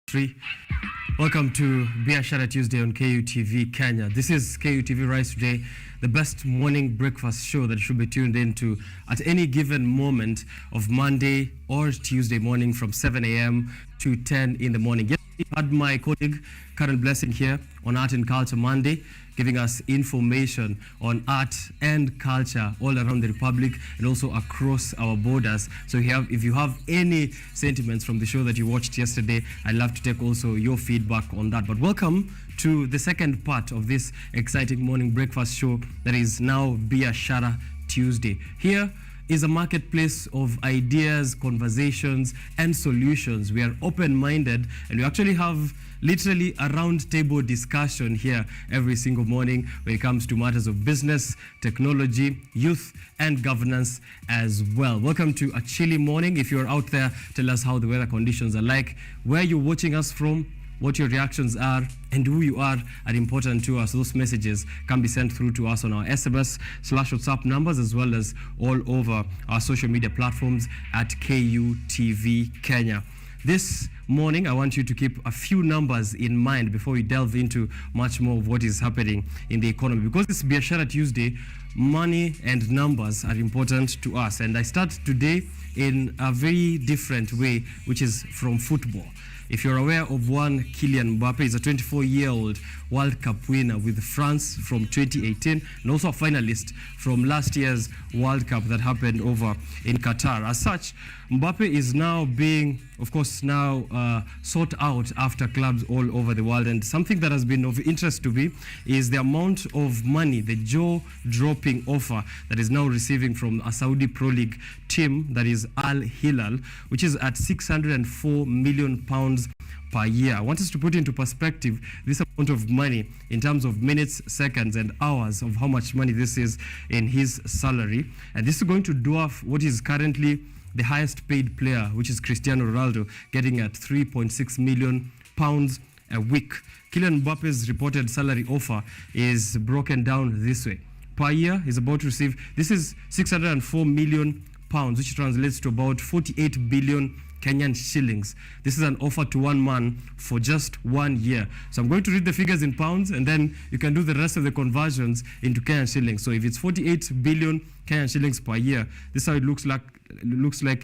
Three. Welcome to Biashara Tuesday on KUTV Kenya. This is KUTV Rise Today, the best morning breakfast show that you should be tuned into at any given moment of Monday or Tuesday morning from 7 a.m. to 10 in the morning. Yesterday, I had my colleague Karen Blessing here on Art and Culture Monday, giving us information on art and culture all around the Republic and also across our borders. So if you have any sentiments from the show that you watched yesterday, I'd love to take also your feedback on that. But welcome to the second part of this exciting morning breakfast show that is now Biashara Tuesday. Here is a marketplace of ideas, conversations, and solutions. We are open-minded, and we actually have literally a round-table discussion here every single morning when it comes to matters of business, technology, youth, and governance as well. Welcome to a chilly morning. If you're out there, tell us how the weather conditions are like, where you're watching us from, what your reactions are, and who you are important to us. Those messages can be sent through to us on our SMS/WhatsApp numbers, as well as all over our social media platforms at KUTV Kenya. This morning, I want you to keep a few numbers in mind before we delve into much more of what is happening in the economy. Because it's Biashara Tuesday, money and numbers are important to us. And I start today in a very different way, which is from football. If you're aware of one, Kylian Mbappe is a 24-year-old World Cup winner with France from 2018 and also a finalist from last year's World Cup that happened over in Qatar. As such, Mbappe is now being, of course, sought out after clubs all over the world. And something that has been of interest to me is the amount of money, the jaw-dropping offer that is now receiving from a Saudi Pro League team, that is Al Hilal, which is at £604 million per year. I want us to put into perspective this amount of money in terms of minutes, seconds, and hours of how much money this is in his salary. And this is going to dwarf what is currently the highest paid player, which is Cristiano Ronaldo, getting at £3.6 million a week. Kylian Mbappe's reported salary offer is broken down this way. Per year, he's about to receive, this is £604 million, which translates to about 48 billion Kenyan shillings. This is an offer to one man for just 1 year. So I'm going to read the figures in pounds, and then you can do the rest of the conversions into Kenyan shillings. So if it's 48 billion Kenyan shillings per year, this is how it looks like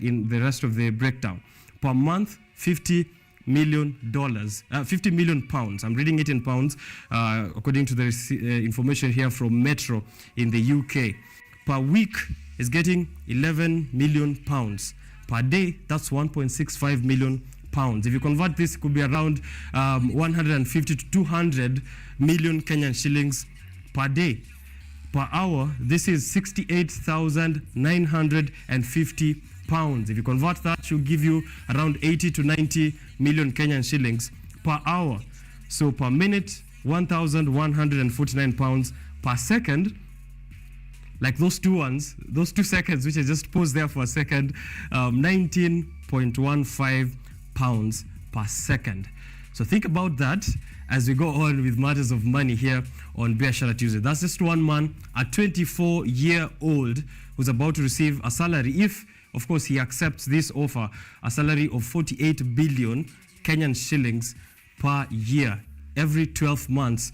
in the rest of the breakdown. Per month, $50 million, 50 million pounds. I'm reading it in pounds according to the information here from Metro in the UK. Per week is getting 11 million pounds. Per day, that's 1.65 million pounds. If you convert this, it could be around 150 to 200 million Kenyan shillings per day. Per hour, this is 68,950 pounds. If you convert that, it should give you around 80 to 90 million Kenyan shillings per hour. So per minute, 1,149 pounds per second. Like those two seconds, which I just paused there for a second, 19.15 pounds per second. So think about that as we go on with matters of money here on Biashara Tuesday. That's just one man, a 24-year-old who's about to receive a salary, if, of course, he accepts this offer, a salary of 48 billion Kenyan shillings per year, every 12 months,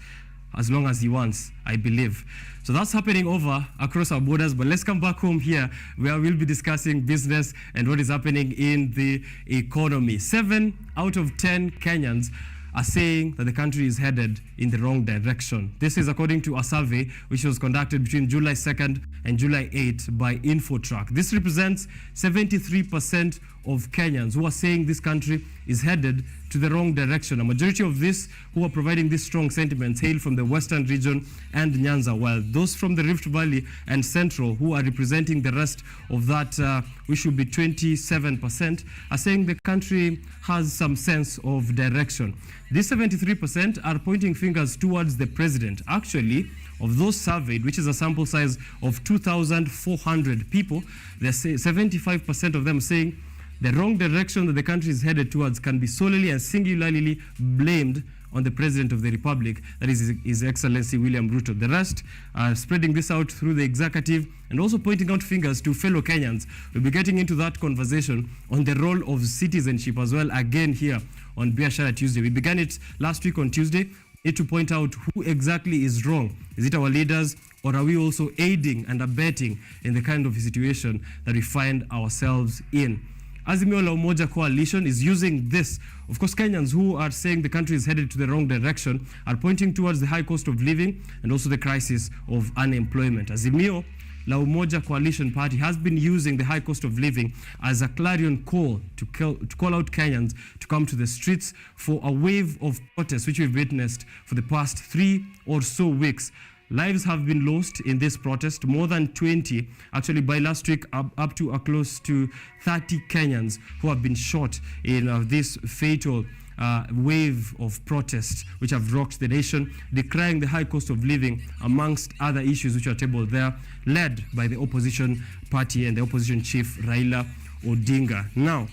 as long as he wants, I believe. So that's happening over across our borders, but let's come back home here where we'll be discussing business and what is happening in the economy. 7 out of 10 Kenyans are saying that the country is headed in the wrong direction. This is according to a survey which was conducted between July 2nd and July 8th by InfoTrack. This represents 73% of Kenyans who are saying this country is headed to the wrong direction. A majority of this who are providing these strong sentiments hail from the Western region and Nyanza, while those from the Rift Valley and Central, who are representing the rest of that, which should be 27%, are saying the country has some sense of direction. These 73% are pointing fingers towards the president. Actually, of those surveyed, which is a sample size of 2,400 people, 75% of them saying the wrong direction that the country is headed towards can be solely and singularly blamed on the President of the Republic, that is His Excellency William Ruto. The rest are spreading this out through the executive and also pointing out fingers to fellow Kenyans. We'll be getting into that conversation on the role of citizenship as well again here on Biashara Tuesday. We began it last week on Tuesday. We need to point out who exactly is wrong. Is it our leaders, or are we also aiding and abetting in the kind of situation that we find ourselves in? Azimio la Umoja Coalition is using this. Of course, Kenyans who are saying the country is headed to the wrong direction are pointing towards the high cost of living and also the crisis of unemployment. Azimio la Umoja Coalition Party has been using the high cost of living as a clarion call to call out Kenyans to come to the streets for a wave of protests which we've witnessed for the past 3 or so weeks. Lives have been lost in this protest, more than 20, actually by last week up to close to 30 Kenyans who have been shot in this fatal wave of protests which have rocked the nation, decrying the high cost of living amongst other issues which are tabled there, led by the opposition party and the opposition chief Raila Odinga. Now,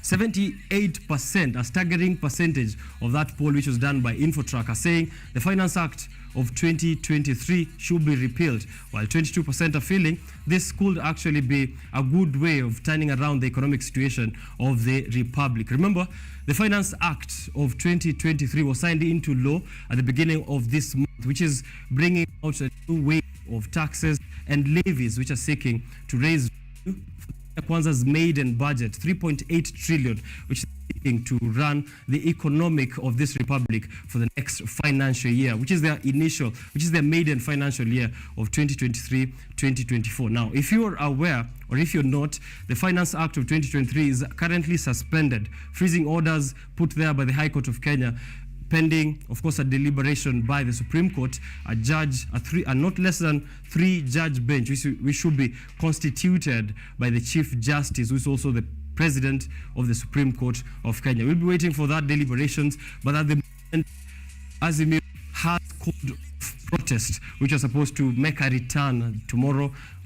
78%, a staggering percentage of that poll which was done by Infotrack, are saying the Finance Act of 2023 should be repealed, while 22% are feeling this could actually be a good way of turning around the economic situation of the Republic. Remember, the Finance Act of 2023 was signed into law at the beginning of this month, which is bringing out a new wave of taxes and levies which are seeking to raise Kwanza's maiden budget, 3.8 trillion, which is seeking to run the economic of this republic for the next financial year, which is their maiden financial year of 2023-2024. Now, if you are aware, or if you're not, the Finance Act of 2023 is currently suspended, freezing orders put there by the High Court of Kenya, pending, of course, a deliberation by the Supreme Court, a not less than 3-judge bench, which should be constituted by the Chief Justice, who is also the President of the Supreme Court of Kenya. We'll be waiting for that deliberations, but at the moment, Azimio has called protest, which are supposed to make a return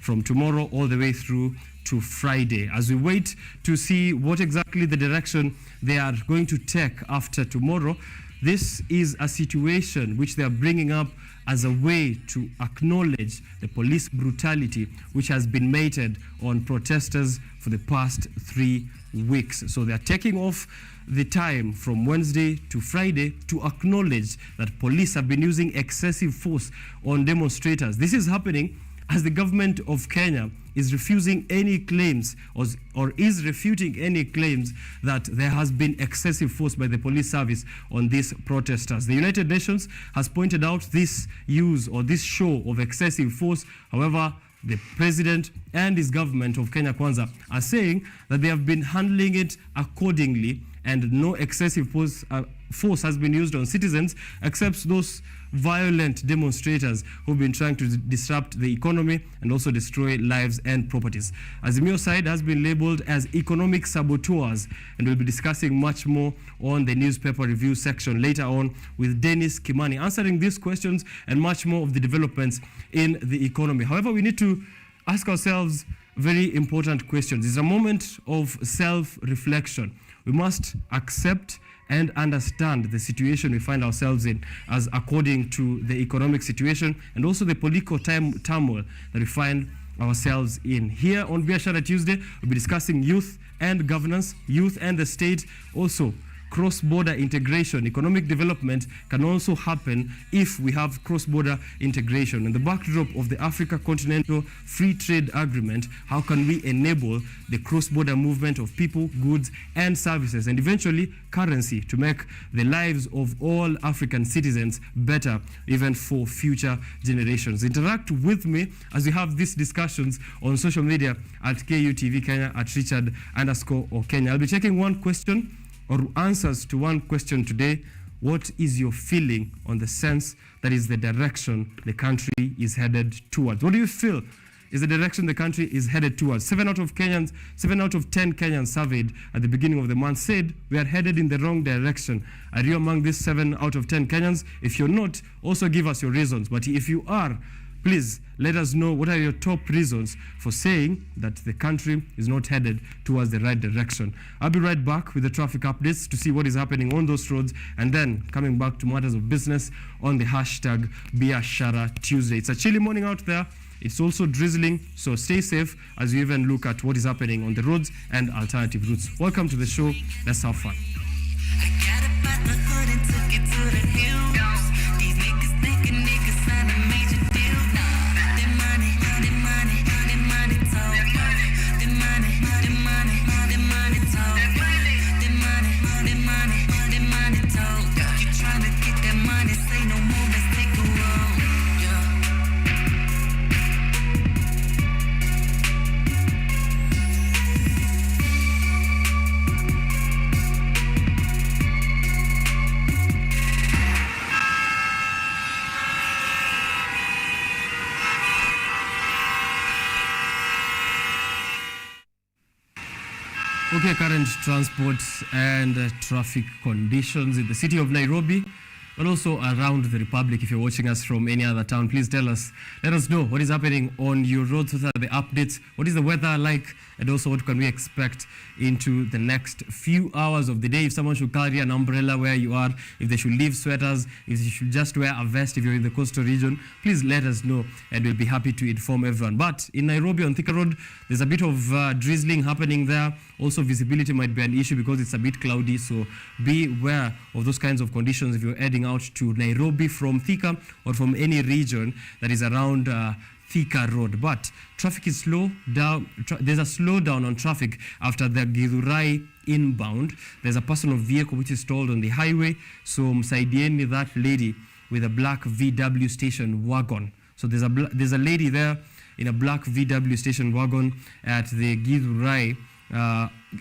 from tomorrow all the way through to Friday, as we wait to see what exactly the direction they are going to take after tomorrow. This is a situation which they are bringing up as a way to acknowledge the police brutality which has been meted on protesters for the past 3 weeks. So they are taking off the time from Wednesday to Friday to acknowledge that police have been using excessive force on demonstrators. This is happening as the government of Kenya is refusing any claims or is refuting any claims that there has been excessive force by the police service on these protesters. The United Nations has pointed out this use or this show of excessive force. However, the president and his government of Kenya Kwanza are saying that they have been handling it accordingly and no excessive force has been used on citizens except those violent demonstrators who've been trying to disrupt the economy and also destroy lives and properties. Azimio side has been labeled as economic saboteurs, and we'll be discussing much more on the newspaper review section later on with Dennis Kimani answering these questions and much more of the developments in the economy. However, we need to ask ourselves very important questions. It's a moment of self-reflection. We must accept and understand the situation we find ourselves in as according to the economic situation and also the political turmoil that we find ourselves in. Here on Biashara Tuesday, we'll be discussing youth and governance, youth and the state, also cross-border integration. Economic development can also happen if we have cross-border integration. In the backdrop of the Africa Continental Free Trade Agreement, how can we enable the cross-border movement of people, goods, and services, and eventually currency to make the lives of all African citizens better, even for future generations? Interact with me as we have these discussions on social media at KUTV Kenya, at Richard_OKENYE. I'll be taking one question or answers to one question today. What is your feeling on the sense that is the direction the country is headed towards? What do you feel is the direction the country is headed towards? 7 out of 10 Kenyans surveyed at the beginning of the month said we are headed in the wrong direction. Are you among these 7 out of 10 Kenyans? If you're not, also give us your reasons. But if you are Please let us know what are your top reasons for saying that the country is not headed towards the right direction. I'll be right back with the traffic updates to see what is happening on those roads, and then coming back to matters of business on the hashtag Biashara Tuesday. It's a chilly morning out there. It's also drizzling, so stay safe as we even look at what is happening on the roads and alternative routes. Welcome to the show. Let's have fun. I got up out the hood and took it to the hills. These niggas thinking niggas signed a major deal. Nah, them money talk. Them money talk. Them money talk. Them money talk. Them money talk. You tryna get that money, say no more, let's take a roll. Okay, current transport and traffic conditions in the city of Nairobi, but also around the Republic. If you're watching us from any other town, please tell us. Let us know what is happening on your roads. What are the updates? What is the weather like? And also, what can we expect into the next few hours of the day? If someone should carry an umbrella where you are, if they should leave sweaters, if they should just wear a vest if you're in the coastal region, please let us know, and we'll be happy to inform everyone. But in Nairobi on Thika Road, there's a bit of drizzling happening there. Also, visibility might be an issue because it's a bit cloudy, so be aware of those kinds of conditions if you're heading out to Nairobi from Thika or from any region that is around Thika Road. But traffic is slow down. There's a slowdown on traffic after the Githurai inbound. There's a personal vehicle which is stalled on the highway, so msaidieni that lady with a black VW station wagon. So there's a lady there in a black VW station wagon at the Githurai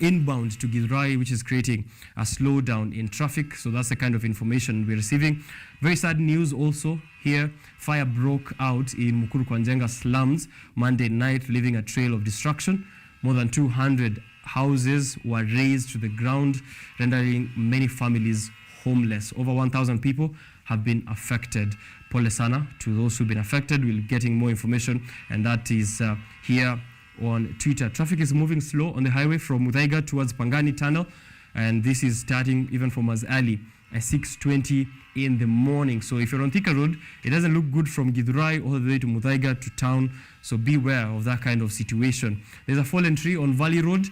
inbound to Githurai, which is creating a slowdown in traffic. So that's the kind of information we're receiving. Very sad news also here. Fire broke out in Mukuru Kwanjenga slums Monday night, leaving a trail of destruction. More than 200 houses were razed to the ground, rendering many families homeless. Over 1,000 people have been affected. Pole sana to those who've been affected. We'll be getting more information, and that is here on Twitter. Traffic is moving slow on the highway from Muthaiga towards Pangani Tunnel, and this is starting even from as early as 6:20 in the morning. So if you're on Thika Road, it doesn't look good from Githurai all the way to Muthaiga to town, so beware of that kind of situation. There's a fallen tree on Valley Road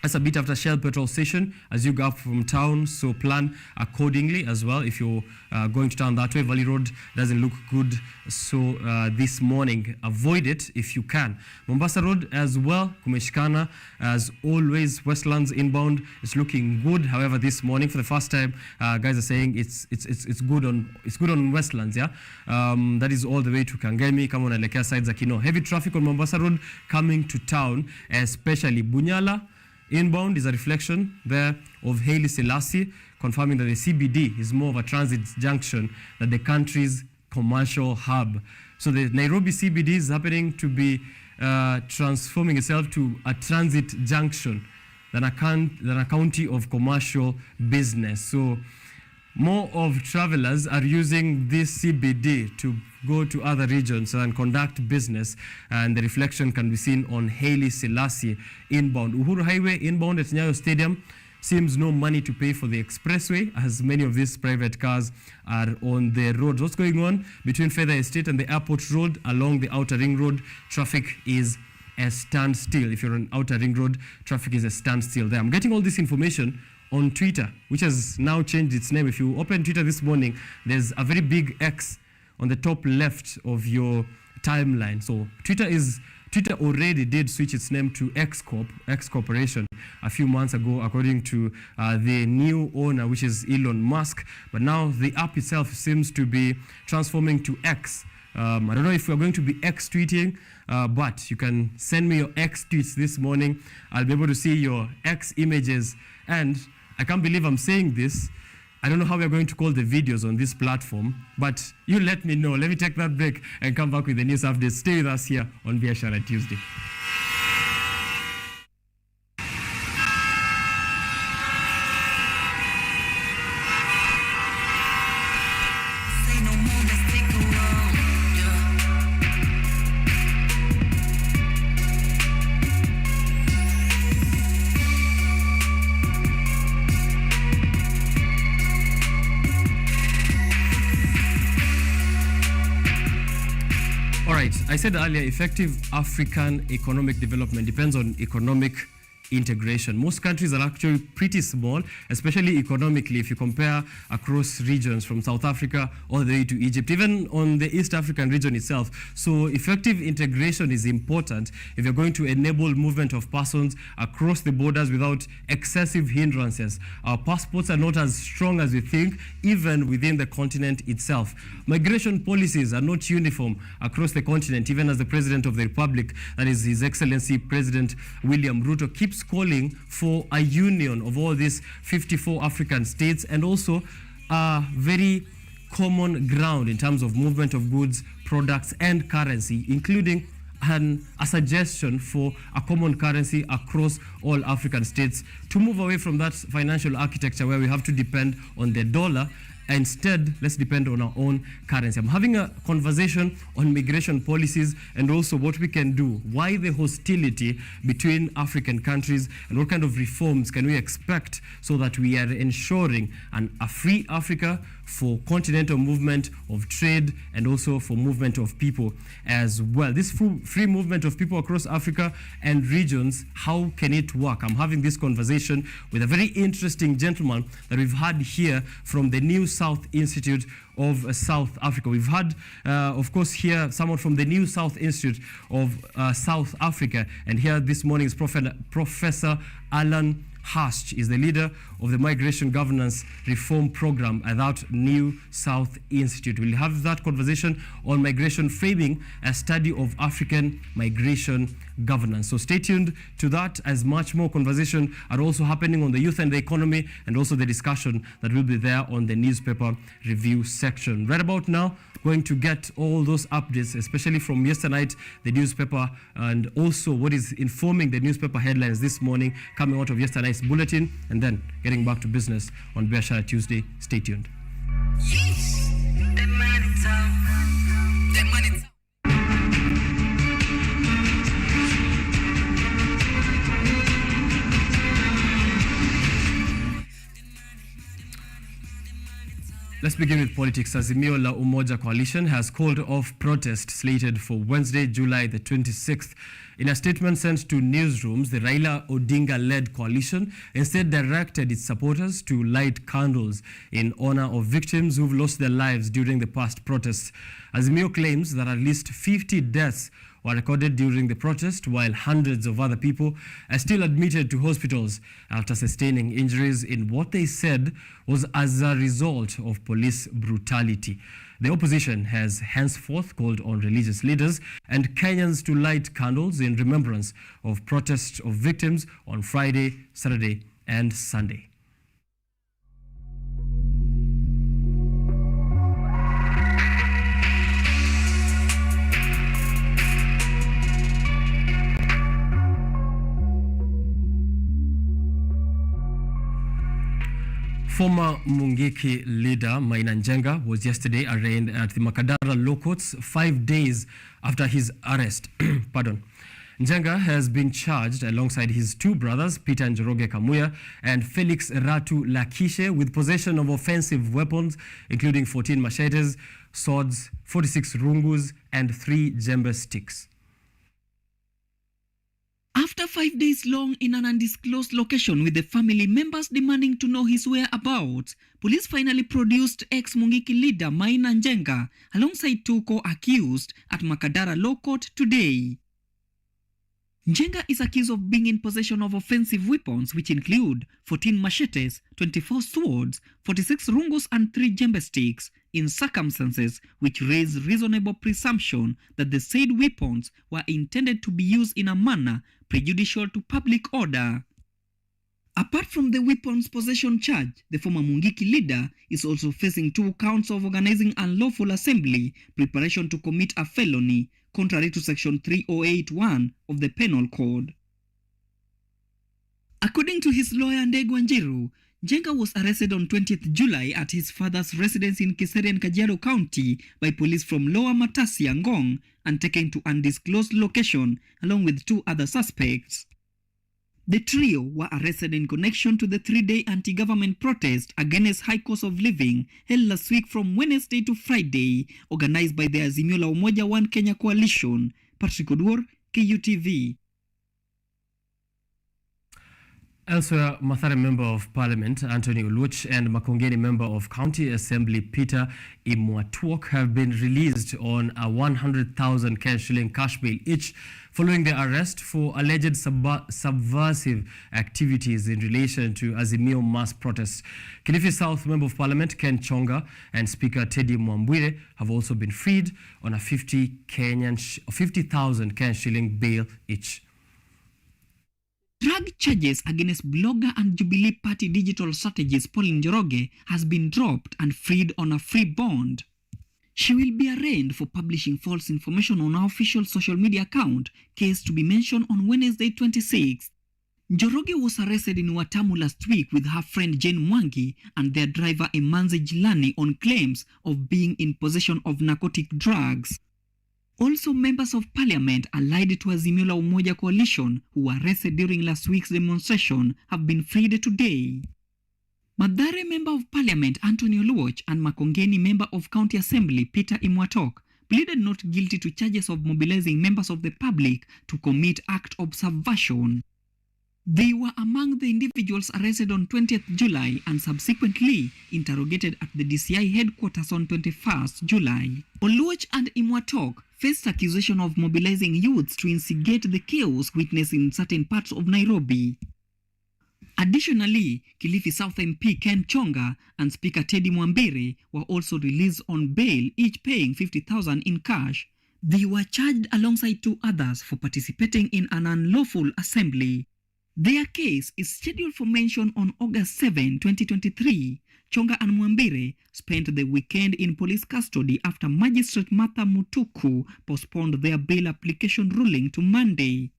that's a bit after Shell petrol station as you go up from town, so plan accordingly as well. If you're going to town that way, Valley Road doesn't look good, so this morning avoid it if you can. Mombasa Road as well, kumeshikana as always. Westlands inbound is looking good. However, this morning for the first time, guys are saying it's good on Westlands. Yeah, that is all the way to Kangemi. Come on, Alekea sides Akino. Heavy traffic on Mombasa Road coming to town, especially Bunyala. Inbound is a reflection there of Haile Selassie, confirming that the CBD is more of a transit junction than the country's commercial hub. So the Nairobi CBD is happening to be transforming itself to a transit junction than a county of commercial business. So more of travelers are using this CBD to go to other regions and conduct business, and the reflection can be seen on Haile Selassie inbound. Uhuru Highway inbound at Nyayo Stadium seems no money to pay for the expressway, as many of these private cars are on the roads. What's going on between Feather Estate and the Airport Road along the Outer Ring Road? Traffic is a standstill. If you're on Outer Ring Road, traffic is a standstill there. I'm getting all this information on Twitter, which has now changed its name. If you open Twitter this morning, there's a very big X on the top left of your timeline. So Twitter already did switch its name to X Corporation a few months ago, according to the new owner, which is Elon Musk. But now the app itself seems to be transforming to X. I don't know if we're going to be X tweeting, but you can send me your X tweets this morning. I'll be able to see your X images. And I can't believe I'm saying this. I don't know how we're going to call the videos on this platform, but you let me know. Let me take that break and come back with the news updates. Stay with us here on Biashara Tuesday. Say no more, let's take a roll. I said earlier, effective African economic development depends on economic integration. Most countries are actually pretty small, especially economically, if you compare across regions from South Africa all the way to Egypt, even on the East African region itself. So effective integration is important if you're going to enable movement of persons across the borders without excessive hindrances. Our passports are not as strong as we think, even within the continent itself. Migration policies are not uniform across the continent, even as the President of the Republic, that is His Excellency President William Ruto, keeps calling for a union of all these 54 African states, and also a very common ground in terms of movement of goods, products, and currency, including a suggestion for a common currency across all African states to move away from that financial architecture where we have to depend on the dollar. Instead, let's depend on our own currency. I'm having a conversation on migration policies and also what we can do. Why the hostility between African countries, and what kind of reforms can we expect so that we are ensuring a free Africa for continental movement of trade and also for movement of people as well. This free movement of people across Africa and regions, how can it work? I'm having this conversation with a very interesting gentleman that we've had here from the New South Institute of South Africa. We've had, of course, here someone from the New South Institute of South Africa, and here this morning is Professor Alan Hurst is the leader of the Migration Governance Reform Program at that New South Institute. We'll have that conversation on migration framing a study of African migration governance. So stay tuned to that, as much more conversation are also happening on the youth and the economy, and also the discussion that will be there on the newspaper review section. Right about now, going to get all those updates, especially from yesterday night, the newspaper, and also what is informing the newspaper headlines this morning coming out of yesterday night's bulletin, and then getting back to business on Biashara Tuesday. Stay tuned. Yes, the money talk. The money talk. Let's begin with politics. Azimio la Umoja Coalition has called off protest slated for Wednesday, July the 26th. In a statement sent to newsrooms, the Raila Odinga-led coalition instead directed its supporters to light candles in honor of victims who've lost their lives during the past protests. Azimio claims that at least 50 deaths were recorded during the protest, while hundreds of other people are still admitted to hospitals after sustaining injuries in what they said was as a result of police brutality. The opposition has henceforth called on religious leaders and Kenyans to light candles in remembrance of protests of victims on Friday, Saturday, and Sunday. Former Mungiki leader Maina Njenga was yesterday arraigned at the Makadara Law Courts 5 days after his arrest. Pardon. Njenga has been charged alongside his two brothers, Peter Njoroge Kamuya and Felix Ratu Lakishe, with possession of offensive weapons, including 14 machetes, swords, 46 rungus, and 3 djembe sticks. After 5 days long in an undisclosed location with the family members demanding to know his whereabouts, police finally produced ex-Mungiki leader Maina Njenga alongside 2 co-accused at Makadara Law Court today. Njenga is accused of being in possession of offensive weapons, which include 14 machetes, 24 swords, 46 rungus and 3 djembe sticks, in circumstances which raise reasonable presumption that the said weapons were intended to be used in a manner prejudicial to public order. Apart from the weapons possession charge, the former Mungiki leader is also facing 2 counts of organizing unlawful assembly, preparation to commit a felony, contrary to Section 3081 of the Penal Code. According to his lawyer Ndegwa Njiru, Njenga was arrested on 20th July at his father's residence in Kiserian, Kajiado County by police from Lower Matasi, Ngong, and taken to undisclosed location along with 2 other suspects. The trio were arrested in connection to the 3-day anti-government protest against high cost of living held last week from Wednesday to Friday, organized by the Azimio la Umoja One Kenya Coalition. Patrick Oduor, KUTV. Elsewhere, Mathare Member of Parliament Anthony Oluoch and Makongeni Member of County Assembly Peter Imwatuok have been released on a 100,000 shilling cash bail each following their arrest for alleged subversive activities in relation to Azimio mass protests. Kilifi South Member of Parliament Ken Chonga and Speaker Teddy Mwambwire have also been freed on a 50,000 shilling bail each. Drug charges against blogger and Jubilee Party digital strategist Pauline Njoroge has been dropped and freed on a free bond. She will be arraigned for publishing false information on her official social media account, case to be mentioned on Wednesday 26th. Njoroge was arrested in Watamu last week with her friend Jane Mwangi and their driver Emanze Jilani on claims of being in possession of narcotic drugs. Also, members of parliament allied to Azimio la Umoja Coalition who were arrested during last week's demonstration have been freed today. Mathare Member of Parliament Anthony Oluoch and Makongeni Member of County Assembly Peter Imwatuok pleaded not guilty to charges of mobilizing members of the public to commit act of subversion. They were among the individuals arrested on 20th July and subsequently interrogated at the DCI headquarters on 21st July. Oluoch and Imwatuok faced accusation of mobilizing youths to instigate the chaos witnessed in certain parts of Nairobi. Additionally, Kilifi South MP Ken Chonga and Speaker Teddy Mwambwire were also released on bail, each paying 50,000 in cash. They were charged alongside two others for participating in an unlawful assembly. Their case is scheduled for mention on August 7, 2023. Chonga and Mwambwire spent the weekend in police custody after Magistrate Martha Mutuku postponed their bail application ruling to Monday.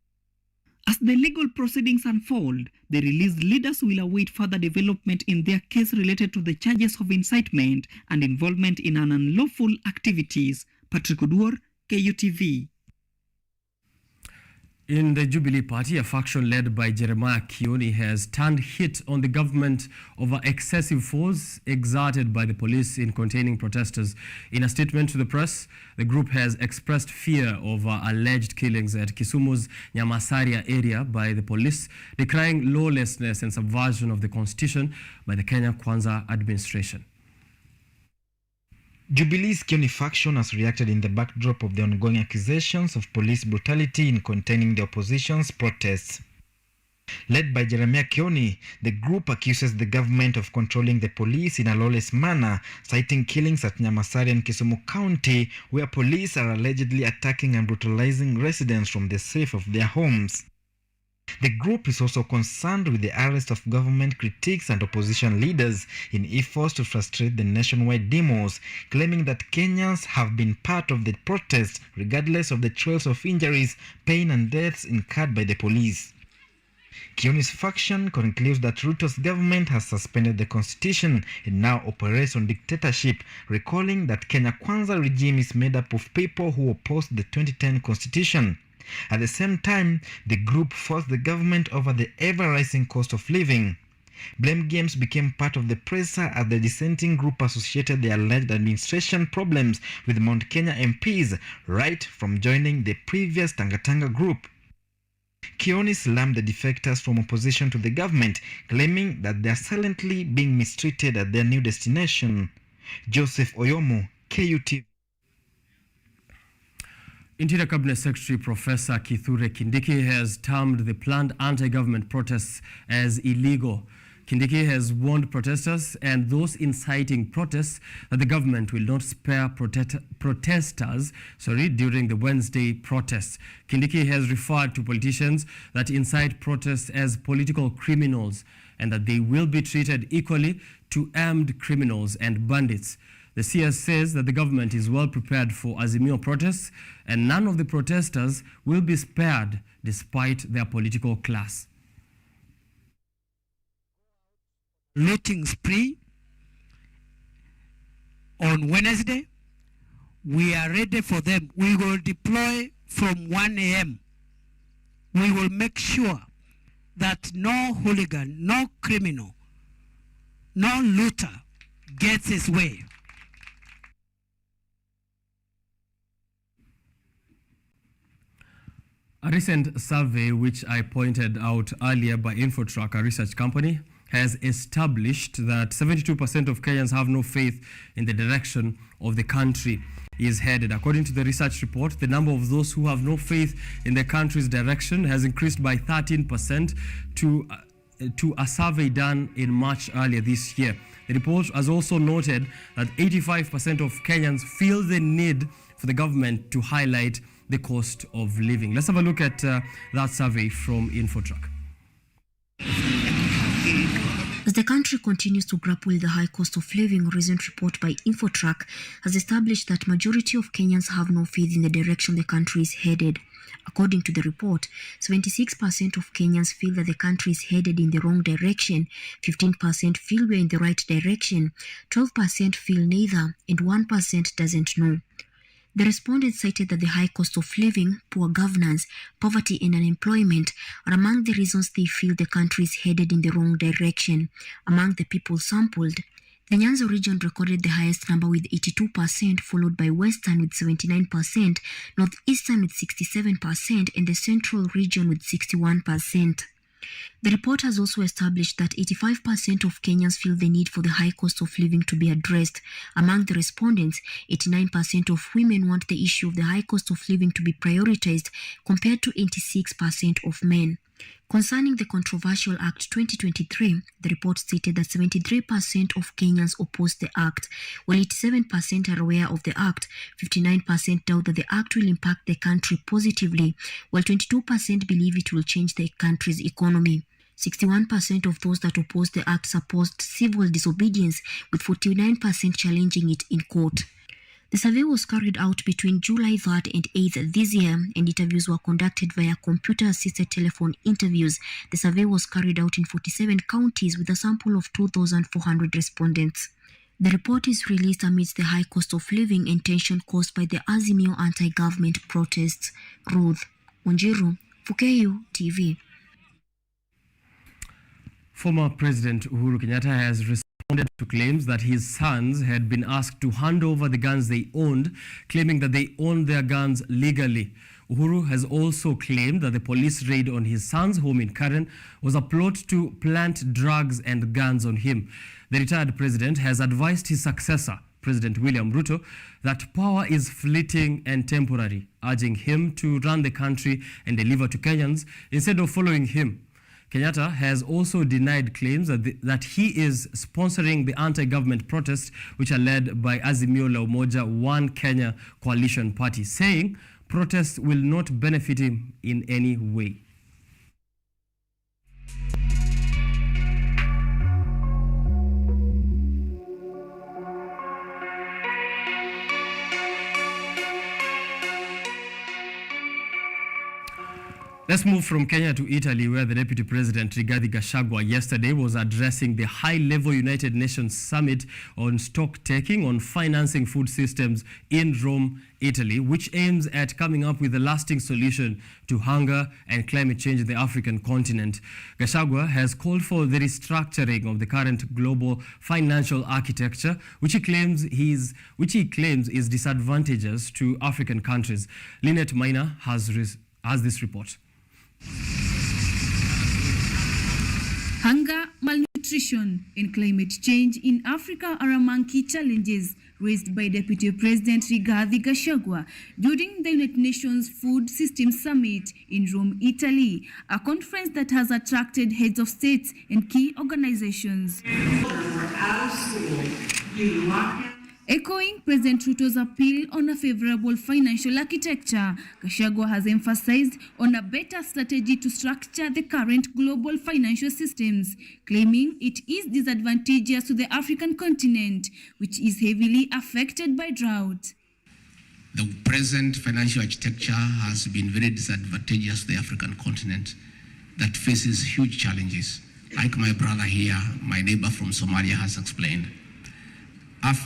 As the legal proceedings unfold, the released leaders will await further development in their case related to the charges of incitement and involvement in an unlawful activities. Patrick Oduor, KUTV. In the Jubilee Party, a faction led by Jeremiah Kioni has turned hit on the government over excessive force exerted by the police in containing protesters. In a statement to the press, the group has expressed fear over alleged killings at Kisumu's Nyamasaria area by the police, decrying lawlessness and subversion of the constitution by the Kenya Kwanza administration. Jubilee's Kioni faction has reacted in the backdrop of the ongoing accusations of police brutality in containing the opposition's protests. Led by Jeremiah Kioni, the group accuses the government of controlling the police in a lawless manner, citing killings at Nyamasaria and Kisumu County, where police are allegedly attacking and brutalizing residents from the safe of their homes. The group is also concerned with the arrest of government critics and opposition leaders in efforts to frustrate the nationwide demos, claiming that Kenyans have been part of the protest regardless of the trails of injuries, pain and deaths incurred by the police. Kioni's faction concludes that Ruto's government has suspended the constitution and now operates on dictatorship, recalling that Kenya Kwanza regime is made up of people who opposed the 2010 constitution. At the same time, the group forced the government over the ever-rising cost of living. Blame games became part of the pressure as the dissenting group associated the alleged administration problems with Mount Kenya MPs right from joining the previous Tangatanga group. Kioni slammed the defectors from opposition to the government, claiming that they are silently being mistreated at their new destination. Joseph Oyomo, KUTV. Interior Cabinet Secretary Professor Kithure Kindiki has termed the planned anti-government protests as illegal. Kindiki has warned protesters and those inciting protests that the government will not spare protesters during the Wednesday protests. Kindiki has referred to politicians that incite protests as political criminals and that they will be treated equally to armed criminals and bandits. The CS says that the government is well prepared for Azimio protests and none of the protesters will be spared despite their political class. Looting spree on Wednesday. We are ready for them. We will deploy from 1 a.m. We will make sure that no hooligan, no criminal, no looter gets his way. A recent survey, which I pointed out earlier by Infotrack, a research company, has established that 72% of Kenyans have no faith in the direction of the country is headed. According to the research report, the number of those who have no faith in the country's direction has increased by 13% to a survey done in March earlier this year. The report has also noted that 85% of Kenyans feel the need for the government to highlight the cost of living. Let's have a look at that survey from Infotrack. As the country continues to grapple with the high cost of living, a recent report by Infotrack has established that majority of Kenyans have no faith in the direction the country is headed. According to the report, 76% of Kenyans feel that the country is headed in the wrong direction, 15% feel we are in the right direction, 12% feel neither, and 1% doesn't know. The respondents cited that the high cost of living, poor governance, poverty and unemployment are among the reasons they feel the country is headed in the wrong direction. Among the people sampled, the Nyanza region recorded the highest number with 82%, followed by Western with 79%, Northeastern with 67%, and the Central region with 61%. The report has also established that 85% of Kenyans feel the need for the high cost of living to be addressed. Among the respondents, 89% of women want the issue of the high cost of living to be prioritized, compared to 86% of men. Concerning the controversial Act 2023, the report stated that 73% of Kenyans oppose the Act, while 87% are aware of the Act, 59% doubt that the Act will impact the country positively, while 22% believe it will change the country's economy. 61% of those that oppose the Act support civil disobedience, with 49% challenging it in court. The survey was carried out between July 3rd and 8th this year, and interviews were conducted via computer-assisted telephone interviews. The survey was carried out in 47 counties with a sample of 2,400 respondents. The report is released amidst the high cost of living and tension caused by the Azimio anti-government protests. Ruth Wanjiru, for KU TV. Former President Uhuru Kenyatta has responded to claims that his sons had been asked to hand over the guns they owned, claiming that they owned their guns legally. Uhuru has also claimed that the police raid on his son's home in Karen was a plot to plant drugs and guns on him. The retired president has advised his successor, President William Ruto, that power is fleeting and temporary, urging him to run the country and deliver to Kenyans instead of following him. Kenyatta has also denied claims that he is sponsoring the anti-government protests which are led by Azimio la Umoja One Kenya coalition party, saying protests will not benefit him in any way. Let's move from Kenya to Italy, where the Deputy President Rigathi Gachagua yesterday was addressing the high-level United Nations Summit on stock-taking on financing food systems in Rome, Italy, which aims at coming up with a lasting solution to hunger and climate change in the African continent. Gachagua has called for the restructuring of the current global financial architecture, which he claims is disadvantageous to African countries. Lynette Maina has this report. Hunger, malnutrition, and climate change in Africa are among key challenges raised by Deputy President Rigathi Gachagua during the United Nations Food Systems Summit in Rome, Italy, a conference that has attracted heads of states and key organizations. Echoing President Ruto's appeal on a favorable financial architecture, Gachagua has emphasized on a better strategy to structure the current global financial systems, claiming it is disadvantageous to the African continent, which is heavily affected by drought. The present financial architecture has been very disadvantageous to the African continent that faces huge challenges. Like my brother here, my neighbor from Somalia has explained.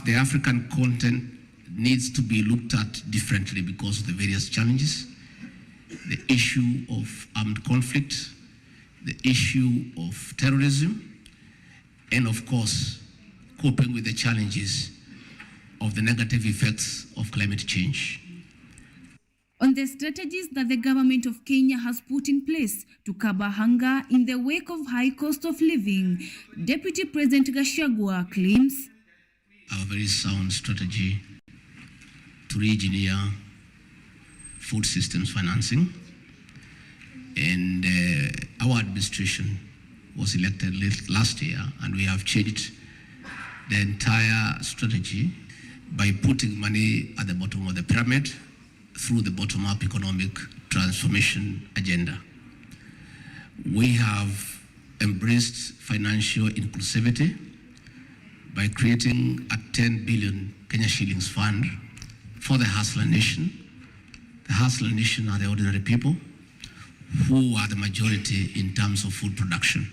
The African continent needs to be looked at differently because of the various challenges, the issue of armed conflict, the issue of terrorism, and of course, coping with the challenges of the negative effects of climate change. On the strategies that the government of Kenya has put in place to curb hunger in the wake of high cost of living, Deputy President Gachagua claims a very sound strategy to re-engineer food systems financing, and our administration was elected last year, and we have changed the entire strategy by putting money at the bottom of the pyramid through the bottom-up economic transformation agenda. We have embraced financial inclusivity by creating a 10 billion Kenya shillings fund for the Hustler Nation. The Hustler Nation are the ordinary people who are the majority in terms of food production.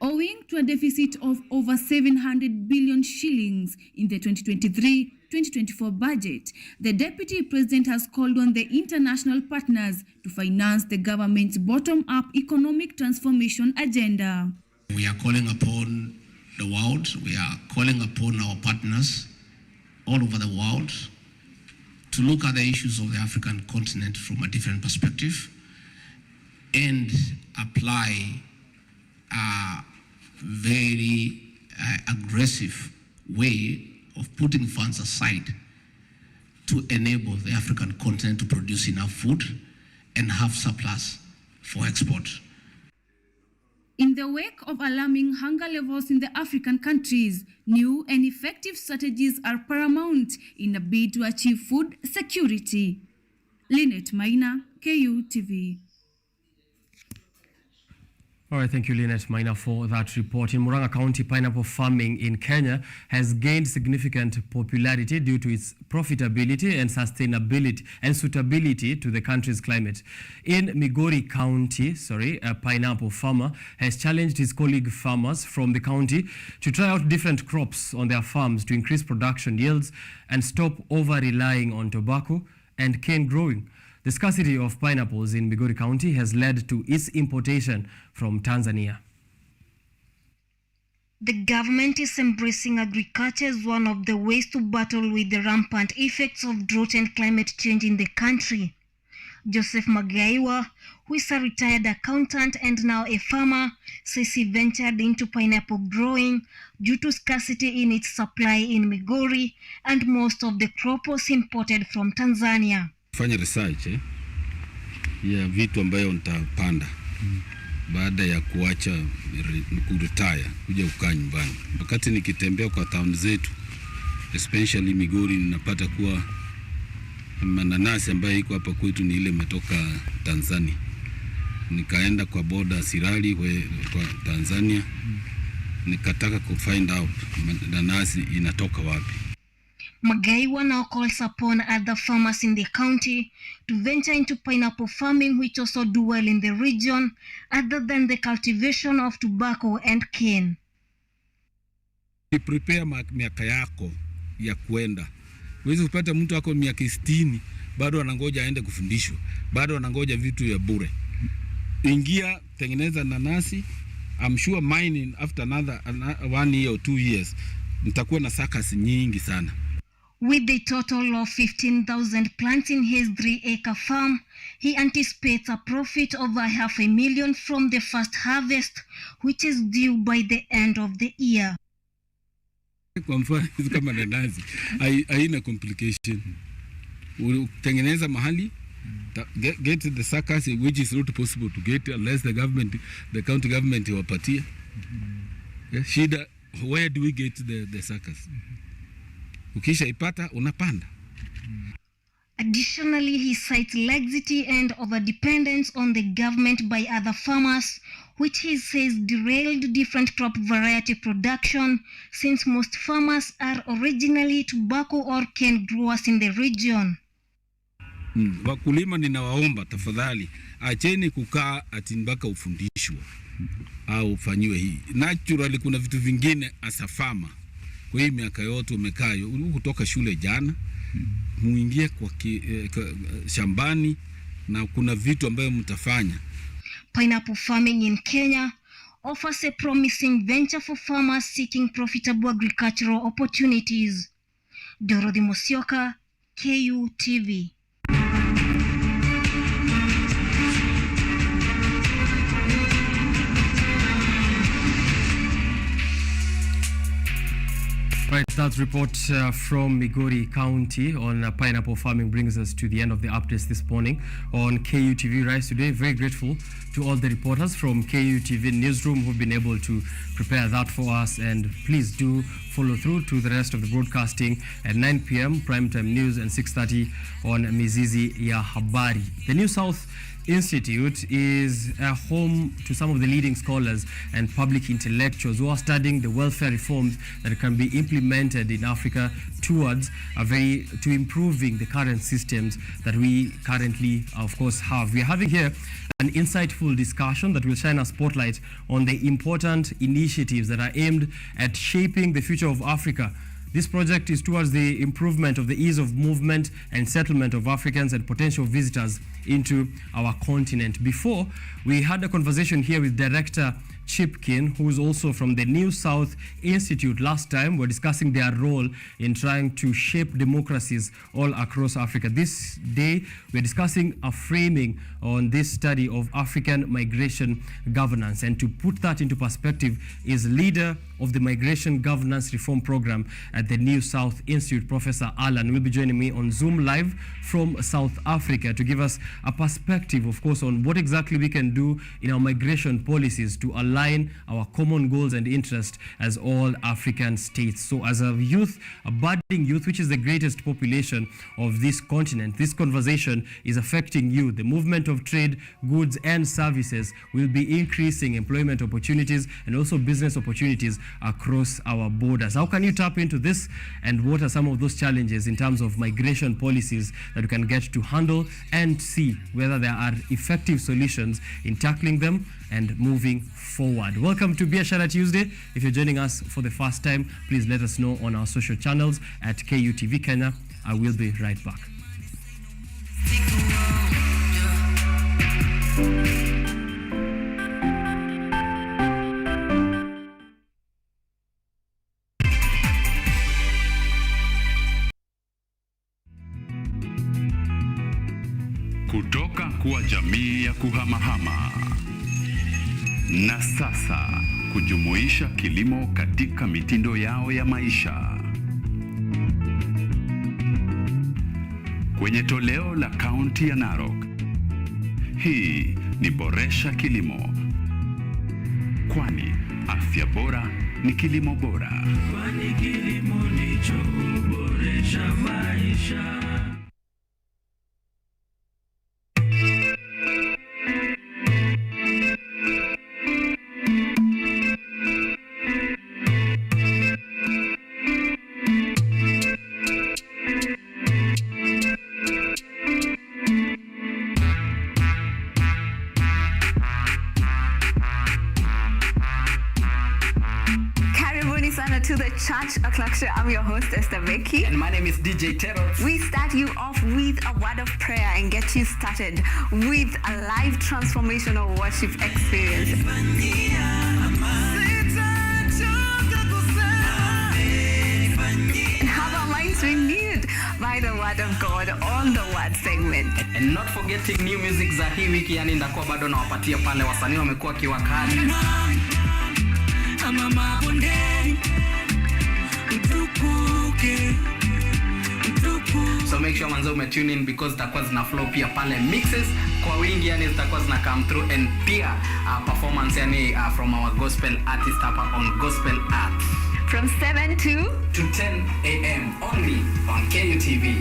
owing to a deficit of over 700 billion shillings in the 2023-2024 budget, the Deputy President has called on the international partners to finance the government's bottom-up economic transformation agenda. We are calling upon the world, we are calling upon our partners all over the world to look at the issues of the African continent from a different perspective and apply a very aggressive way of putting funds aside to enable the African continent to produce enough food and have surplus for export. In the wake of alarming hunger levels in the African countries, new and effective strategies are paramount in a bid to achieve food security. Lynette Maina, KUTV. All right, thank you, Lynette Maina, for that report. In Murang'a County, pineapple farming in Kenya has gained significant popularity due to its profitability and sustainability and suitability to the country's climate. In Migori County, a pineapple farmer has challenged his colleague farmers from the county to try out different crops on their farms to increase production yields and stop over-relying on tobacco and cane growing. The scarcity of pineapples in Migori County has led to its importation from Tanzania. The government is embracing agriculture as one of the ways to battle with the rampant effects of drought and climate change in the country. Joseph Magaiwa, who is a retired accountant and now a farmer, says he ventured into pineapple growing due to scarcity in its supply in Migori, and most of the crop was imported from Tanzania. Fanya research ya vitu ambayo nitapanda baada ya kuacha kuretire kuja kukaa nyumbani. Wakati nikitembea kwa town zetu, especially Migori, ninapata kuwa mananasi ambayo iko hapa kwetu ni ile imetoka Tanzania. Nikaenda kwa border Sirali kwa Tanzania, nikataka ku find out mananasi inatoka wapi. Magaiwa now calls upon other farmers in the county to venture into pineapple farming, which also do well in the region, other than the cultivation of tobacco and cane. Prepare miaka yako ya kuenda. Huwezi kupata mtu ako miaka 60 bado anangoja aende kufundishwa, bado anangoja vitu ya bure. Ingia, tengeneza nanasi. I'm sure mine after another 1 year or 2 years nitakuwa na suckers nyingi sana. With a total of 15,000 plants in his 3-acre farm, he anticipates a profit of $500,000 from the first harvest, which is due by the end of the year. Kwa mfano kama nanasi haina complication. Tengeneza mahali, get the suckers, which is not possible to get unless the county government wapatia. Shida, where do we get the suckers? Ukisha ipata unapanda. Additionally, he cites laxity and overdependence on the government by other farmers, which he says derailed different crop variety production, since most farmers are originally tobacco or cane growers in the region. Wakulima ninawaomba tafadhali, acheni kukaa ati mpaka ufundishwe au ufanyiwe hii. Naturally kuna vitu vingine as a farmer. Kwa hii miaka yote umekaa kutoka shule jana, muingie kwa shambani na kuna vitu ambayo mtafanya. Pineapple farming in Kenya offers a promising venture for farmers seeking profitable agricultural opportunities. Dorothy Musyoka, KU TV. Right, that report from Migori County on pineapple farming brings us to the end of the updates this morning on KU TV Rise Today. Very grateful to all the reporters from KU TV Newsroom who've been able to prepare that for us, and please do follow through to the rest of the broadcasting at 9 p.m. primetime news and 6:30 on Mizizi ya Habari. The New South Institute is a home to some of the leading scholars and public intellectuals who are studying the welfare reforms that can be implemented in Africa towards to improving the current systems that we currently, of course, have. We are having here an insightful discussion that will shine a spotlight on the important initiatives that are aimed at shaping the future of Africa. This project is towards the improvement of the ease of movement and settlement of Africans and potential visitors into our continent. Before, we had a conversation here with Director Chipkin, who is also from the New South Institute. Last time, we're discussing their role in trying to shape democracies all across Africa. This day, we're discussing a framing on this study of African migration governance. And to put that into perspective is leader of the Migration Governance Reform Program at the New South Institute, Professor Alan, will be joining me on Zoom live from South Africa to give us a perspective, of course, on what exactly we can do in our migration policies to align our common goals and interests as all African states. So as a youth, a budding youth, which is the greatest population of this continent, this conversation is affecting you. The movement of trade, goods and services will be increasing employment opportunities and also business opportunities across our borders. How can you tap into this, and what are some of those challenges in terms of migration policies that you can get to handle and see whether there are effective solutions in tackling them and moving forward? Welcome to Biashara Tuesday. If you're joining us for the first time, please let us know on our social channels at KU TV Kenya. I will be right back. Kutoka kuwa jamii ya kuhamahama na sasa kujumuisha kilimo katika mitindo yao ya maisha. Kwenye toleo la kaunti ya Narok, hii ni Boresha Kilimo, kwani afya bora ni kilimo bora. Kwani kilimo ndicho huboresha maisha. To the Church Aklaksha. I'm your host, Esther Becky. And my name is DJ Terrell. We start you off with a word of prayer and get you started with a live transformational worship experience. And have our minds renewed by the word of God on the word segment. And not forgetting new music za hii wiki, yani ndakuwa bado nawapatia pale wasanii wamekuwa kiwakali. So make sure manzo umetune in, because zitakuwa zina flow pia pale mixes kwa wingi, yani zitakuwa zina come through, and pia performance yani from our gospel artist hapa on Gospel Art from 7 to 10 a.m. only on KU TV.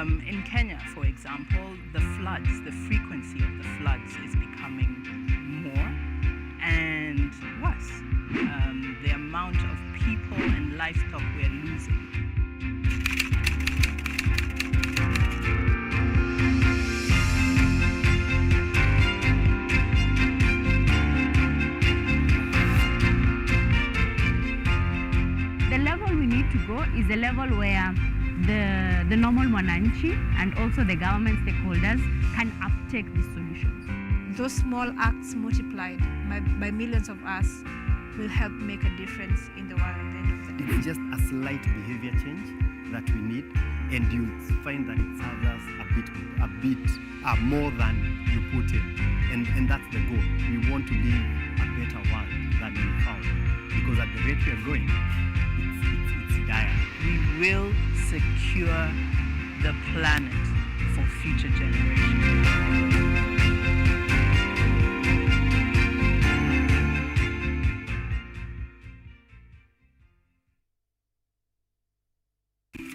In Kenya, for example, the frequency of the floods is becoming more and worse. The amount of people and livestock we are losing. The level we need to go is a level where the normal mwananchi and also the government stakeholders can uptake these solutions. Those small acts multiplied by millions of us will help make a difference in the world at the end of the day. It's just a slight behavior change that we need, and you'll find that it serves us a bit more than you put in. And that's the goal. We want to live a better world than we found. Because at the rate we are going, it's dire. We will secure the planet for future generations.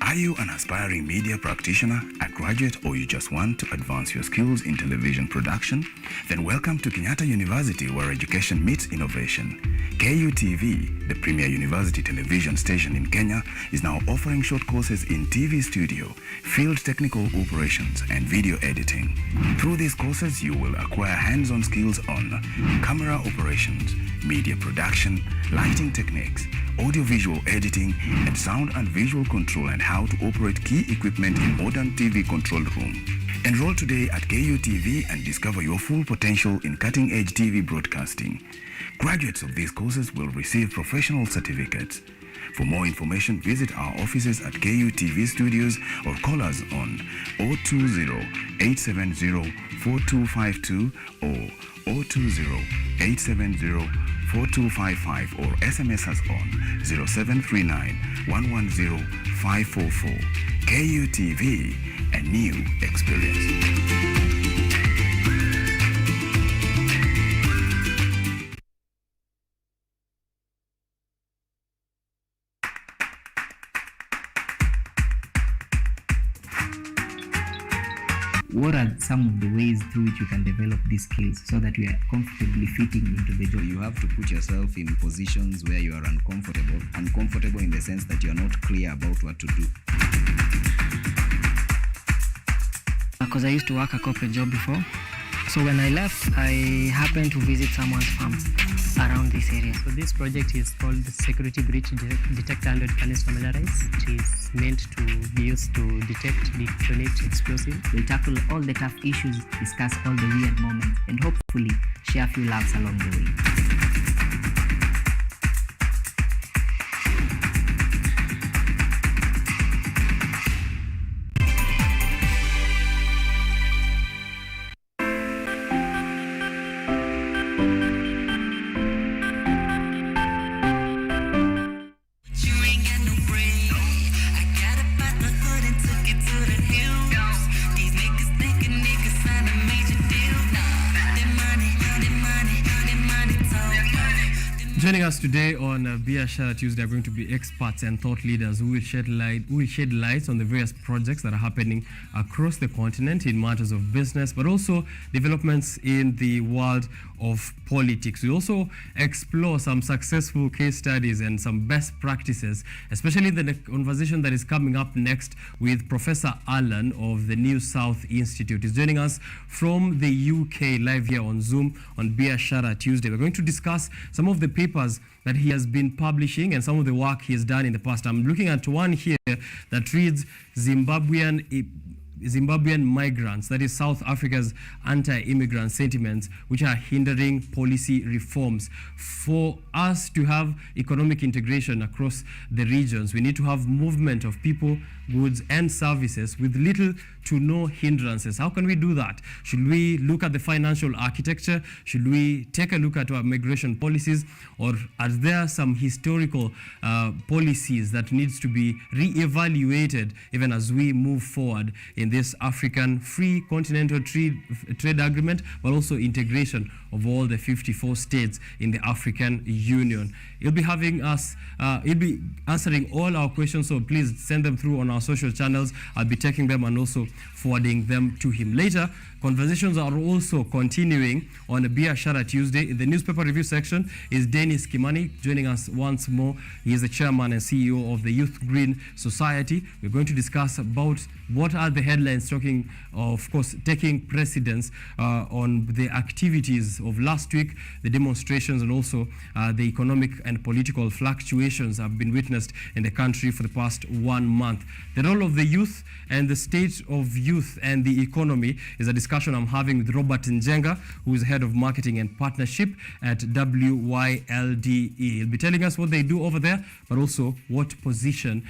Are you an aspiring media practitioner, a graduate, or you just want to advance your skills in television production? Then welcome to Kenyatta University, where education meets innovation. KUTV, the premier university television station in Kenya, is now offering short courses in TV studio, field technical operations, and video editing. Through these courses, you will acquire hands-on skills on camera operations, media production, lighting techniques, audio-visual editing, and sound and visual control, and how to operate key equipment in modern TV control room. Enroll today at KUTV and discover your full potential in cutting-edge TV broadcasting. Graduates of these courses will receive professional certificates. For more information, visit our offices at KUTV Studios or call us on 020-870-4252 or 020-870-4255 or SMS us on 0739-110-544. KUTV, a new experience. What are some of the ways through which you can develop these skills so that you are comfortably fitting into the job? You have to put yourself in positions where you are uncomfortable in the sense that you are not clear about what to do. Because I used to work a corporate job before. So when I left, I happened to visit someone's farm around this area. So this project is called Security Breach Detector and Can Familiarize. It is meant to be used to detect, detonate explosives. We'll tackle all the tough issues, discuss all the weird moments, and hopefully share a few laughs along the way. Joining us today on Biashara Tuesday are going to be experts and thought leaders who will shed light on the various projects that are happening across the continent in matters of business, but also developments in the world of politics. We also explore some successful case studies and some best practices, especially the conversation that is coming up next with Professor Alan of the New South Institute. He's joining us from the UK live here on Zoom on Biashara Tuesday. We're going to discuss some of the papers that he has been publishing and some of the work he has done in the past. I'm looking at one here that reads Zimbabwean migrants, that is South Africa's anti-immigrant sentiments, which are hindering policy reforms. For us to have economic integration across the regions, we need to have movement of people, goods and services with little to no hindrances. How can we do that? Should we look at the financial architecture? Should we take a look at our migration policies? Or are there some historical policies that needs to be re-evaluated even as we move forward in in this African Free Continental Trade Agreement, but also integration of all the 54 states in the African Union. He'll be having us, he'll be answering all our questions, so please send them through on our social channels. I'll be taking them and also forwarding them to him. Later, conversations are also continuing on a Biashara Tuesday. In the newspaper review section is Dennis Kimani joining us once more. He is the chairman and CEO of the Youth Green Society. We're going to discuss about what are the headlines talking, of course, taking precedence on the activities of last week, the demonstrations, and also the economic and political fluctuations have been witnessed in the country for the past 1 month. The role of the youth and the state of youth and the economy is a discussion I'm having with Robert Njenga, who is head of marketing and partnership at WYLDE. He'll be telling us what they do over there, but also what position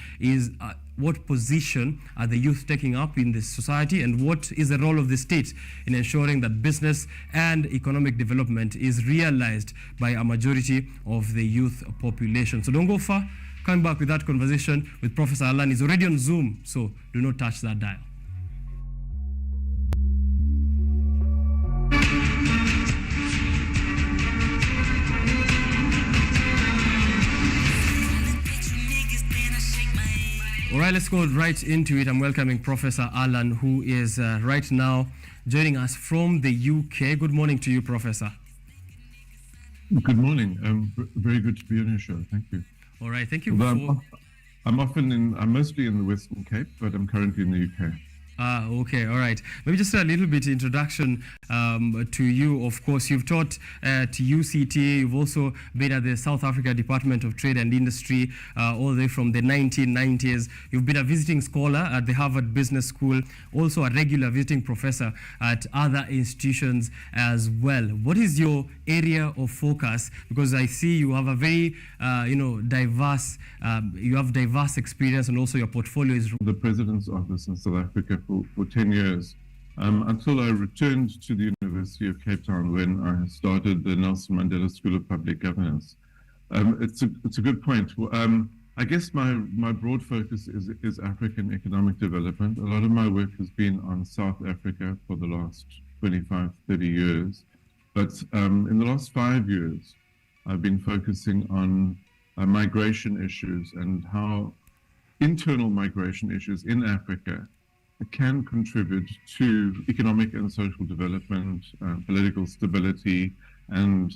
are the youth taking up in this society, and what is the role of the state in ensuring that business and economic development is realized by a majority of the youth population. So don't go far. Coming back with that conversation with Professor Alan. He's already on Zoom, so do not touch that dial. All right, let's go right into it. I'm welcoming Professor Alan, who is right now joining us from the UK. Good morning to you, Professor. Good morning. Very good to be on your show. Thank you. All right, thank you. I'm mostly in the Western Cape, but I'm currently in the UK. Okay, all right. Maybe just a little bit introduction to you. Of course, you've taught at UCT. You've also been at the South Africa Department of Trade and Industry all the way from the 1990s. You've been a visiting scholar at the Harvard Business School, also a regular visiting professor at other institutions as well. What is your area of focus? Because I see you have a very, diverse, experience, and also your portfolio is the President's Office in South Africa for 10 years, until I returned to the University of Cape Town when I started the Nelson Mandela School of Public Governance. It's a good point. I guess my broad focus is African economic development. A lot of my work has been on South Africa for the last 25, 30 years. But in the last 5 years, I've been focusing on migration issues and how internal migration issues in Africa can contribute to economic and social development, political stability, and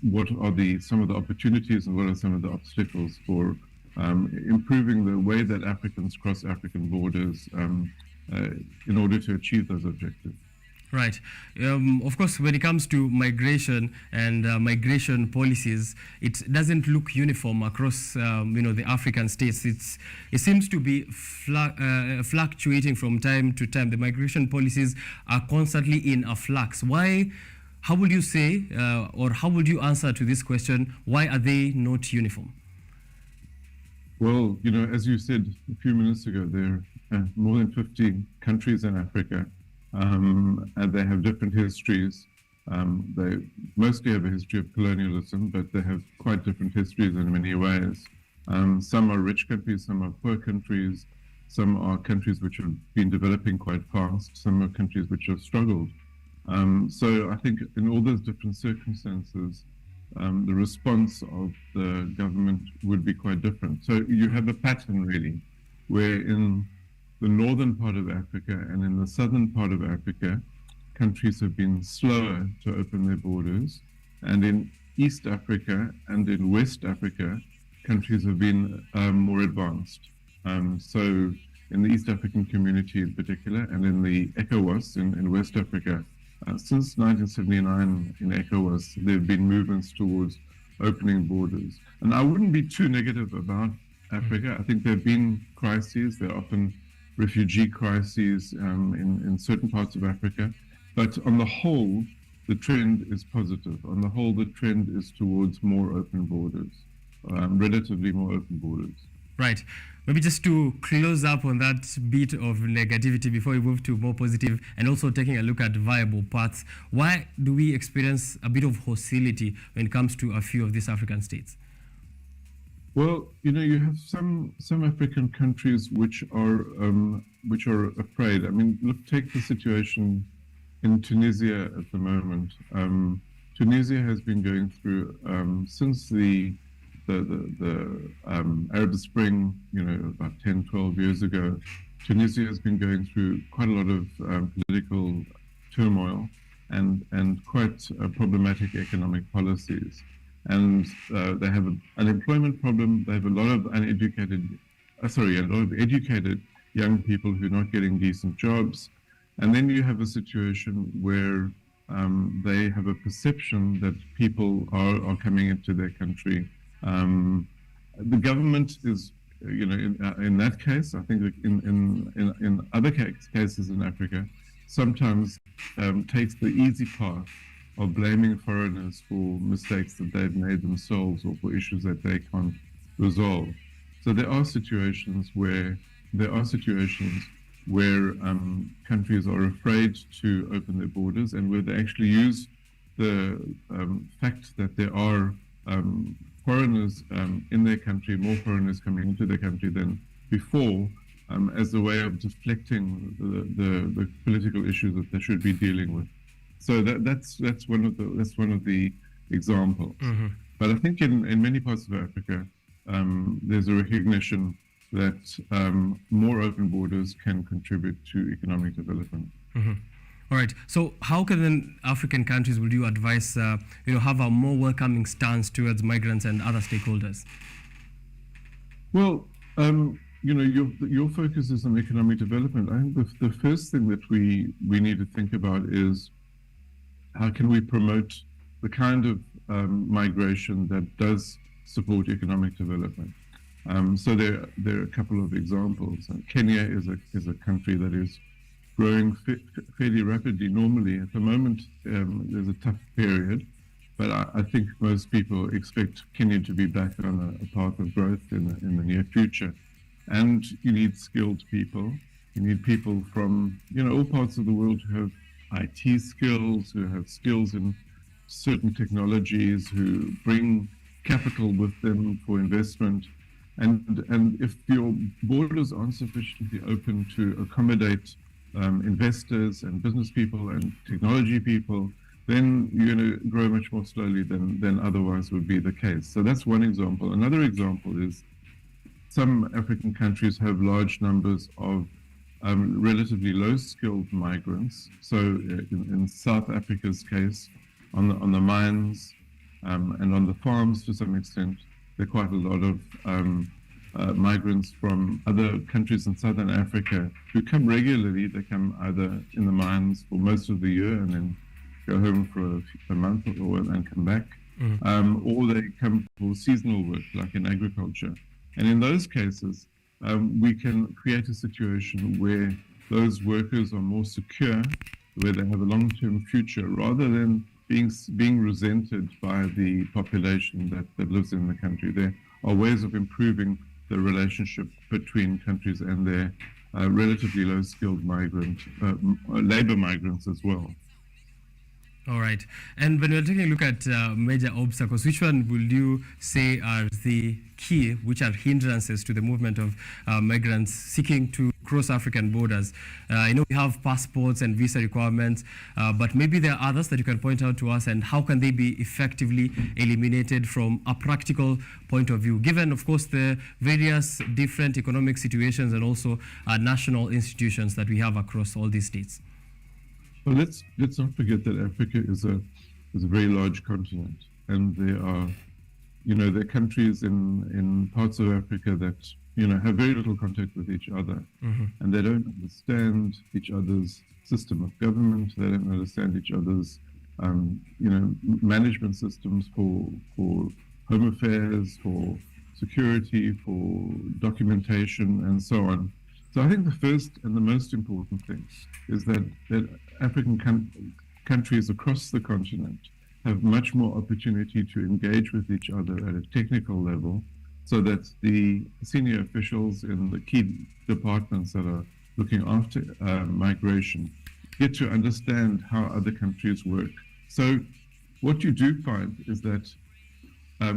what are some of the opportunities and what are some of the obstacles for improving the way that Africans cross African borders in order to achieve those objectives. Right. Of course, when it comes to migration and migration policies, it doesn't look uniform across, the African states. It seems to be fluctuating from time to time. The migration policies are constantly in a flux. Why? How would you say, or how would you answer to this question? Why are they not uniform? Well, as you said a few minutes ago, there are more than 50 countries in Africa. And they have different histories. They mostly have a history of colonialism, but they have quite different histories in many ways. Some are rich countries, some are poor countries, some are countries which have been developing quite fast, some are countries which have struggled. So I think in all those different circumstances, the response of the government would be quite different. So you have a pattern really, where in the northern part of Africa and in the southern part of Africa, countries have been slower to open their borders. And in East Africa and in West Africa, countries have been more advanced. So in the East African community in particular, and in the ECOWAS in West Africa, since 1979 in ECOWAS, there have been movements towards opening borders. And I wouldn't be too negative about Africa. I think there have been crises. There are often refugee crises in certain parts of Africa. But on the whole, the trend is positive. On the whole, the trend is towards more open borders, relatively more open borders. Right. Maybe just to close up on that bit of negativity before we move to more positive, and also taking a look at viable paths, why do we experience a bit of hostility when it comes to a few of these African states? Well, you have some African countries which are afraid. I mean, look, take the situation in Tunisia at the moment. Tunisia has been going through since the Arab Spring, about 10, 12 years ago. Tunisia has been going through quite a lot of political turmoil and quite problematic economic policies. And they have an unemployment problem. They have a lot of educated young people who are not getting decent jobs. And then you have a situation where they have a perception that people are coming into their country. The government is, in that case, I think in other cases in Africa, sometimes takes the easy path of blaming foreigners for mistakes that they've made themselves or for issues that they can't resolve. So there are situations where countries are afraid to open their borders, and where they actually use the fact that there are foreigners in their country, more foreigners coming into their country than before, as a way of deflecting the political issues that they should be dealing with. So that's one of the examples. Mm-hmm. But I think in many parts of Africa, there's a recognition that more open borders can contribute to economic development. Mm-hmm. All right. So how can then African countries, would you advise, have a more welcoming stance towards migrants and other stakeholders? Well, your focus is on economic development. I think the first thing that we need to think about is how can we promote the kind of migration that does support economic development. So there are a couple of examples. Kenya is a country that is growing fairly rapidly. Normally, at the moment, there's a tough period, but I think most people expect Kenya to be back on a path of growth in the near future. And you need skilled people. You need people from all parts of the world who have IT skills, who have skills in certain technologies, who bring capital with them for investment. And if your borders aren't sufficiently open to accommodate investors and business people and technology people, then you're going to grow much more slowly than otherwise would be the case. So that's one example. Another example is some African countries have large numbers of relatively low-skilled migrants. So in South Africa's case, on the mines and on the farms to some extent, there are quite a lot of migrants from other countries in Southern Africa who come regularly. They come either in the mines for most of the year and then go home for a month or and come back, or they come for seasonal work, like in agriculture. And in those cases, we can create a situation where those workers are more secure, where they have a long-term future, rather than being resented by the population that lives in the country. There are ways of improving the relationship between countries and their relatively low-skilled labor migrants as well. All right. And when we're taking a look at major obstacles, which one will you say are the key, which are hindrances to the movement of migrants seeking to cross African borders? I know we have passports and visa requirements, but maybe there are others that you can point out to us, and how can they be effectively eliminated from a practical point of view, given, of course, the various different economic situations and also national institutions that we have across all these states? Well, let's not forget that Africa is a very large continent, and there are countries in parts of Africa that have very little contact with each other, and they don't understand each other's system of government. They don't understand each other's management systems for home affairs, for security, for documentation, and so on. So I think the first and the most important thing is that African countries across the continent have much more opportunity to engage with each other at a technical level, so that the senior officials in the key departments that are looking after migration get to understand how other countries work. So what you do find is that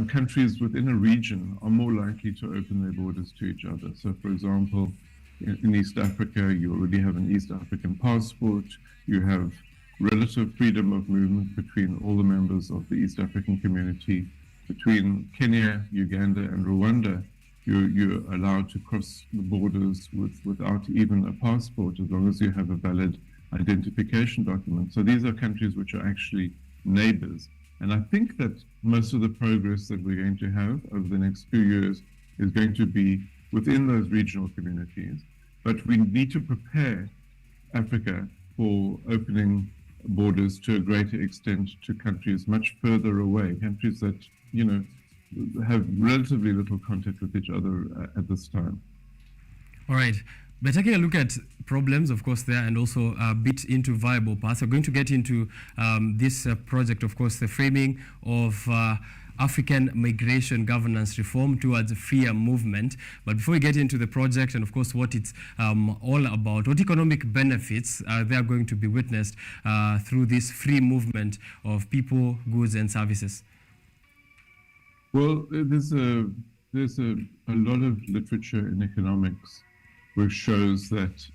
countries within a region are more likely to open their borders to each other. So, for example, in East Africa, you already have an East African passport. You have relative freedom of movement between all the members of the East African community. Between Kenya, Uganda, and Rwanda, you're allowed to cross the borders without even a passport, as long as you have a valid identification document. So these are countries which are actually neighbors. And I think that most of the progress that we're going to have over the next few years is going to be within those regional communities. But we need to prepare Africa for opening borders to a greater extent to countries much further away, countries that, you know, have relatively little contact with each other at this time. All right. We're taking a look at problems, of course, there, and also a bit into viable paths. We're going to get into this project, of course, the framing of African migration governance reform towards a freer movement. But before we get into the project and, of course, what it's all about, what economic benefits they are going to be witnessed through this free movement of people, goods, and services? Well, there's a lot of literature in economics which shows that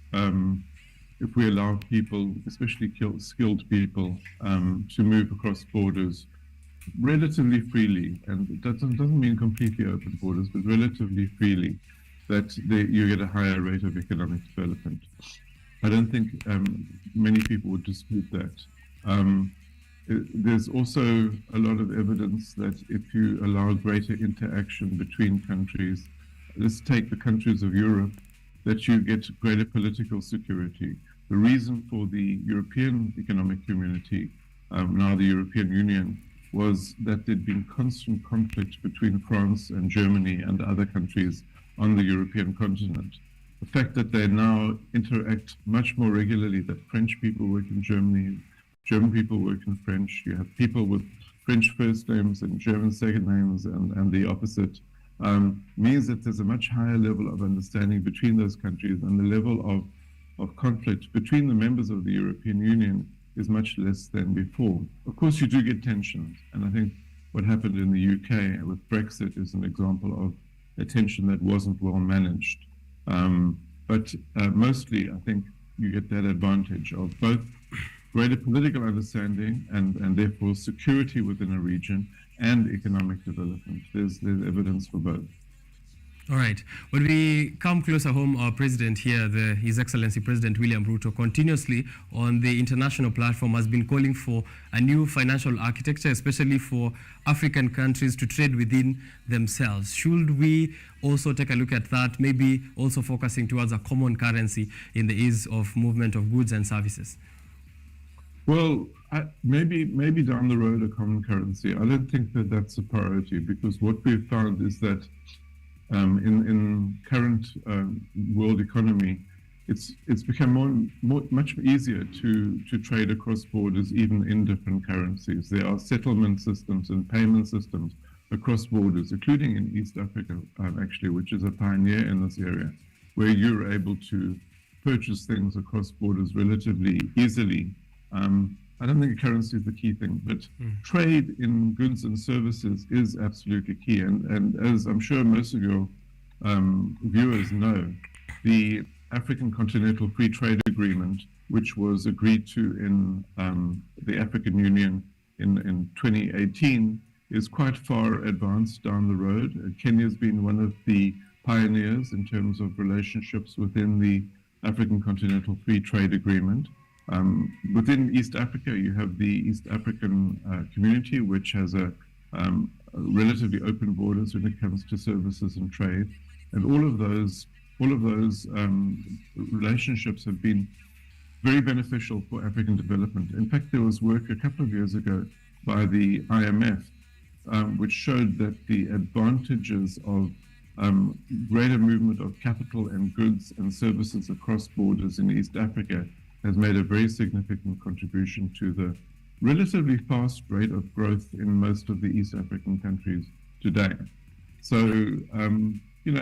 if we allow people, especially skilled people, to move across borders relatively freely, and it doesn't mean completely open borders, but relatively freely, that you get a higher rate of economic development. I don't think many people would dispute that. There's also a lot of evidence that if you allow greater interaction between countries, let's take the countries of Europe, that you get greater political security. The reason for the European Economic Community, now the European Union, was that there'd been constant conflict between France and Germany and other countries on the European continent. The fact that they now interact much more regularly, that French people work in Germany, German people work in French, you have people with French first names and German second names and the opposite, means that there's a much higher level of understanding between those countries, and the level of conflict between the members of the European Union is much less than before. Of course, you do get tensions, and I think what happened in the UK with Brexit is an example of a tension that wasn't well managed. But mostly, I think you get that advantage of both greater political understanding and therefore security within a region and economic development. There's evidence for both. All right. When we come closer home, our president here, His Excellency President William Ruto, continuously on the international platform has been calling for a new financial architecture, especially for African countries to trade within themselves. Should we also take a look at that, maybe also focusing towards a common currency in the ease of movement of goods and services? Well, maybe down the road a common currency. I don't think that that's a priority, because what we've found is that in current world economy, it's become much easier to trade across borders, even in different currencies. There are settlement systems and payment systems across borders, including in East Africa, actually, which is a pioneer in this area, where you're able to purchase things across borders relatively easily. I don't think currency is the key thing, but trade in goods and services is absolutely key. And as I'm sure most of your viewers know, the African Continental Free Trade Agreement, which was agreed to in the African Union in 2018, is quite far advanced down the road. Kenya's been one of the pioneers in terms of relationships within the African Continental Free Trade Agreement. Within East Africa, you have the East African community, which has a relatively open borders when it comes to services and trade, and all of those relationships have been very beneficial for African development. In fact, there was work a couple of years ago by the IMF, which showed that the advantages of greater movement of capital and goods and services across borders in East Africa has made a very significant contribution to the relatively fast rate of growth in most of the East African countries today. So,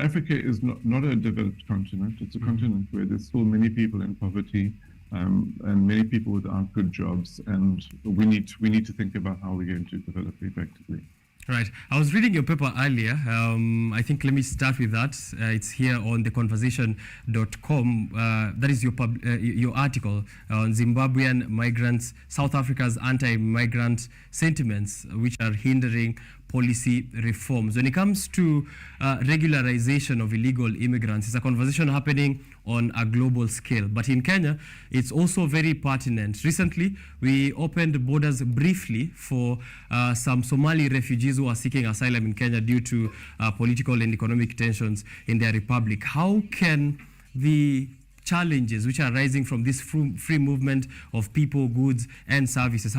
Africa is not a developed continent. It's a continent where there's still many people in poverty and many people without good jobs, and we need to think about how we're going to develop effectively. Right. I was reading your paper earlier. I think let me start with that. It's here on theconversation.com. That is your article on Zimbabwean migrants, South Africa's anti-migrant sentiments, which are hindering policy reforms. When it comes to regularization of illegal immigrants, it's a conversation happening on a global scale. But in Kenya, it's also very pertinent. Recently, we opened borders briefly for some Somali refugees who are seeking asylum in Kenya due to political and economic tensions in their republic. How can the challenges which are rising from this free movement of people, goods, and services,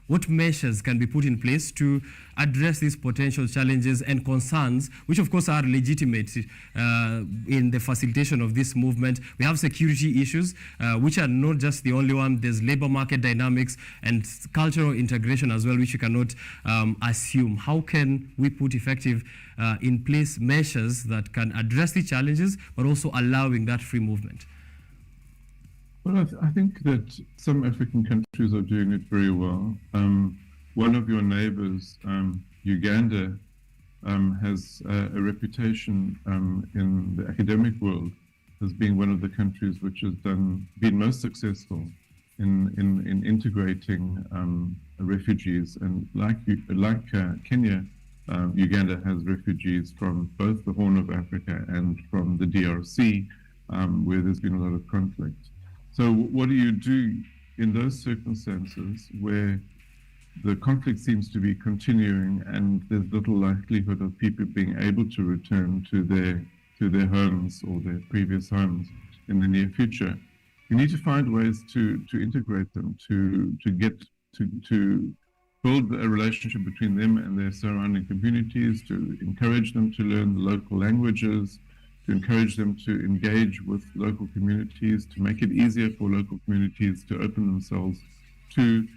what measures can be put in place to address these potential challenges and concerns, which of course are legitimate in the facilitation of this movement? We have security issues, which are not just the only one. There's labor market dynamics and cultural integration as well, which you cannot assume. How can we put effective in place measures that can address the challenges, but also allowing that free movement? Well, I think that some African countries are doing it very well. One of your neighbors, Uganda, has a reputation in the academic world as being one of the countries which has been most successful in integrating refugees. And like Kenya, Uganda has refugees from both the Horn of Africa and from the DRC, where there's been a lot of conflict. So what do you do in those circumstances where the conflict seems to be continuing and there's little likelihood of people being able to return to their homes or their previous homes in the near future? You need to find ways to integrate them, to build a relationship between them and their surrounding communities, to encourage them to learn the local languages, to encourage them to engage with local communities, to make it easier for local communities to open themselves to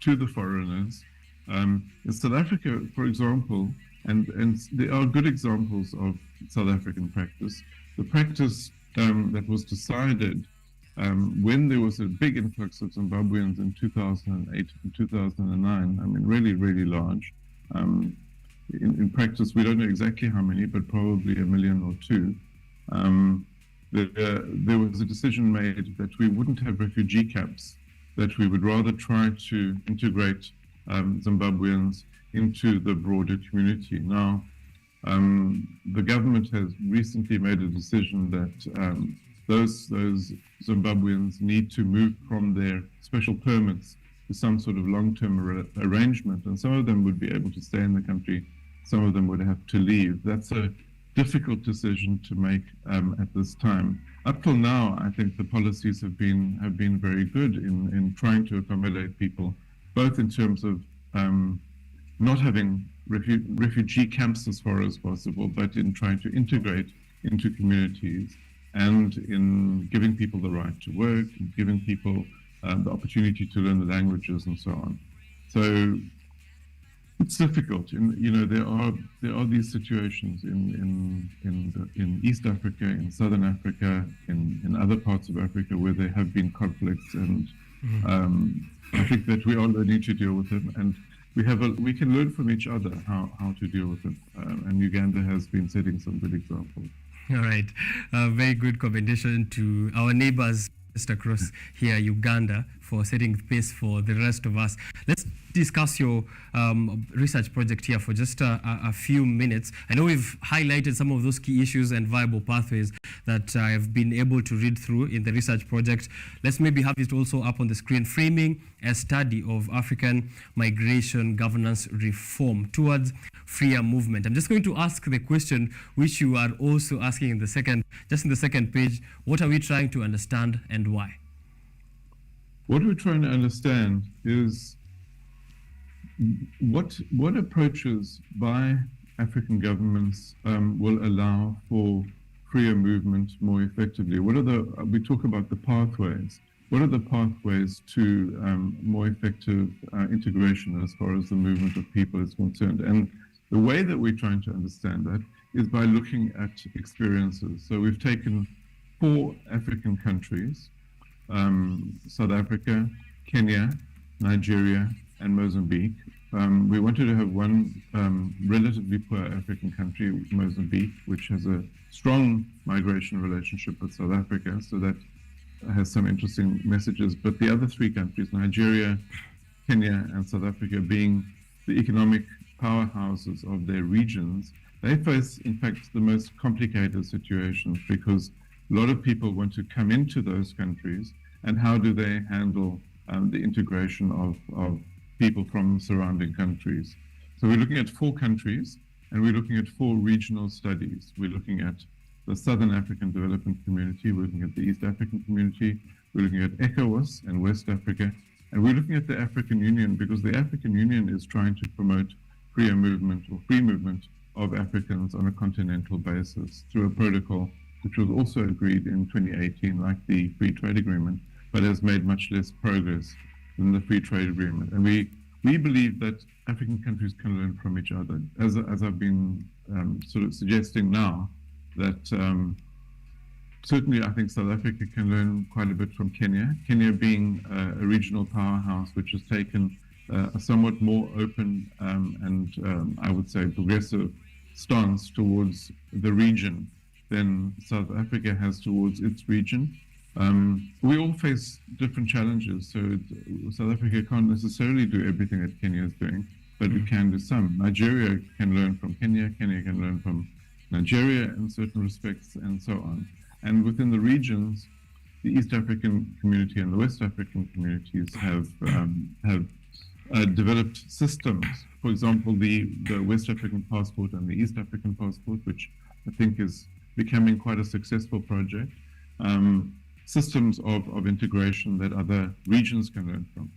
the foreigners. In South Africa, for example, and there are good examples of South African practice. The practice that was decided when there was a big influx of Zimbabweans in 2008 and 2009, I mean, really, really large. In practice, we don't know exactly how many, but probably 1 million or 2. There was a decision made that we wouldn't have refugee camps, that we would rather try to integrate Zimbabweans into the broader community. Now, the government has recently made a decision that those Zimbabweans need to move from their special permits to some sort of long-term arrangement, and some of them would be able to stay in the country, some of them would have to leave. That's a difficult decision to make at this time. Up till now, I think the policies have been very good in trying to accommodate people, both in terms of not having refugee camps as far as possible, but in trying to integrate into communities and in giving people the right to work, and giving people the opportunity to learn the languages and so on. So it's difficult. There are these situations in East Africa, in Southern Africa, in other parts of Africa where there have been conflicts, and I think that we are learning to deal with them, and we can learn from each other how to deal with them. And Uganda has been setting some good examples. All right, very good commendation to our neighbors just across here, Uganda, for setting the pace for the rest of us. Let's discuss your research project here for just a few minutes. I know we've highlighted some of those key issues and viable pathways that I have been able to read through in the research project. Let's maybe have it also up on the screen, Framing a Study of African Migration Governance Reform Towards Freer Movement. I'm just going to ask the question which you are also asking in the second page. What are we trying to understand and why? What we're trying to understand is what approaches by African governments will allow for freer movement more effectively. We talk about the pathways. What are the pathways to more effective integration as far as the movement of people is concerned? And the way that we're trying to understand that is by looking at experiences. So we've taken 4 African countries, South Africa, Kenya, Nigeria, and Mozambique. We wanted to have one relatively poor African country, Mozambique, which has a strong migration relationship with South Africa, so that has some interesting messages. But the other three countries, Nigeria, Kenya, and South Africa, being the economic powerhouses of their regions, they face, in fact, the most complicated situations because a lot of people want to come into those countries, and how do they handle the integration of people from surrounding countries. So we're looking at 4 countries, and we're looking at 4 regional studies. We're looking at the Southern African Development Community, we're looking at the East African Community, we're looking at ECOWAS and West Africa, and we're looking at the African Union, because the African Union is trying to promote freer movement or free movement of Africans on a continental basis through a protocol which was also agreed in 2018, like the Free Trade Agreement, but has made much less progress than the Free Trade Agreement. And we believe that African countries can learn from each other. As I've been sort of suggesting now, that certainly I think South Africa can learn quite a bit from Kenya. Kenya being a regional powerhouse which has taken a somewhat more open and I would say progressive stance towards the region than South Africa has towards its region. We all face different challenges, so South Africa can't necessarily do everything that Kenya is doing, but we can do some. Nigeria can learn from Kenya, Kenya can learn from Nigeria in certain respects, and so on. And within the regions, the East African community and the West African communities have developed systems. For example, the West African passport and the East African passport, which I think is becoming quite a successful project. Systems of integration that other regions can learn from.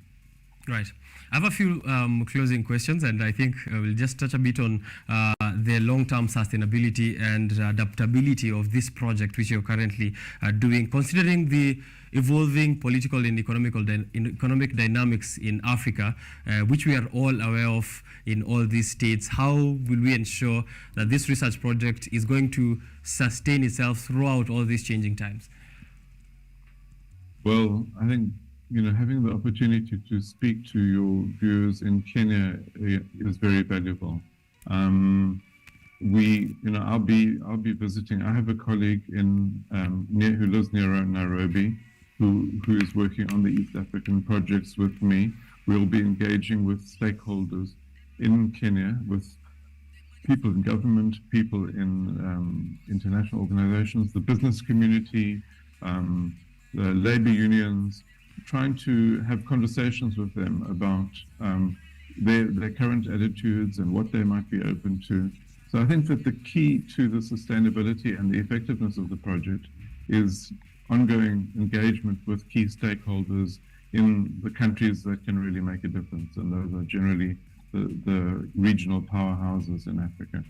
Right. I have a few closing questions, and I think we'll just touch a bit on the long-term sustainability and adaptability of this project, which you're currently doing, considering the evolving political and economic dynamics in Africa, which we are all aware of in all these states. How will we ensure that this research project is going to sustain itself throughout all these changing times? Well, I think, having the opportunity to speak to your viewers in Kenya is very valuable. I'll be visiting. I have a colleague who lives near Nairobi, who is working on the East African projects with me. We'll be engaging with stakeholders in Kenya, with people in government, people in international organizations, the business community, the labor unions, trying to have conversations with them about their current attitudes and what they might be open to. So I think that the key to the sustainability and the effectiveness of the project is ongoing engagement with key stakeholders in the countries that can really make a difference, and those are generally the regional powerhouses in Africa.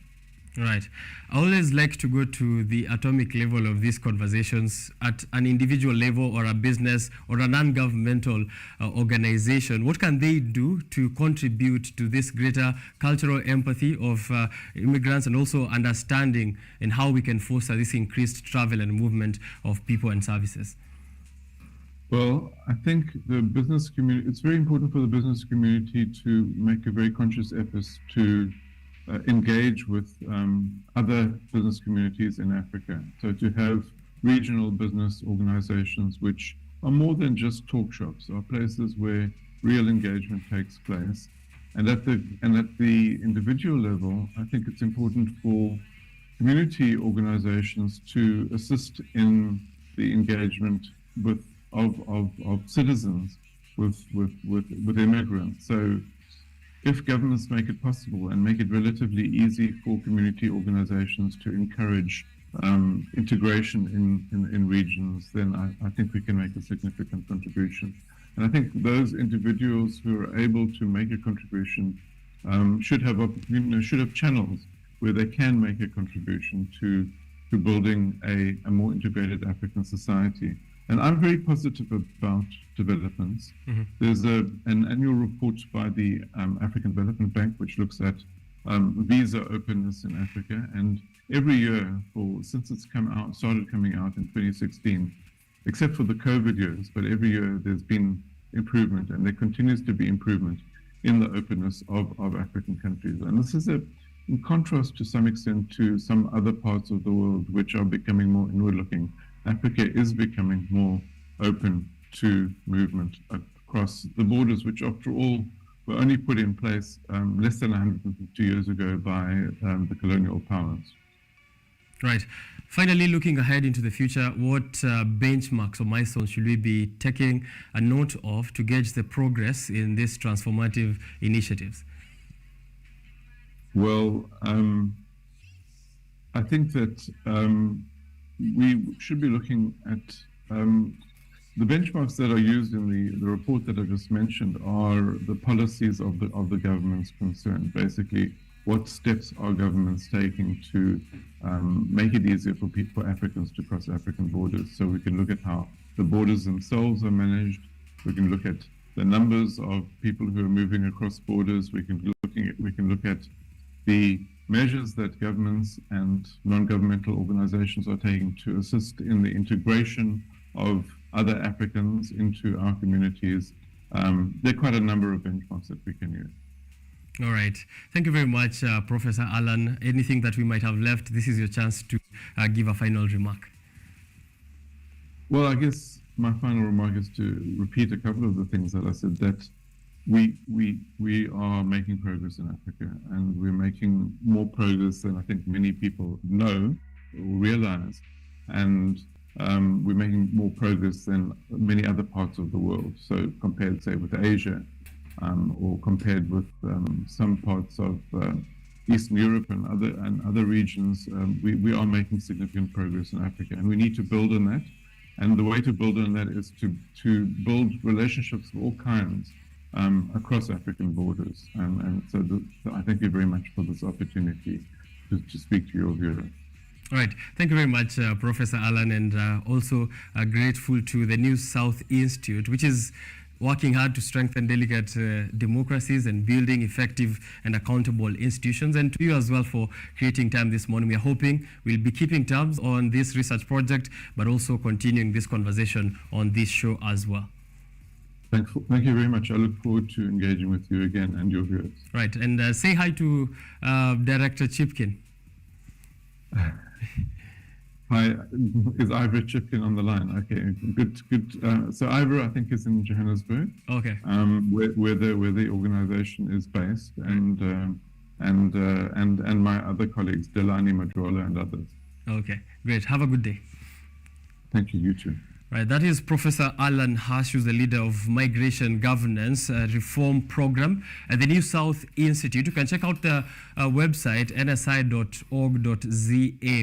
Right. I always like to go to the atomic level of these conversations at an individual level or a business or a non-governmental organization. What can they do to contribute to this greater cultural empathy of immigrants, and also understanding in how we can foster this increased travel and movement of people and services? Well, I think the business community, it's very important for the business community to make a very conscious effort to engage with other business communities in Africa. So to have regional business organizations which are more than just talk shops, are places where real engagement takes place. And at the individual level, I think it's important for community organizations to assist in the engagement of citizens with immigrants. So if governments make it possible and make it relatively easy for community organizations to encourage integration in regions, then I think we can make a significant contribution. And I think those individuals who are able to make a contribution should have channels where they can make a contribution to building a more integrated African society. And I'm very positive about developments. Mm-hmm. There's an annual report by the African Development Bank, which looks at visa openness in Africa. And every year, since it's started coming out in 2016, except for the COVID years, but every year there's been improvement, and there continues to be improvement in the openness of African countries. And this is in contrast to some extent to some other parts of the world which are becoming more inward-looking. Africa is becoming more open to movement across the borders, which after all were only put in place less than 150 years ago by the colonial powers. Right. Finally, looking ahead into the future, what benchmarks or milestones should we be taking a note of to gauge the progress in these transformative initiatives? Well, I think that we should be looking at the benchmarks that are used in the report that I just mentioned are the policies of the governments concerned. Basically, what steps are governments taking to make it easier for Africans to cross African borders? So we can look at how the borders themselves are managed. We can look at the numbers of people who are moving across borders. We can look at the measures that governments and non-governmental organizations are taking to assist in the integration of other Africans into our communities. There are quite a number of benchmarks that we can use. All right. Thank you very much, Professor Alan. Anything that we might have left, this is your chance to give a final remark. Well, I guess my final remark is to repeat a couple of the things that I said, that we are making progress in Africa, and we're making more progress than I think many people know or realize. And we're making more progress than many other parts of the world. So compared, say, with Asia, or compared with some parts of Eastern Europe and other regions, we are making significant progress in Africa, and we need to build on that. And the way to build on that is to build relationships of all kinds across African borders. And so I thank you very much for this opportunity to speak to your viewers. All right. Thank you very much, Professor Alan, and also grateful to the New South Institute, which is working hard to strengthen delicate democracies and building effective and accountable institutions, and to you as well for creating time this morning. We are hoping we'll be keeping tabs on this research project, but also continuing this conversation on this show as well. Thank you very much. I look forward to engaging with you again and your viewers. Right, and say hi to Director Chipkin. Hi, is Ivor Chipkin on the line? Okay, good. So Ivor, I think, is in Johannesburg. Okay. Where the organization is based, and my other colleagues, Delani Madrola and others. Okay, great. Have a good day. Thank you. You too. Right, that is Professor Alan Hash, who's the leader of Migration Governance Reform Program at the New South Institute. You can check out the website, nsi.org.za,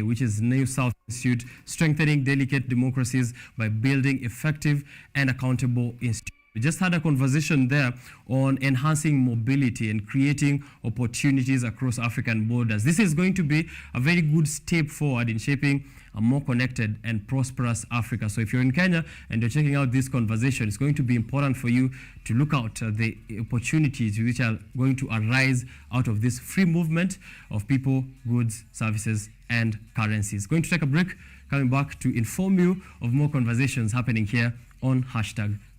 which is New South Institute, Strengthening Delicate Democracies by Building Effective and Accountable Institutions. We just had a conversation there on enhancing mobility and creating opportunities across African borders. This is going to be a very good step forward in shaping a more connected and prosperous Africa. So if you're in Kenya and you're checking out this conversation, it's going to be important for you to look out the opportunities which are going to arise out of this free movement of people, goods, services, and currencies. Going to take a break, coming back to inform you of more conversations happening here on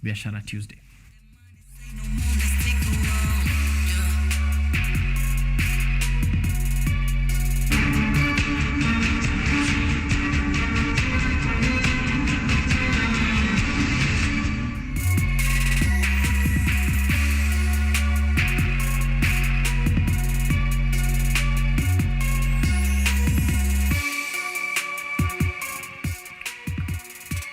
#Biashara Tuesday.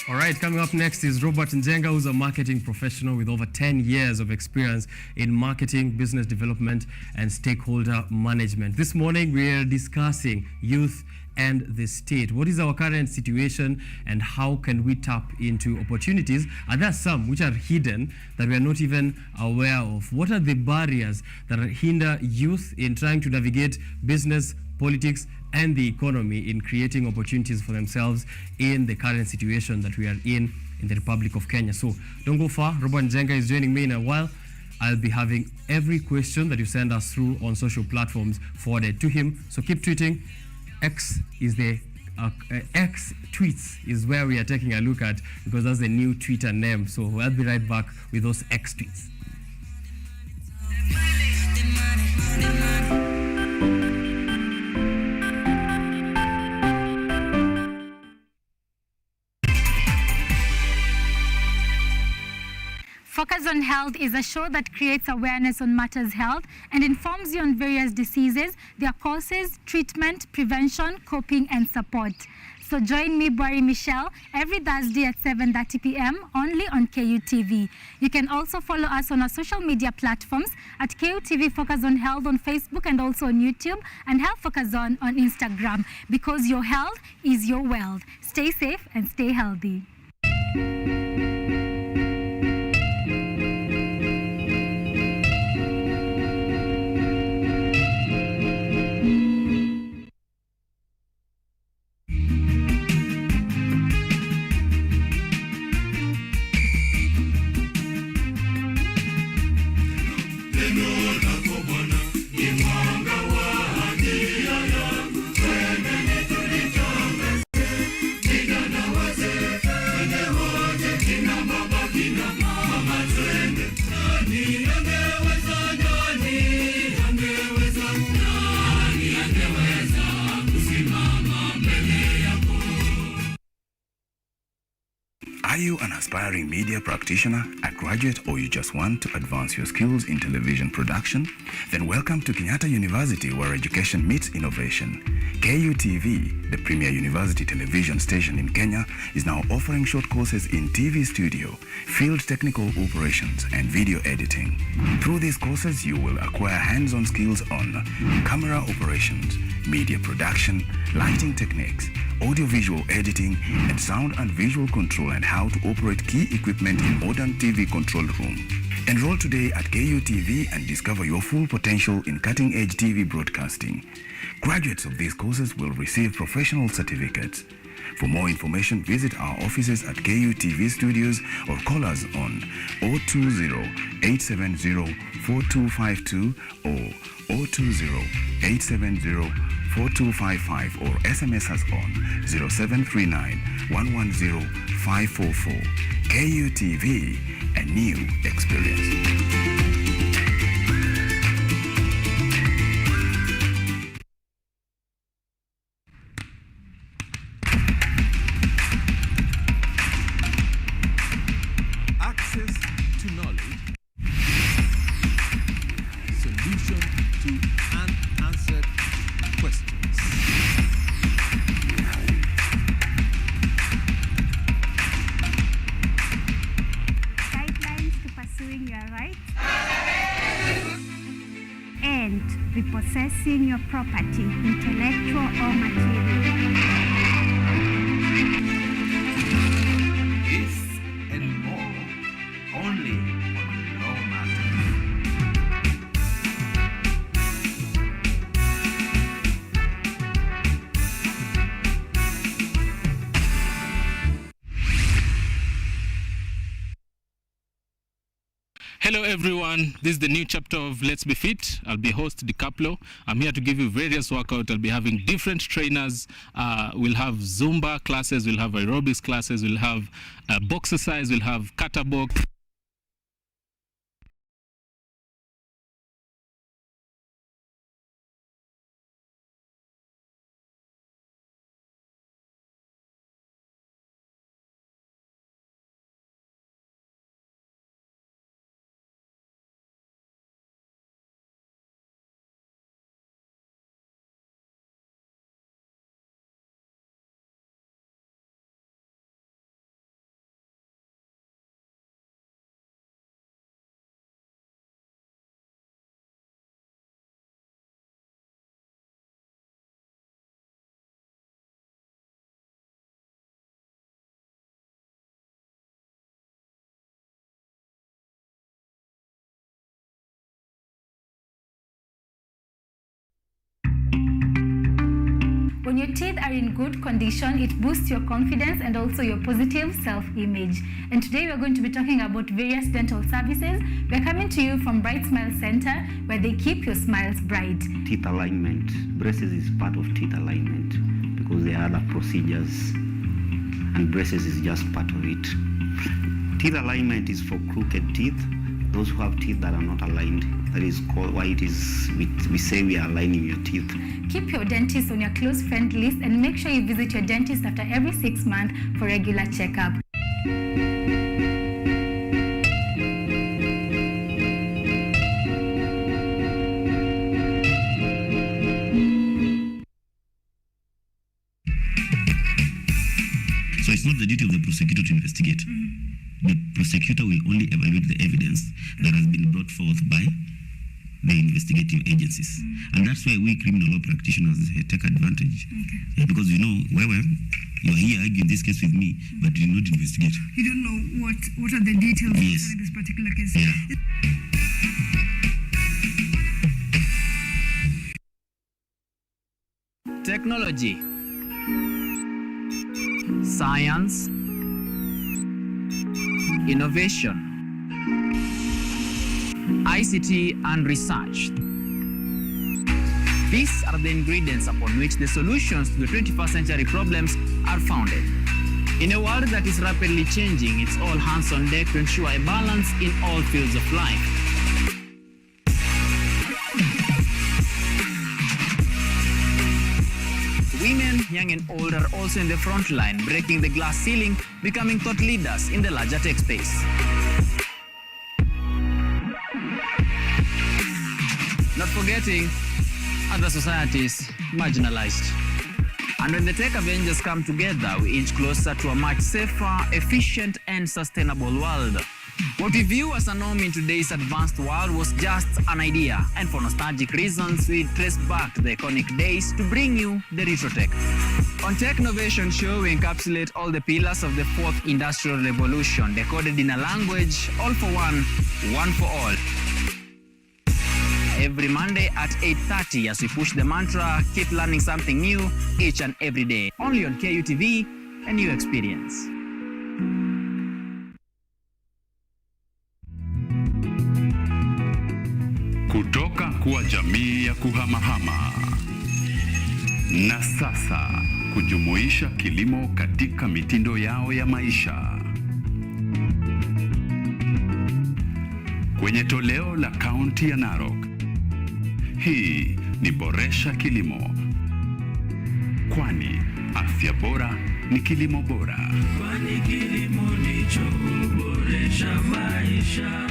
All right, coming up next is Robert Njenga, who's a marketing professional with over 10 years of experience in marketing, business development, and stakeholder management. This morning, we are discussing youth and the state. What is our current situation and how can we tap into opportunities? Are there some which are hidden that we are not even aware of? What are the barriers that hinder youth in trying to navigate business, politics, and the economy in creating opportunities for themselves in the current situation that we are in the Republic of Kenya? So don't go far. Robert Njenga is joining me in a while. I'll be having every question that you send us through on social platforms forwarded to him. So keep tweeting. X is the X tweets is where we are taking a look at, because that's the new Twitter name. So I'll be right back with those X tweets. Focus on Health is a show that creates awareness on matters health and informs you on various diseases, their causes, treatment, prevention, coping, and support. So join me, Boari Michelle, every Thursday at 7:30 p.m. only on KUTV. You can also follow us on our social media platforms at KUTV Focus on Health on Facebook and also on YouTube, and Health Focus on Instagram, because your health is your wealth. Stay safe and stay healthy. Are you an aspiring media practitioner, a graduate, or you just want to advance your skills in television production? Then welcome to Kenyatta University, where education meets innovation. KUTV, the premier university television station in Kenya, is now offering short courses in TV studio, field technical operations, and video editing. Through these courses, you will acquire hands-on skills on camera operations, media production, lighting techniques, audio-visual editing, and sound and visual control, and how to operate key equipment in modern TV control room. Enroll today at KUTV and discover your full potential in cutting-edge TV broadcasting. Graduates of these courses will receive professional certificates. For more information, visit our offices at KUTV Studios or call us on 020-870-4252 or 020-870-4255 or SMS us on 0739-110-544. KUTV, a new experience. Access to knowledge, solution to unanswered questions. Guidelines to pursuing your rights and repossessing your property, intellectual or material. This and more, only on Law Matters. Hello everyone, this is the new chapter of Let's Be Fit. I'll be host DiCaplo. I'm here to give you various workouts. I'll be having different trainers. We'll have Zumba classes, we'll have aerobics classes, we'll have box exercise, we'll have kata box. When your teeth are in good condition, it boosts your confidence and also your positive self-image. And today we are going to be talking about various dental services. We are coming to you from Bright Smile Center, where they keep your smiles bright. Teeth alignment. Braces is part of teeth alignment because there are other procedures, and braces is just part of it. Teeth alignment is for crooked teeth, those who have teeth that are not aligned That is called why it is we say we are aligning your teeth. Keep your dentist on your close friend list and make sure you visit your dentist after every 6 months for regular checkup. So it's not the duty of the prosecutor to investigate. The prosecutor will only evaluate the evidence that has been brought forth by the investigative agencies. And that's why we criminal law practitioners take advantage. Yeah, because you know, well, you're here arguing this case with me, but you did not investigate. You don't know what are the details in this particular case. Yeah. Technology, science, innovation, ICT and research. These are the ingredients upon which the solutions to the 21st century problems are founded. In a world that is rapidly changing, it's all hands on deck to ensure a balance in all fields of life. Women, young and old, are also in the front line, breaking the glass ceiling, becoming thought leaders in the larger tech space. Not forgetting other societies marginalized. And when the tech Avengers come together, we inch closer to a much safer, efficient, and sustainable world. What we view as a norm in today's advanced world was just an idea, and for nostalgic reasons, we trace back to the iconic days to bring you the retro tech. On Tech Innovation Show, we encapsulate all the pillars of the fourth industrial revolution, decoded in a language, all for one for all. Every Monday at 8:30 as we push the mantra, keep learning something new each and every day. Only on KUTV, a new experience. Kutoka kuwa jamii ya kuhamahama na sasa kujumuisha kilimo katika mitindo yao ya maisha. Kwenye toleo la kaunti ya Narok, hii ni Boresha Kilimo, kwani afya bora ni kilimo bora. Kwani kilimo ndicho huboresha maisha.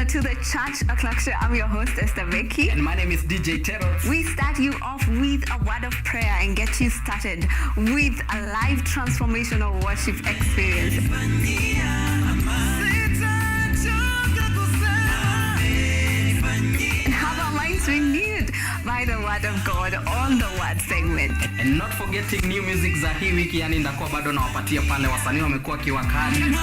To the Church O'Clock Show. I'm your host, Esther Becky. And my name is DJ Tero. We start you off with a word of prayer and get you started with a live transformational worship experience. And have our minds renewed by the word of God on the word segment. And not forgetting new music za hii wiki, yani ndakuwa bado nawapatia pale wasanii wamekuwa kiwakali.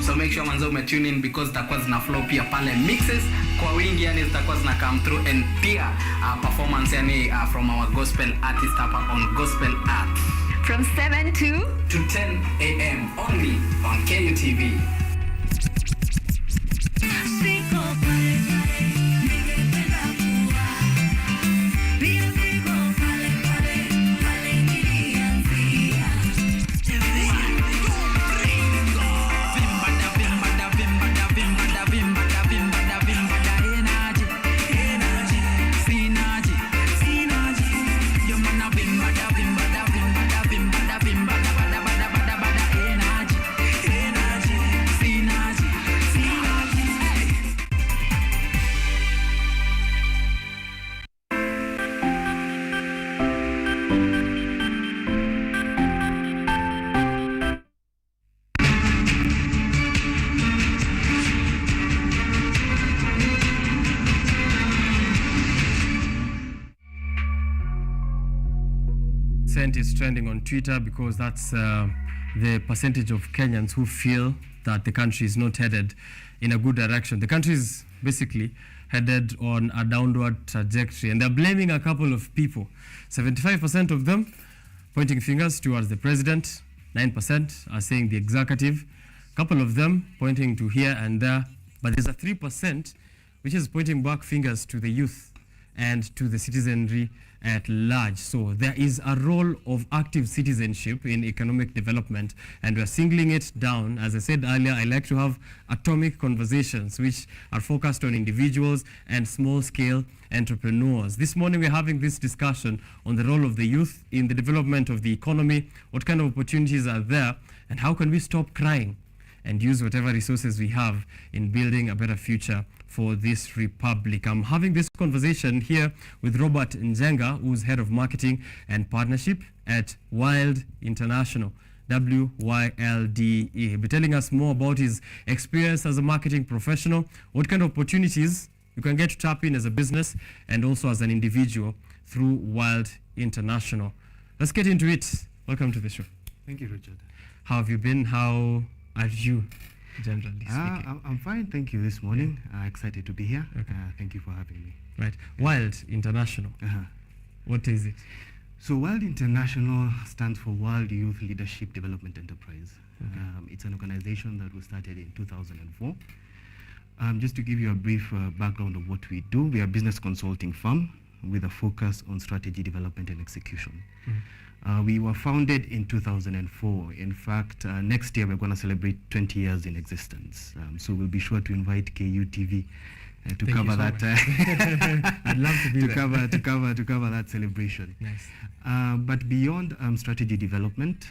So make sure manzo tune in because zitakuwa zina flow pia pale mixes kwa wingi, yani zitakuwa zina come through, and pia performance yani from our gospel artist hapa on Gospel Art from 7 to 10 a.m. only on KUTV. Is trending on Twitter because that's the percentage of Kenyans who feel that the country is not headed in a good direction. The country is basically headed on a downward trajectory, and they're blaming a couple of people. 75% of them pointing fingers towards the president, 9% are saying the executive, a couple of them pointing to here and there, but there's a 3% which is pointing back fingers to the youth and to the citizenry at large. So there is a role of active citizenship in economic development, and we're singling it down. As I said earlier, I like to have atomic conversations which are focused on individuals and small-scale entrepreneurs. This morning we're having this discussion on the role of the youth in the development of the economy, what kind of opportunities are there, and how can we stop crying and use whatever resources we have in building a better future for this republic. I'm having this conversation here with Robert Njenga, who's head of marketing and partnership at Wild International, WYLDE. He'll be telling us more about his experience as a marketing professional, what kind of opportunities you can get to tap in as a business and also as an individual through Wild International. Let's get into it. Welcome to the show. Thank you, Richard. How have you been? How are you, generally speaking? I'm fine, thank you, this morning. Excited to be here. Okay. Thank you for having me. Right. Wild International. What is it? So Wild International stands for World Youth Leadership Development Enterprise. It's an organization that was started in 2004. Just to give you a brief background of what we do, we are a business consulting firm with a focus on strategy development and execution. We were founded in 2004. In fact, next year we're going to celebrate 20 years in existence. So we'll be sure to invite KUTV to cover that. I'd love to be to cover that celebration. Nice. But beyond strategy development,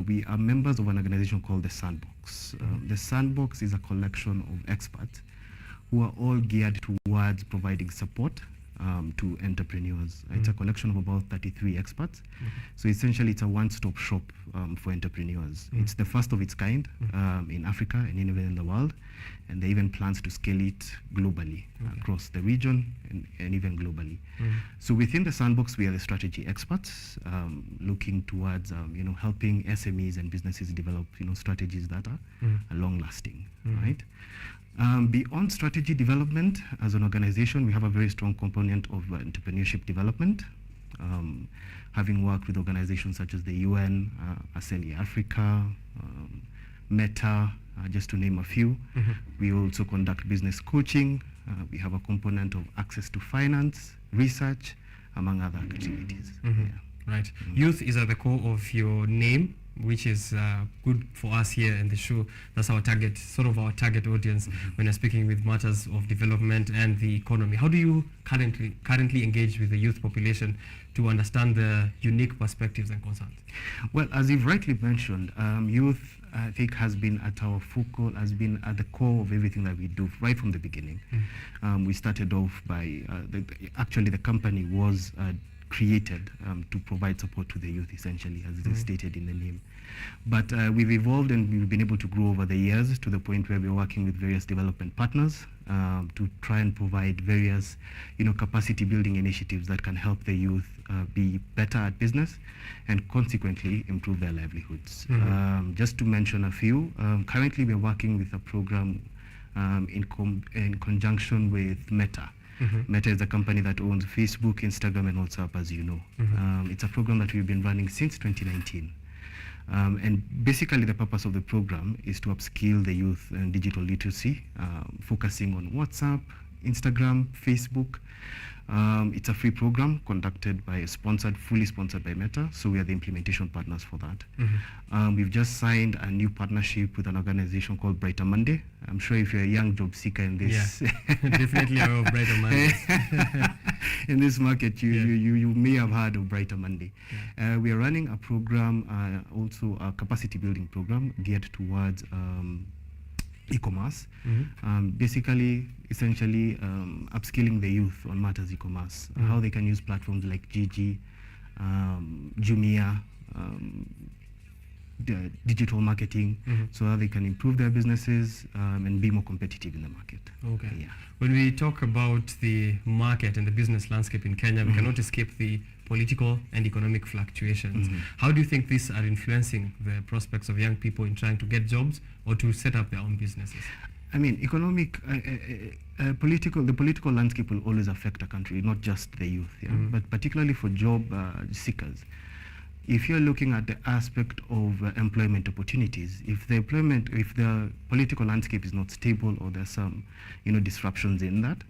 we are members of an organization called the Sandbox. The Sandbox is a collection of experts who are all geared towards providing support to entrepreneurs. It's a collection of about 33 experts. So essentially it's a one-stop shop for entrepreneurs. It's the first of its kind in Africa and even in the world, and they even plans to scale it globally across the region and even globally. So within the Sandbox, we are the strategy experts looking towards helping SMEs and businesses develop strategies that are long-lasting, right? Beyond strategy development, as an organization, we have a very strong component of entrepreneurship development. Having worked with organizations such as the UN, ASELI Africa, Meta, just to name a few. We also conduct business coaching. We have a component of access to finance, research, among other activities. Right. Youth is at the core of your name, which is good for us here in the show. That's our target, sort of our target audience when you're speaking with matters of development and the economy. How do you currently engage with the youth population to understand the unique perspectives and concerns? Well, as you've rightly mentioned, youth, I think, has been at our focal, has been at the core of everything that we do right from the beginning. We started off by, actually the company was created to provide support to the youth, essentially, as it is stated in the name. But we've evolved and we've been able to grow over the years to the point where we're working with various development partners to try and provide various, capacity building initiatives that can help the youth be better at business and consequently improve their livelihoods. Just to mention a few, currently we're working with a program in conjunction with Meta. Meta is a company that owns Facebook, Instagram, and WhatsApp, as you know. It's a program that we've been running since 2019. And basically the purpose of the program is to upskill the youth in digital literacy, focusing on WhatsApp, Instagram, Facebook. It's a free program conducted by fully sponsored by Meta, so we are the implementation partners for that. We've just signed a new partnership with an organization called Brighter Monday. I'm sure if you're a young job seeker in this, definitely aware of Brighter Monday. In this market, you may have heard of Brighter Monday. We are running a program, also a capacity building program geared towards e-commerce, basically, essentially upskilling the youth on matters e-commerce, how they can use platforms like Gigi, Jumia, digital marketing, so that they can improve their businesses and be more competitive in the market. Okay. Yeah. When we talk about the market and the business landscape in Kenya, we cannot escape the political and economic fluctuations. How do you think these are influencing the prospects of young people in trying to get jobs or to set up their own businesses? I mean, the political landscape will always affect a country, not just the youth, but particularly for job seekers. If you're looking at the aspect of employment opportunities, if the political landscape is not stable or there's some, disruptions in that,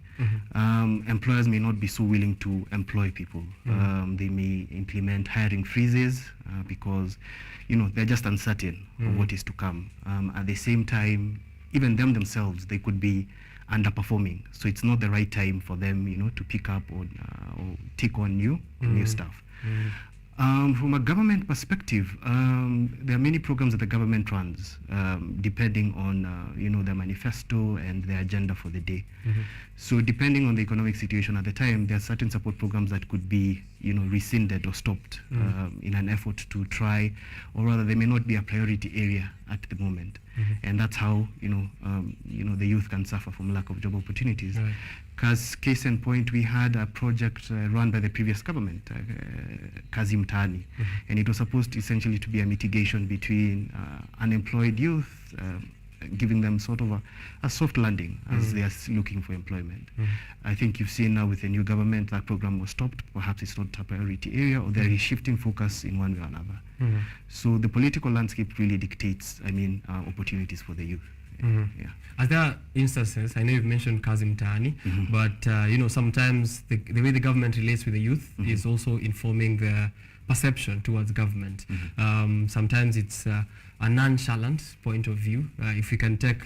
employers may not be so willing to employ people. They may implement hiring freezes because, they're just uncertain of what is to come. At the same time, even themselves, they could be underperforming. So it's not the right time for them, to pick up on or take on new stuff. From a government perspective, there are many programs that the government runs, depending on their manifesto and their agenda for the day. So depending on the economic situation at the time, there are certain support programs that could be rescinded or stopped in an effort to try, or rather they may not be a priority area at the moment. And that's how the youth can suffer from lack of job opportunities. Because case in point, we had a project run by the previous government, Kazi Mtaani, and it was supposed essentially to be a mitigation between unemployed youth, giving them sort of a soft landing as they are looking for employment. I think you've seen now with the new government that program was stopped. Perhaps it's not a priority area, or there is shifting focus in one way or another. So the political landscape really dictates, opportunities for the youth. Yeah. Are there instances, I know you've mentioned Kazi Mtaani, but sometimes the way the government relates with the youth is also informing their perception towards government. Sometimes it's a nonchalant point of view. If you can take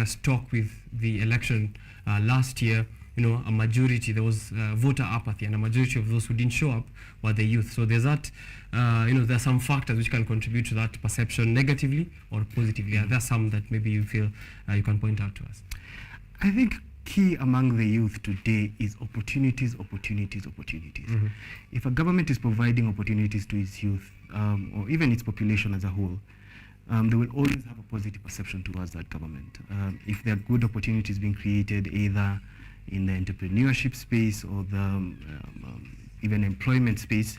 stock with the election last year, a majority, there was voter apathy, and a majority of those who didn't show up were the youth. So there's that, there are some factors which can contribute to that perception negatively or positively. Are there some that maybe you feel you can point out to us? I think key among the youth today is opportunities. If a government is providing opportunities to its youth, or even its population as a whole, they will always have a positive perception towards that government. If there are good opportunities being created, either in the entrepreneurship space or the even employment space,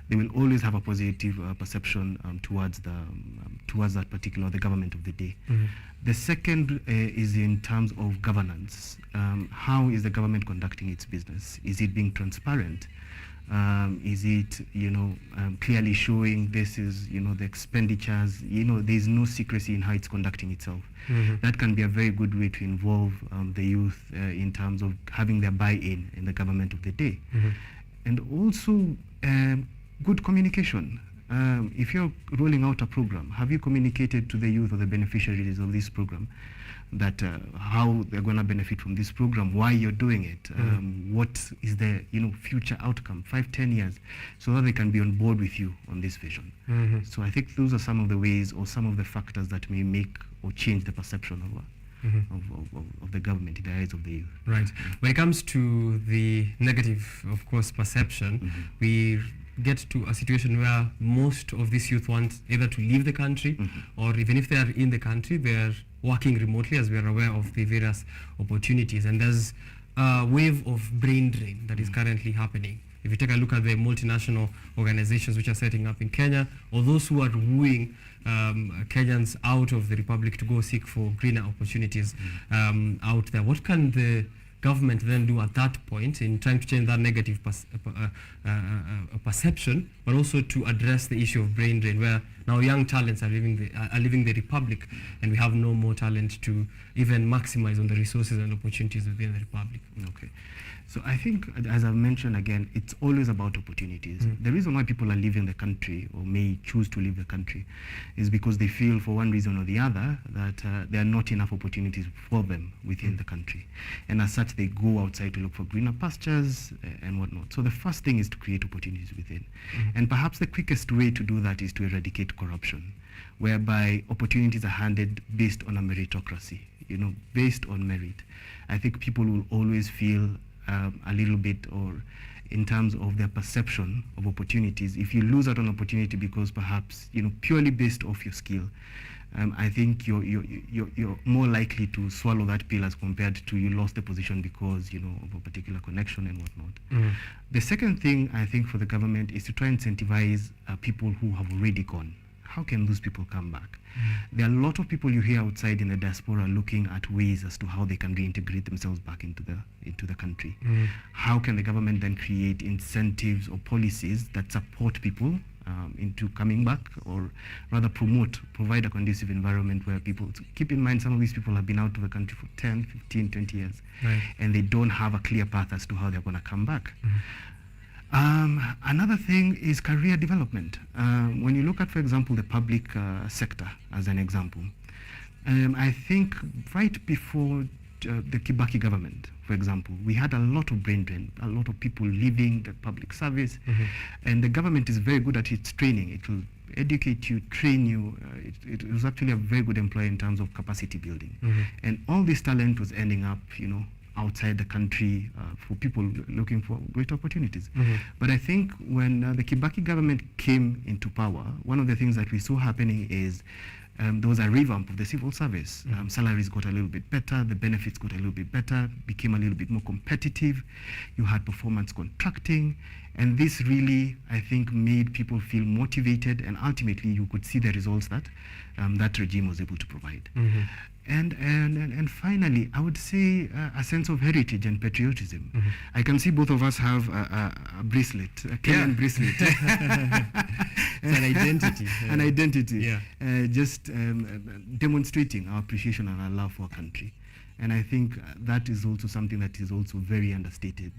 they will always have a positive perception towards that particular, the government of the day. The second is in terms of governance. How is the government conducting its business? Is it being transparent? Is it clearly showing this is the expenditures? There's no secrecy in how it's conducting itself. That can be a very good way to involve the youth in terms of having their buy-in in the government of the day. And also good communication. If you're rolling out a program, have you communicated to the youth or the beneficiaries of this program that how they're going to benefit from this program, why you're doing it, what is the future outcome, 5-10 years, so that they can be on board with you on this vision. So I think those are some of the ways or some of the factors that may make or change the perception of the government in the eyes of the youth. Right. When it comes to the negative, of course, perception, we get to a situation where most of these youth want either to leave the country or even if they are in the country, they are working remotely, as we are aware of the various opportunities. And there's a wave of brain drain that is currently happening. If you take a look at the multinational organizations which are setting up in Kenya, or those who are wooing Kenyans out of the Republic to go seek for greener opportunities out there, what can the government then do at that point in trying to change that negative perception, but also to address the issue of brain drain, where now young talents are leaving the Republic, and we have no more talent to even maximize on the resources and opportunities within the Republic? Okay. So I think, as I've mentioned again, it's always about opportunities. The reason why people are leaving the country or may choose to leave the country is because they feel, for one reason or the other, that there are not enough opportunities for them within the country. And as such, they go outside to look for greener pastures and whatnot. So the first thing is to create opportunities within. And perhaps the quickest way to do that is to eradicate corruption, whereby opportunities are handed based on a meritocracy, based on merit. I think people will always feel a little bit, or in terms of their perception of opportunities. If you lose out on opportunity because perhaps, purely based off your skill, I think you're more likely to swallow that pill as compared to you lost the position because, of a particular connection and whatnot. The second thing I think for the government is to try and incentivize people who have already gone. How can those people come back? There are a lot of people you hear outside in the diaspora looking at ways as to how they can reintegrate themselves back into the country. How can the government then create incentives or policies that support people into coming back, or rather provide a conducive environment where people, keep in mind some of these people have been out of the country for 10, 15, 20 years, and they don't have a clear path as to how they're going to come back. Another thing is career development. When you look at, for example, the public sector as an example, I think right before the Kibaki government, for example, we had a lot of brain drain, a lot of people leaving the public service, and the government is very good at its training. It will educate you, train you. It was actually a very good employer in terms of capacity building. And all this talent was ending up, outside the country for people looking for great opportunities. But I think when the Kibaki government came into power, one of the things that we saw happening is there was a revamp of the civil service. Salaries got a little bit better, the benefits got a little bit better, became a little bit more competitive. You had performance contracting, and this really, I think, made people feel motivated, and ultimately you could see the results that that regime was able to provide. And finally, I would say a sense of heritage and patriotism. I can see both of us have a bracelet, a Kenyan bracelet. It's an identity. An identity. Just demonstrating our appreciation and our love for our country. And I think that is also something that is also very understated.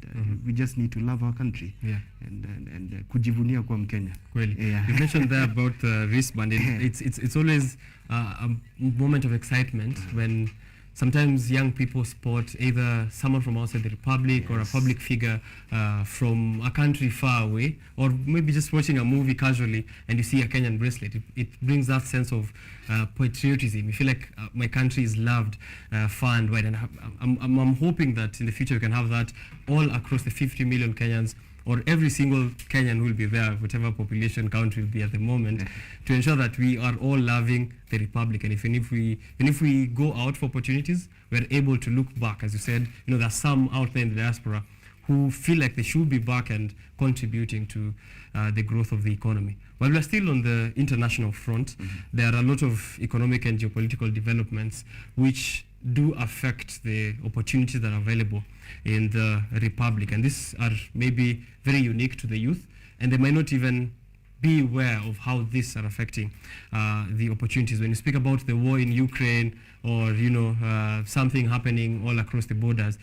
We just need to love our country. And kujivunia kwa Mkenya. You mentioned there about the wristband. It's always a moment of excitement when sometimes young people spot either someone from outside the republic or a public figure from a country far away, or maybe just watching a movie casually and you see a Kenyan bracelet. It brings that sense of patriotism. You feel like my country is loved far and wide, and I'm hoping that in the future we can have that all across the 50 million Kenyans, or every single Kenyan will be there, whatever population count will be at the moment, to ensure that we are all loving the republic. And if we go out for opportunities, we're able to look back. As you said, there's some out there in the diaspora who feel like they should be back and contributing to the growth of the economy. While we're still on the international front, there are a lot of economic and geopolitical developments which do affect the opportunities that are available in the republic, and these are maybe very unique to the youth, and they might not even be aware of how these are affecting the opportunities. When you speak about the war in Ukraine, or something happening all across the borders,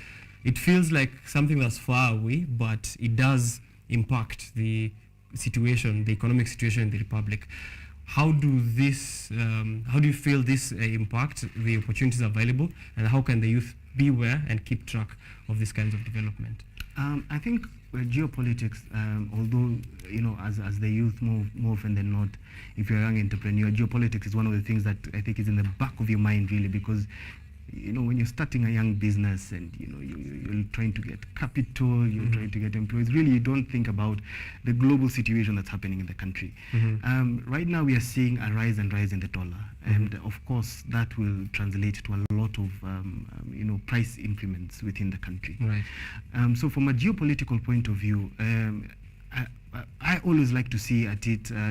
it feels like something that's far away, but it does impact the situation, the economic situation in the republic. How do you feel this impact the opportunities available, and how can the youth be aware and keep track of these kinds of development? I think geopolitics, although as the youth more often than not, if you're a young entrepreneur, geopolitics is one of the things that I think is in the back of your mind, really, because when you're starting a young business and you're trying to get capital, you're trying to get employees, really you don't think about the global situation that's happening in the country. Right now we are seeing a rise in the dollar, and of course that will translate to a lot of price increments within the country. So from a geopolitical point of view, I always like to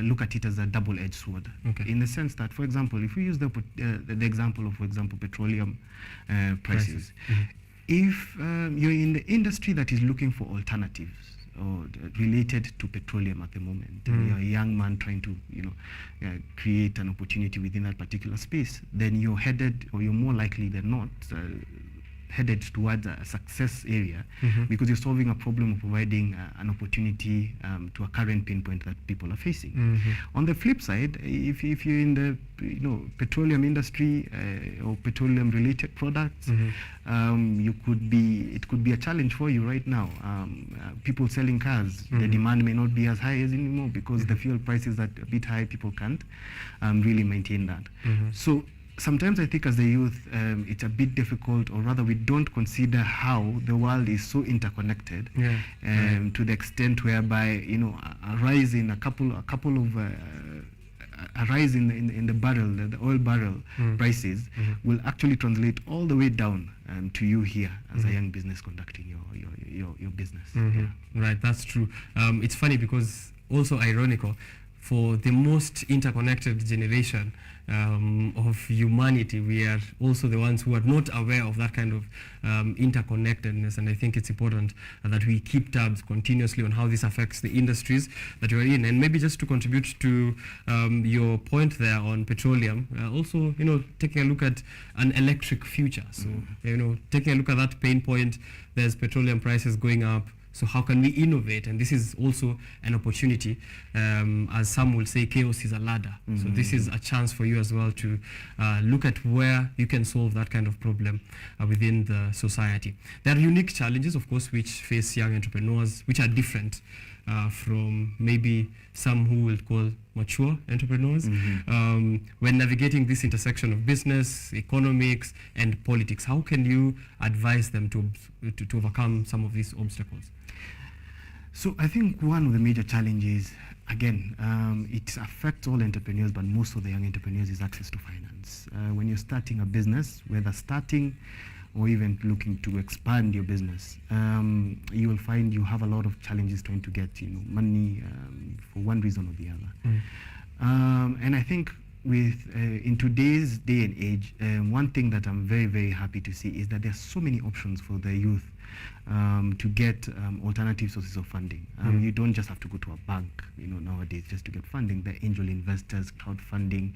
look at it as a double-edged sword, in the sense that, for example, if we use the example of, for example, petroleum prices, if you're in the industry that is looking for alternatives or related to petroleum at the moment, you're a young man trying to create an opportunity within that particular space, then you're headed, or you're more likely than not, headed towards a success area, because you're solving a problem of providing an opportunity to a current pain point that people are facing. On the flip side, if you're in the petroleum industry or petroleum related products, it could be a challenge for you right now. People selling cars, the demand may not be as high as anymore because the fuel prices are a bit high. People can't really maintain that. So sometimes I think as the youth, it's a bit difficult, or rather we don't consider how the world is so interconnected, to the extent whereby, you know, a rise in a couple of a rise in the barrel, the oil barrel prices will actually translate all the way down to you here as a young business conducting your business. Right, that's true. It's funny because also ironical, for the most interconnected generation of humanity, we are also the ones who are not aware of that kind of interconnectedness, and I think it's important that we keep tabs continuously on how this affects the industries that you're in. And maybe just to contribute to your point there on petroleum, also, you know, taking a look at an electric future. So, you know, taking a look at that pain point, there's petroleum prices going up. So how can we innovate? And this is also an opportunity. As some will say, chaos is a ladder. So this is a chance for you as well to look at where you can solve that kind of problem within the society. There are unique challenges, of course, which face young entrepreneurs, which are different from maybe some who will call mature entrepreneurs. When navigating this intersection of business, economics, and politics, how can you advise them to overcome some of these obstacles? So I think one of the major challenges, again, it affects all entrepreneurs, but most of the young entrepreneurs, is access to finance. When you're starting a business, whether starting or even looking to expand your business, you will find you have a lot of challenges trying to get, you know, money for one reason or the other. And I think with in today's day and age, one thing that I'm very, very happy to see is that there are so many options for the youth to get alternative sources of funding. You don't just have to go to a bank, you know, nowadays just to get funding. The angel investors, crowdfunding.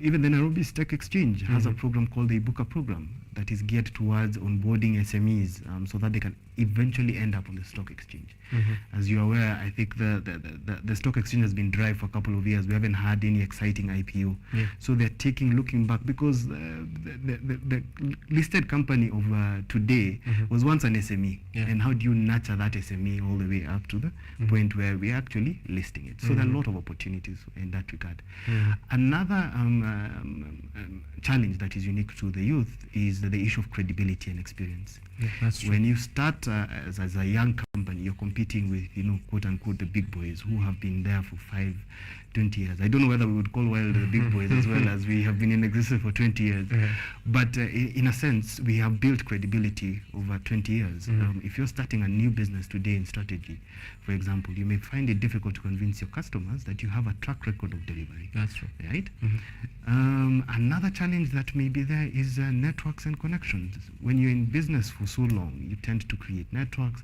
Even the Nairobi Stock Exchange has a program called the Ibuka program that is geared towards onboarding SMEs so that they can eventually end up on the stock exchange. As you're aware, I think the stock exchange has been dry for a couple of years. We haven't had any exciting IPO. So they're looking back, because the listed company of today was once an SME. And how do you nurture that SME all the way up to the point where we're actually listing it? So there are a lot of opportunities in that regard. Another challenge that is unique to the youth is the issue of credibility and experience. That's true. When you start as a young company, you're competing with, you know, quote unquote, the big boys who have been there for 20 years. I don't know whether we would call Wild the big boys as well, as we have been in existence for 20 years. But in a sense, we have built credibility over 20 years. If you're starting a new business today in strategy, for example, you may find it difficult to convince your customers that you have a track record of delivery. That's true. Right? Another challenge that may be there is networks and connections. When you're in business for so long, you tend to create networks,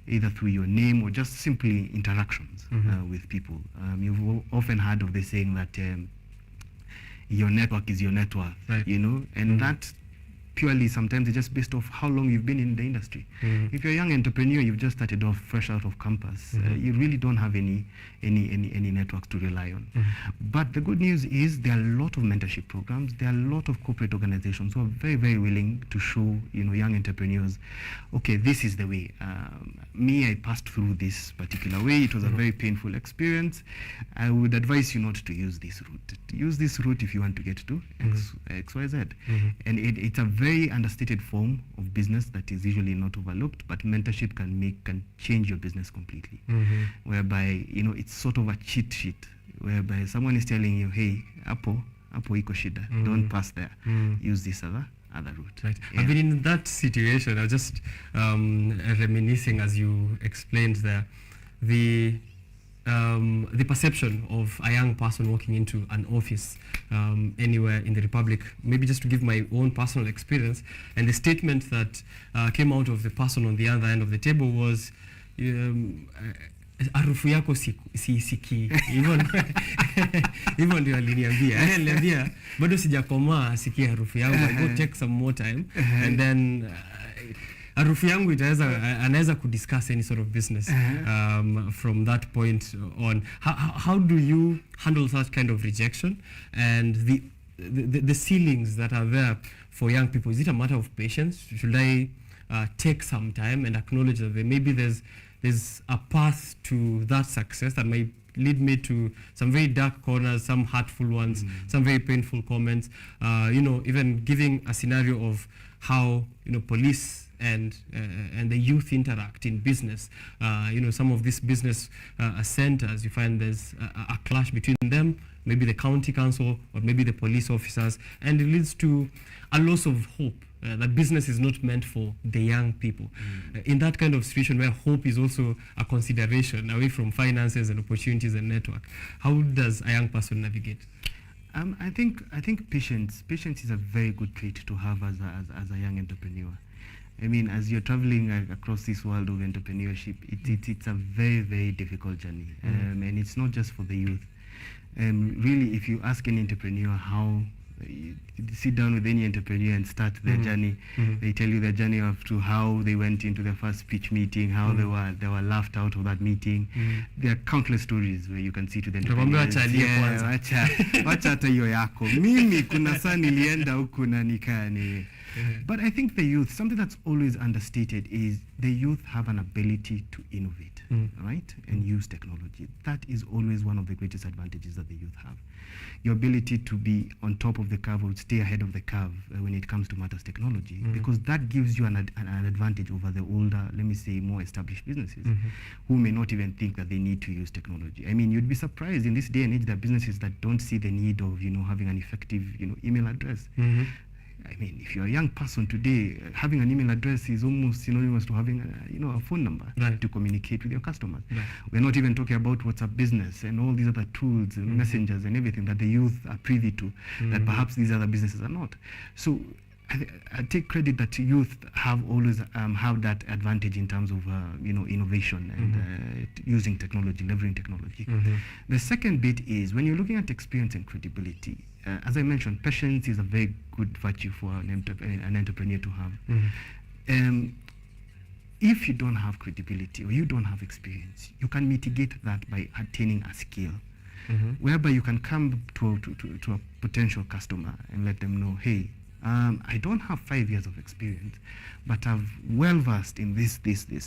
either through your name or just simply interactions with people. You've often heard of the saying that your network is your net worth, you know, and that purely sometimes it's just based off how long you've been in the industry. If you're a young entrepreneur, you've just started off fresh out of campus, you really don't have any networks to rely on. But the good news is there are a lot of mentorship programs. There are a lot of corporate organizations who are very, very willing to show, you know, young entrepreneurs, okay, this is the way. Me, I passed through this particular way. It was a very painful experience. I would advise you not to use this route. Use this route if you want to get to X, Y, Z. And it's a very understated form of business that is usually not overlooked, but mentorship can change your business completely. Whereby, you know, it's sort of a cheat sheet, whereby someone is telling you, hey, hapo iko shida, don't pass there, use this other route. Right. I've been in that situation. I was just reminiscing as you explained there, the perception of a young person walking into an office anywhere in the Republic, maybe just to give my own personal experience, and the statement that came out of the person on the other end of the table was, harufu yako sisikii. Hivyo ndio aliniambia. Bado sijakomaa sikia harufu yangu. I go take some more time and then harufu yangu anaweza kudiscuss any sort of business from that point on. How do you handle such kind of rejection and the ceilings that are there for young people? Is it a matter of patience? Should I take some time and acknowledge that maybe there's a path to that success that might lead me to some very dark corners, some hurtful ones, some very painful comments. Even giving a scenario of how police and the youth interact in business. Some of these business centers, you find there's a clash between them, maybe the county council or maybe the police officers, and it leads to a loss of hope. That business is not meant for the young people. In that kind of situation where hope is also a consideration away from finances and opportunities and network, how does a young person navigate? I think patience is a very good trait to have as a young entrepreneur. I mean, as you're traveling across this world of entrepreneurship, it's a very, very difficult journey, and it's not just for the youth. Really, if you ask an entrepreneur how, sit down with any entrepreneur and start their journey, they tell you their journey of to how they went into their first pitch meeting, how they were laughed out of that meeting. There are countless stories where you can see to the entrepreneurs. Wacha hata hiyo yako. Mimi kuna saa nilienda huku na nikani. But I think the youth, something that's always understated is the youth have an ability to innovate, right? And use technology. That is always one of the greatest advantages that the youth have. Your ability to be on top of the curve or stay ahead of the curve when it comes to matters technology, because that gives you an advantage over the older, let me say, more established businesses who may not even think that they need to use technology. I mean, you'd be surprised in this day and age there are businesses that don't see the need of, having an effective, email address. I mean, if you're a young person today, having an email address is almost synonymous to having a phone number to communicate with your customers. We're not even talking about WhatsApp Business and all these other tools and messengers and everything that the youth are privy to, that perhaps these other businesses are not. So I take credit that youth have always have that advantage in terms of innovation and using technology, leveraging technology. The second bit is when you're looking at experience and credibility. As I mentioned, patience is a very good virtue for an entrepreneur to have. If you don't have credibility or you don't have experience, you can mitigate that by attaining a skill, whereby you can come to a potential customer and let them know, hey, I don't have 5 years of experience, but I'm well versed in this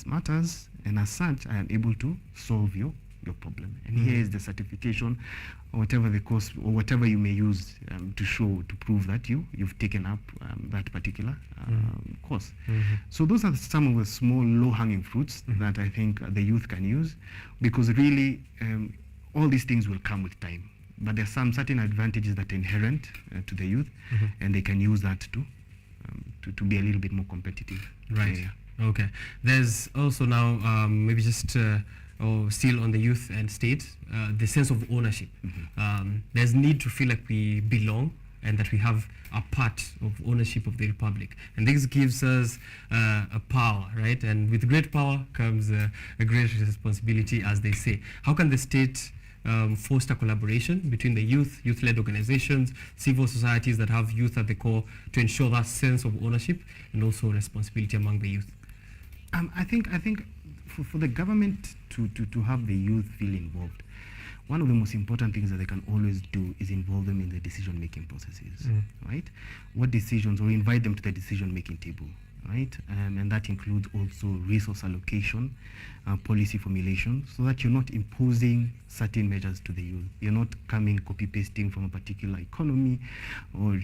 matters, and as such, I am able to solve your problem. And here is the certification, or whatever the course, or whatever you may use to prove that you've taken up that particular course. So those are some of the small low-hanging fruits that I think the youth can use, because really all these things will come with time. But there are some certain advantages that are inherent to the youth, and they can use that to be a little bit more competitive. Right. Okay. There's also now maybe just still on the youth and state, the sense of ownership. There's need to feel like we belong and that we have a part of ownership of the republic. And this gives us a power, right? And with great power comes a great responsibility, as they say. How can the state foster collaboration between the youth-led organizations, civil societies that have youth at the core to ensure that sense of ownership and also responsibility among the youth? I think for the government to have the youth feel involved, one of the most important things that they can always do is involve them in the decision-making processes, right? What decisions, or invite them to the decision-making table, right? And that includes also resource allocation, policy formulation, so that you're not imposing certain measures to the youth. You're not coming copy-pasting from a particular economy or,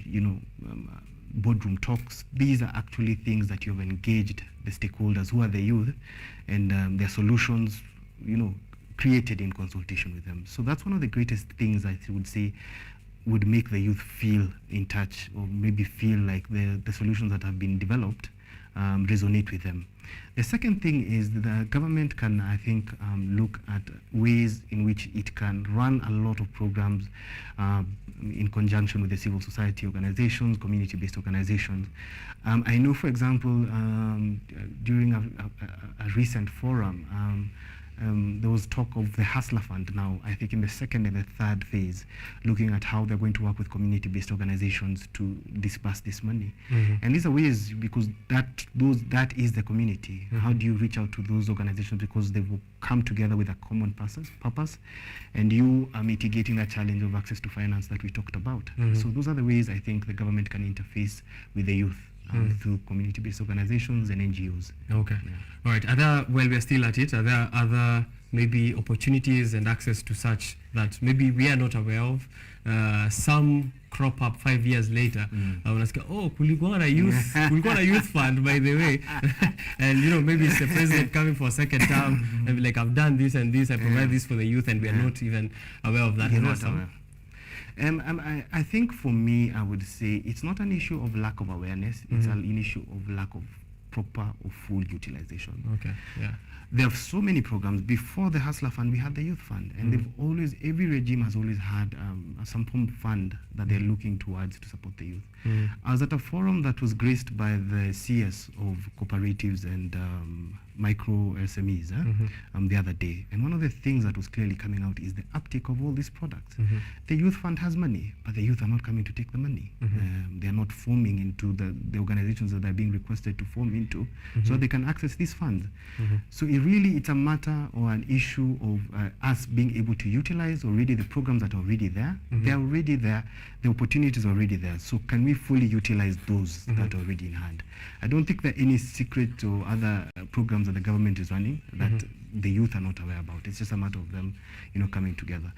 boardroom talks. These are actually things that you've engaged the stakeholders, who are the youth, and their solutions, created in consultation with them. So that's one of the greatest things I would say would make the youth feel in touch, or maybe feel like the solutions that have been developed resonate with them. The second thing is the government can, I think, look at ways in which it can run a lot of programs in conjunction with the civil society organizations, community-based organizations. I know, for example, during a recent forum, there was talk of the Hustler Fund now, I think in the second and the third phase, looking at how they're going to work with community-based organizations to disperse this money. And these are ways, because that is the community. How do you reach out to those organizations? Because they will come together with a common purpose, and you are mitigating that challenge of access to finance that we talked about. So those are the ways I think the government can interface with the youth. Through community-based organizations and NGOs. Okay. All right. While we're still at it, are there other maybe opportunities and access to such that maybe we are not aware of. Some crop up 5 years later. Unasikia, oh, kulikuwa na youth fund, by the way. And maybe it's the president coming for a second term and be like, I've done this and this, I provide this for the youth, and we are not even aware of that. I think for me, I would say it's not an issue of lack of awareness, it's an issue of lack of proper or full utilization. Okay, yeah. There are so many programs. Before the Hustler Fund, we had the Youth Fund, and every regime has always had some form of fund that they're looking towards to support the youth. I was at a forum that was graced by the CS of cooperatives and micro SMEs the other day, and one of the things that was clearly coming out is the uptake of all these products. The Youth Fund has money, but the youth are not coming to take the money. They are not forming into the organizations that are being requested to form into, so they can access these funds. So it's a matter or an issue of us being able to utilize already the programs that are already there. They're already there, the opportunities are already there. So can we fully utilize those that are already in hand? I don't think there are any secret or other programs that the government is running that the youth are not aware about. It's just a matter of them, coming together.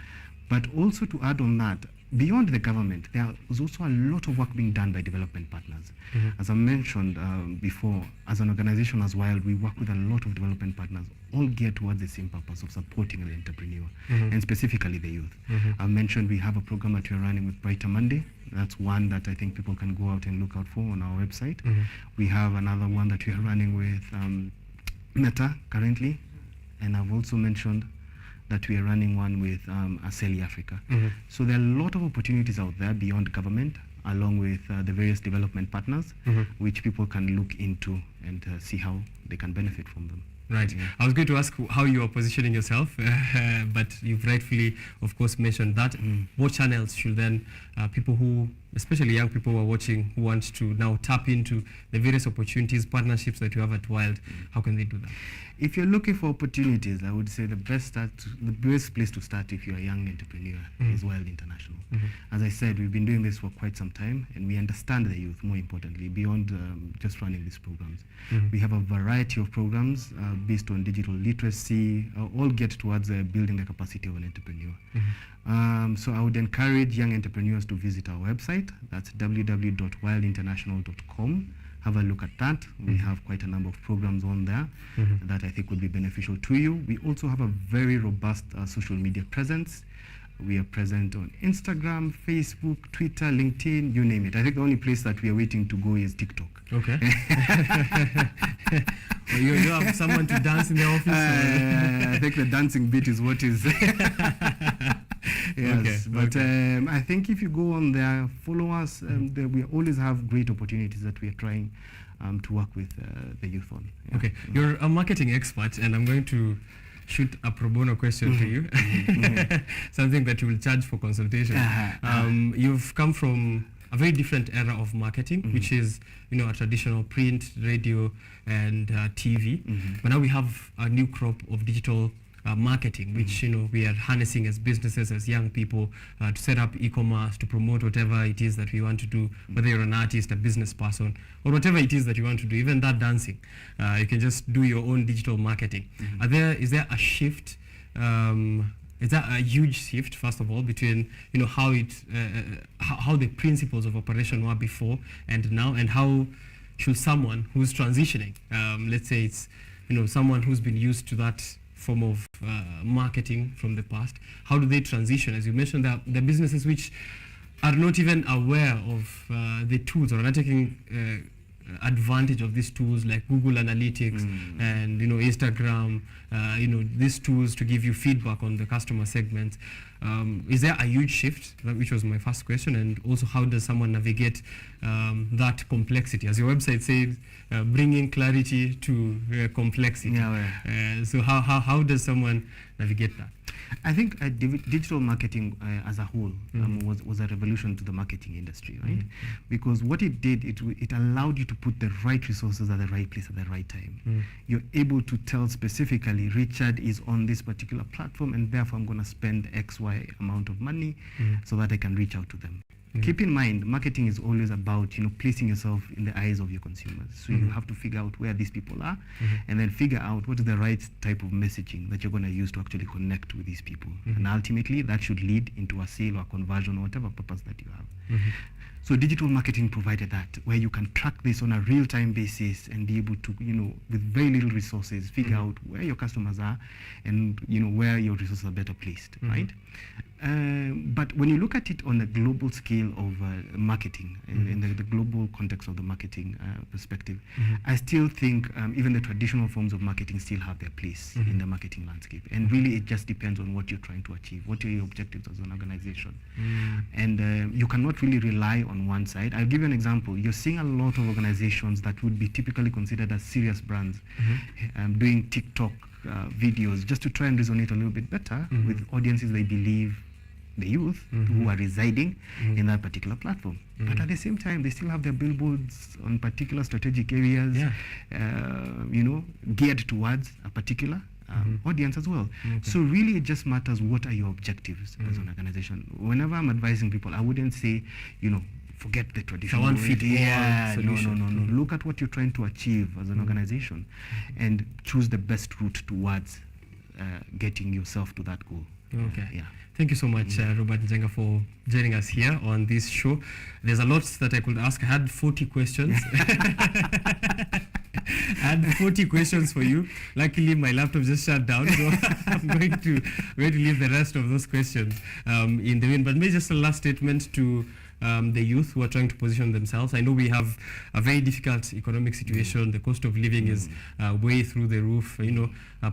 But also to add on that, beyond the government, there is also a lot of work being done by development partners. As I mentioned before, as an organization as WILD, we work with a lot of development partners, all geared towards the same purpose of supporting the entrepreneur, and specifically the youth. I mentioned we have a program that we're running with Brighter Monday. That's one that I think people can go out and look out for on our website. We have another one that we are running with Meta currently, and I've also mentioned that we are running one with Aseli Africa. So there are a lot of opportunities out there beyond government, along with the various development partners, which people can look into and see how they can benefit from them. Right. I was going to ask how you are positioning yourself, but you've rightfully, of course, mentioned that. What channels should then people who, especially young people who are watching, who want to now tap into the various opportunities, partnerships that you have at WILD, how can they do that? If you're looking for opportunities, I would say the best place to start if you're a young entrepreneur is WILD International. As I said, we've been doing this for quite some time, and we understand the youth, more importantly, beyond just running these programs. We have a variety of programs based on digital literacy, all get towards building the capacity of an entrepreneur. So I would encourage young entrepreneurs to visit our website. That's www.wildinternational.com. Have a look at that. We have quite a number of programs on there that I think would be beneficial to you. We also have a very robust social media presence. We are present on Instagram, Facebook, Twitter, LinkedIn, you name it. I think the only place that we are waiting to go is TikTok. Okay. Well, you have someone to dance in the office? I think the dancing bit is what is... Yes, okay, but I think if you go on there, follow us, we always have great opportunities that we are trying to work with the youth on. Yeah. Okay, you're a marketing expert, and I'm going to shoot a pro bono question to you, something that you will charge for consultation. You've come from a very different era of marketing, which is, a traditional print, radio, and TV. But now we have a new crop of digital marketing, which we are harnessing as businesses, as young people, to set up e-commerce, to promote whatever it is that we want to do, whether you're an artist, a business person, or whatever it is that you want to do, even that dancing. You can just do your own digital marketing. Is there a shift? Is that a huge shift, first of all, between how the principles of operation were before and now, and how should someone who's transitioning, let's say it's someone who's been used to that form of marketing from the past, how do they transition? As you mentioned, the businesses which are not even aware of the tools or are not taking advantage of these tools like Google Analytics and Instagram, these tools to give you feedback on the customer segments. Is there a huge shift, which was my first question, and also how does someone navigate that complexity? As your website says, bringing clarity to complexity. So how does someone navigate that? I think digital marketing as a whole was a revolution to the marketing industry, right? Because what it did, it allowed you to put the right resources at the right place at the right time. You're able to tell specifically, Richard is on this particular platform, and therefore I'm going to spend X, Y amount of money so that I can reach out to them. Keep in mind, marketing is always about, placing yourself in the eyes of your consumers. So you have to figure out where these people are, and then figure out what is the right type of messaging that you're going to use to actually connect with these people. And ultimately, that should lead into a sale or conversion or whatever purpose that you have. So digital marketing provided that, where you can track this on a real-time basis and be able to, with very little resources, figure out where your customers are and, where your resources are better placed, right? But when you look at it on a global scale of marketing, in the global context of the marketing perspective, I still think even the traditional forms of marketing still have their place in the marketing landscape. And really, it just depends on what you're trying to achieve, what are your objectives as an organization. And you cannot really rely on one side. I'll give you an example. You're seeing a lot of organizations that would be typically considered as serious brands doing TikTok videos just to try and resonate a little bit better with audiences they believe, the youth who are residing in that particular platform. But at the same time, they still have their billboards on particular strategic areas, geared towards a particular audience as well. So really, it just matters what are your objectives as an organization. Whenever I'm advising people, I wouldn't say, forget the traditional. One fit No. Look at what you're trying to achieve as an organization and choose the best route towards getting yourself to that goal. Okay. Thank you so much, Robert Njenga, for joining us here on this show. There's a lot that I could ask. I had 40 questions. I had 40 questions for you. Luckily, my laptop just shut down, so I'm going to leave the rest of those questions in the wind. But maybe just a last statement to the youth who are trying to position themselves. I know we have a very difficult economic situation. The cost of living is way through the roof.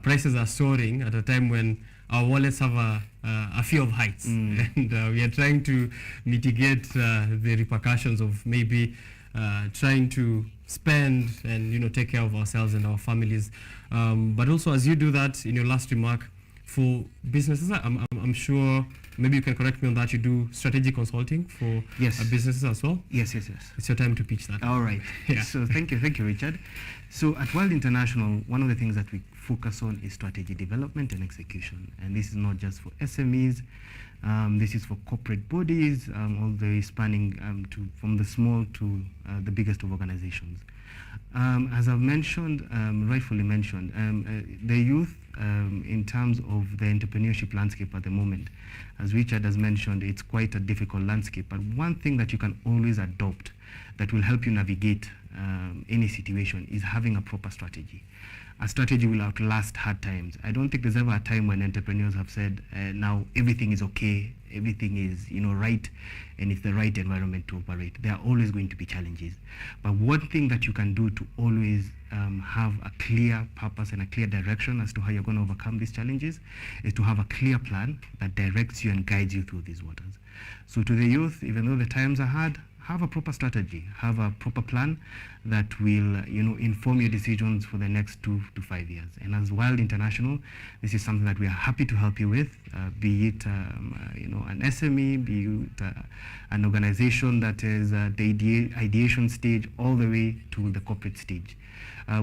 Prices are soaring at a time when our wallets have a fear of heights, and we are trying to mitigate the repercussions of maybe trying to spend and take care of ourselves and our families. But also, as you do that, in your last remark, for businesses, I'm sure, maybe you can correct me on that, you do strategic consulting for businesses as well? Yes. It's your time to pitch that. All right. So thank you, Richard. So at Wild International, one of the things that we focus on is strategy development and execution. And this is not just for SMEs, this is for corporate bodies, all the way spanning from the small to the biggest of organizations. As I've mentioned, rightfully mentioned, the youth, in terms of the entrepreneurship landscape at the moment, as Richard has mentioned, it's quite a difficult landscape. But one thing that you can always adopt that will help you navigate any situation is having a proper strategy. A strategy will outlast hard times. I don't think there's ever a time when entrepreneurs have said, now everything is okay, everything is right, and it's the right environment to operate. There are always going to be challenges. But one thing that you can do to always have a clear purpose and a clear direction as to how you're going to overcome these challenges is to have a clear plan that directs you and guides you through these waters. So to the youth, even though the times are hard, have a proper strategy, have a proper plan that will, inform your decisions for the next 2 to 5 years. And as Wild International, this is something that we are happy to help you with, be it, an SME, be it an organization that is the ideation stage all the way to the corporate stage.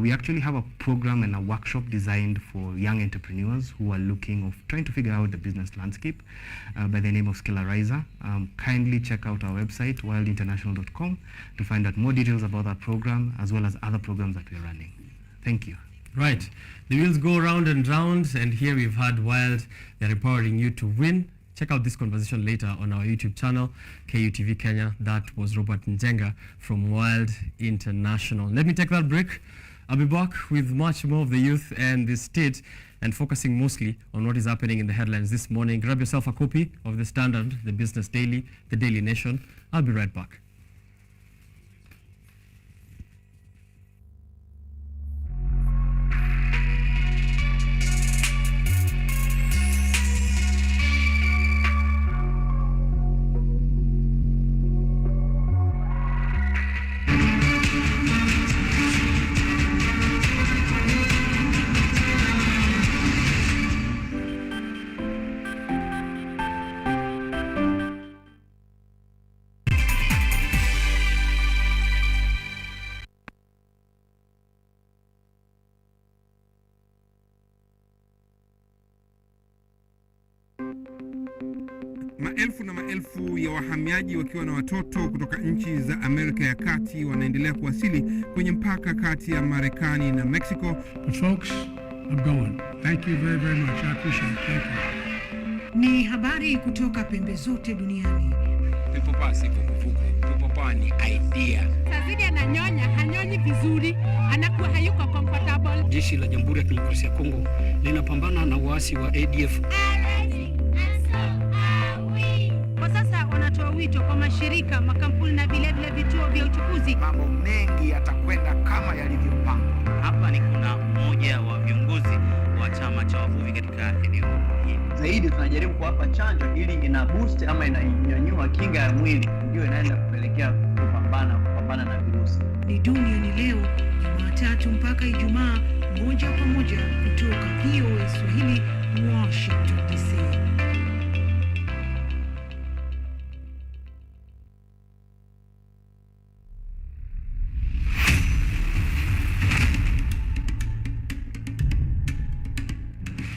We actually have a program and a workshop designed for young entrepreneurs who are trying to figure out the business landscape by the name of Skillerizer. Kindly check out our website, wildinternational.com, to find out more details about that program as well as other programs that we're running. Thank you. Right. The wheels go round and round, and here we've had Wild. They're empowering you to win. Check out this conversation later on our YouTube channel, KUTV Kenya. That was Robert Njenga from Wild International. Let me take that break. I'll be back with much more of the youth and the state, and focusing mostly on what is happening in the headlines this morning. Grab yourself a copy of The Standard, The Business Daily, The Daily Nation. I'll be right back. Maelfu na maelfu ya wahamiaji wakiwa na watoto kutoka nchi za Amerika ya Kati wanaendelea kuwasili kwenye mpaka kati ya Marekani na Mexico. But folks, I'm going. Thank you very, very much. I appreciate it. Thank you. Ni habari kutoka pembe zote duniani. Pipopa si kukufuku. Pipopa ni idea. Tazidi ananyonya, hanyonyi vizuri, anakuwa hayuko comfortable. Jeshi la Jamhuri ya Kidemokrasia ya Kongo linapambana na waasi wa ADF. Kwa sasa wanatoa wito kwa mashirika, makampuni na vile vituo vya uchukuzi. Mambo mengi yatakwenda kama yalivyopangwa. Hapa ni kuna mmoja wa viongozi wa chama cha wavuvi katika eneo hili. Zaidi tunajaribu kuwapa chanjo ili ina boost ama inanyanyua kinga ya mwili, ndio inaenda kupelekea kupambana na virusi. Ni duniani leo, Jumatatu mpaka Ijumaa, moja kwa moja kutoka VOA Swahili, Washington DC.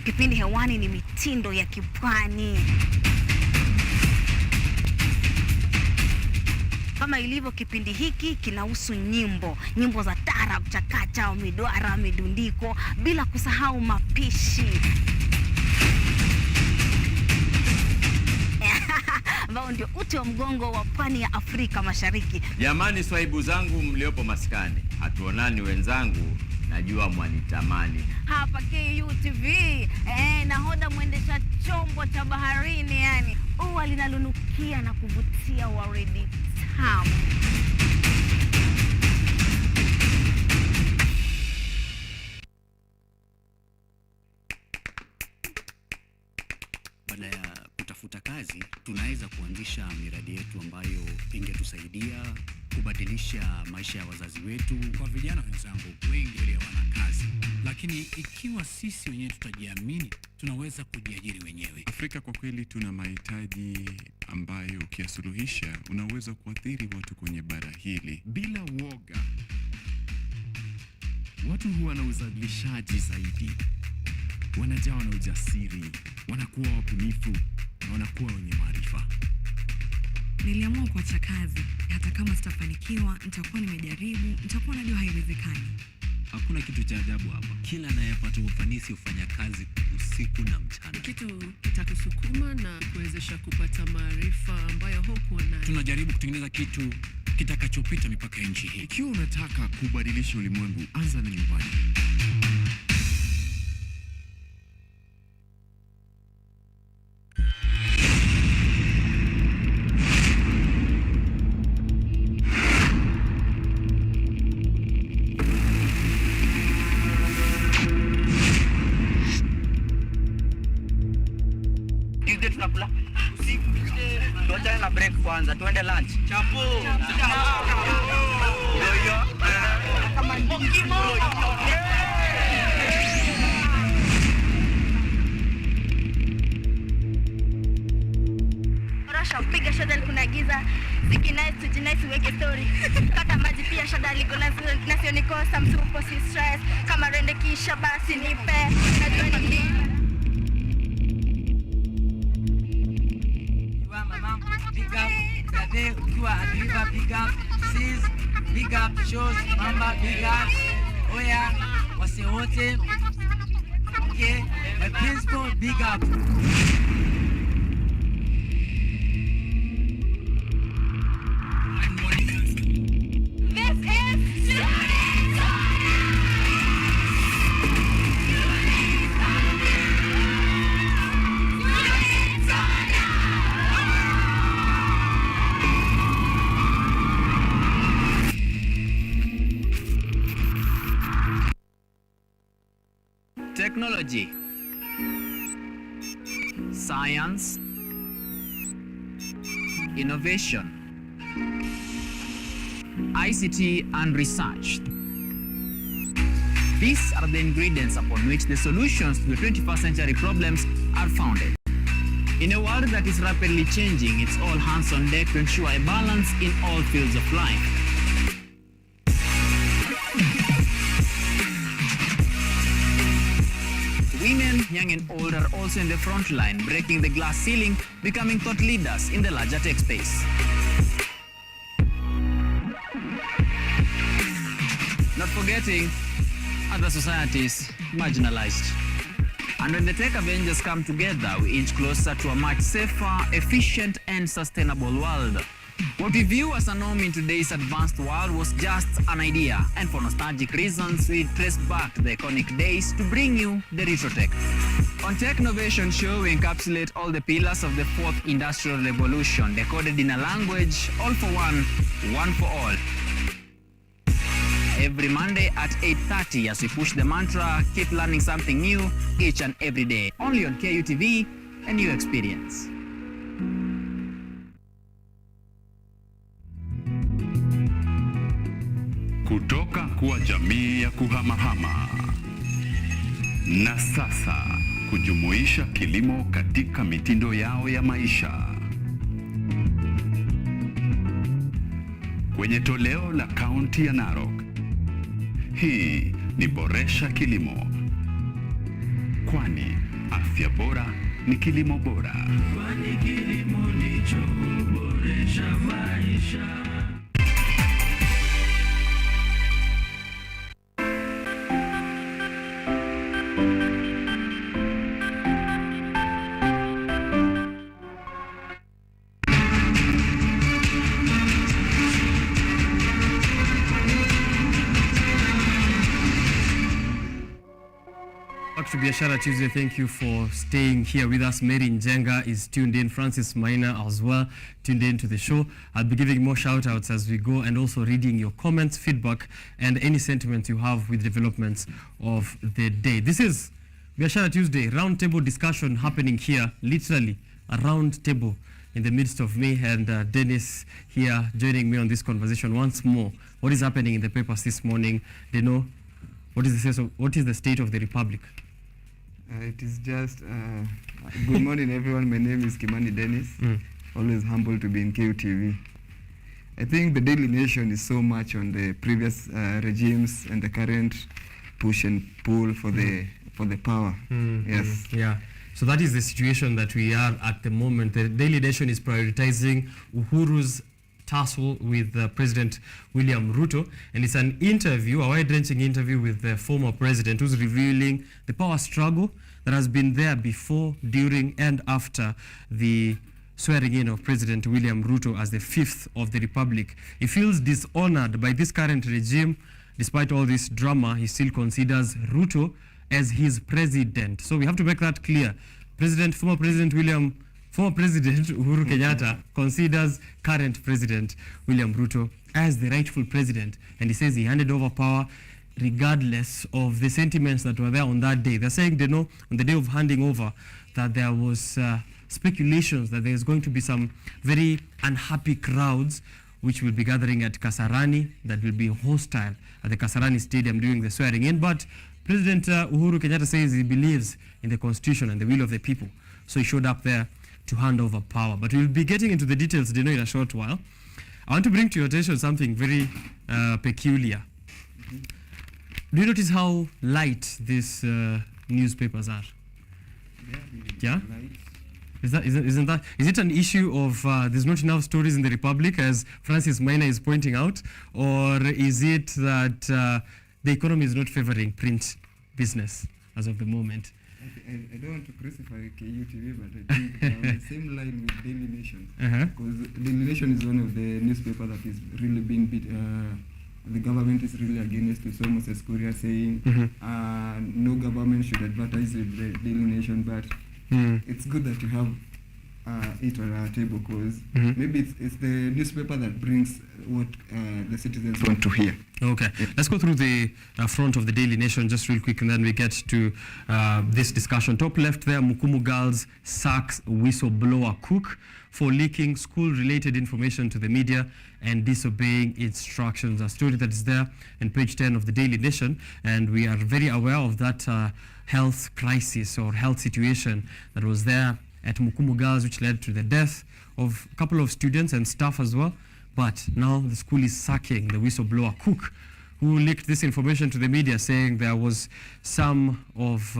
Kipindi hewani ni mitindo ya kipwani. Kama ilivyo kipindi hiki kinahusu nyimbo za tarab, chakacha, midwara, midundiko, bila kusahau mapishi. Ambao ndio uti wa mgongo wa pwani ya Afrika Mashariki. Jamani swaibu zangu mliopo maskani, hatuonani wenzangu, najua mwanitamani. Hapa KUTV, nahodha mwendesha chombo cha baharini, yani ua linalonukia na kuvutia waridi tamu. Badala ya kutafuta kazi, tunaweza kuanzisha miradi yetu ambayo ingetusaidia kubadilisha maisha ya wazazi wetu. Kwa vijana wenzangu, wengi wale hawana kazi, lakini ikiwa sisi wenyewe tutajiamini, tunaweza kujiajiri wenyewe. Afrika kwa kweli tuna mahitaji ambayo ukiyasuluhisha unaweza kuathiri watu kwenye bara hili bila woga. Watu huwa na uzalishaji zaidi, wanajawa na ujasiri, wanakuwa wabunifu na wanakuwa wenye maarifa. Niliamua kuacha kazi, hata kama sitafanikiwa, nitakuwa nimejaribu, nitakuwa najua haiwezekani. Hakuna kitu cha ajabu hapa. Kila anayepata ufanisi hufanya kazi usiku na mchana. Kitu kitakusukuma na kuwezesha kupata maarifa ambayo hukuwa nayo. Tunajaribu kutengeneza kitu kitakachopita mipaka ya nchi hii. Ikiwa unataka kubadilisha ulimwengu, anza na nyumbani. Tunakula usiku, tuachane na break kwanza, tuende lunch. Chapo. Yoyo. Kama ndimo. Rasha piga shada kuna giza, zikinai tujinai weke story. Kata maji pia shada liko nasio nikosa msupo si stress. Kama rende kisha basi nipe. Najua ni nini. Big up, Sade, ukiwa Adriva, big up, Sis, big up, Shows, Mamba, big up, Oya, wase wote, okay, my principal, big up. Technology, science, innovation, ICT and research. These are the ingredients upon which the solutions to the 21st century problems are founded. In a world that is rapidly changing, it's all hands on deck to ensure a balance in all fields of life. Women women, young and old, are also in the front line, breaking the glass ceiling, becoming thought leaders in the larger tech space. Not forgetting other societies marginalized. And when the tech Avengers come together, we inch closer to a much safer, efficient, and sustainable world. What we view as a norm in today's advanced world was just an idea, and for nostalgic reasons, we trace back the iconic days to bring you the retro tech. On Tech Innovation Show, we encapsulate all the pillars of the fourth industrial revolution, decoded in a language, all for one for all. Every Monday at 8:30 as we push the mantra, keep learning something new each and every day. Only on KUTV, a new experience. Kutoka kuwa jamii ya kuhamahama na sasa kujumuisha kilimo katika mitindo yao ya maisha. Kwenye toleo la kaunti ya Narok, hii ni Boresha Kilimo, kwani afya bora ni kilimo bora. Kwani kilimo ndicho huboresha maisha. To Biashara Tuesday, thank you for staying here with us. Mary Njenga is tuned in, Francis Maina as well tuned in to the show. I'll be giving more shout outs as we go and also reading your comments, feedback and any sentiments you have with developments of the day. This is Biashara Tuesday, round table discussion happening here, literally a round table in the midst of me and Dennis here joining me on this conversation once more. What is happening in the papers this morning? They know what is the state of the Republic? It is just, good morning everyone, my name is Kimani Dennis, always humble to be in KUTV. I think the Daily Nation is so much on the previous regimes and the current push and pull for the power. Yes. Yeah. So that is the situation that we are at the moment. The Daily Nation is prioritizing Uhuru's tussle with President William Ruto, and it's an interview, a wide-ranging interview with the former president, who's revealing the power struggle that has been there before, during, and after the swearing in of President William Ruto as the fifth of the Republic. He feels dishonored by this current regime. Despite all this drama, he still considers Ruto as his president. So we have to make that clear. Former President Uhuru Kenyatta considers current President William Ruto as the rightful president, and he says he handed over power regardless of the sentiments that were there on that day. They're saying they know on the day of handing over that there was speculations that there's going to be some very unhappy crowds which will be gathering at Kasarani, that will be hostile at the Kasarani Stadium during the swearing in. But President Uhuru Kenyatta says he believes in the Constitution and the will of the people, so he showed up there to hand over power. But we'll be getting into the details, in a short while. I want to bring to your attention something very peculiar. Do you notice how light these newspapers are? Yeah? Is it an issue of there's not enough stories in the Republic, as Francis Maina is pointing out, or is it that the economy is not favoring print business as of the moment? I don't want to crucify KUTV, but I think on the same line with Daily Nation, because Daily Nation is one of the newspapers that is really being beat. The government is really against it. So Moses Kuria saying no government should advertise with the Daily Nation, but it's good that you have it on our table, because maybe it's the newspaper that brings what the citizens want to hear. Okay, let's go through the front of the Daily Nation just real quick, and then we get to this discussion. Top left there, Mukumu girls sacks whistleblower cook for leaking school-related information to the media and disobeying instructions. A story that is there on page 10 of the Daily Nation, and we are very aware of that health crisis or health situation that was there at Mukumu girls, which led to the death of a couple of students and staff as well. But now the school is sacking the whistleblower cook who leaked this information to the media, saying there was some of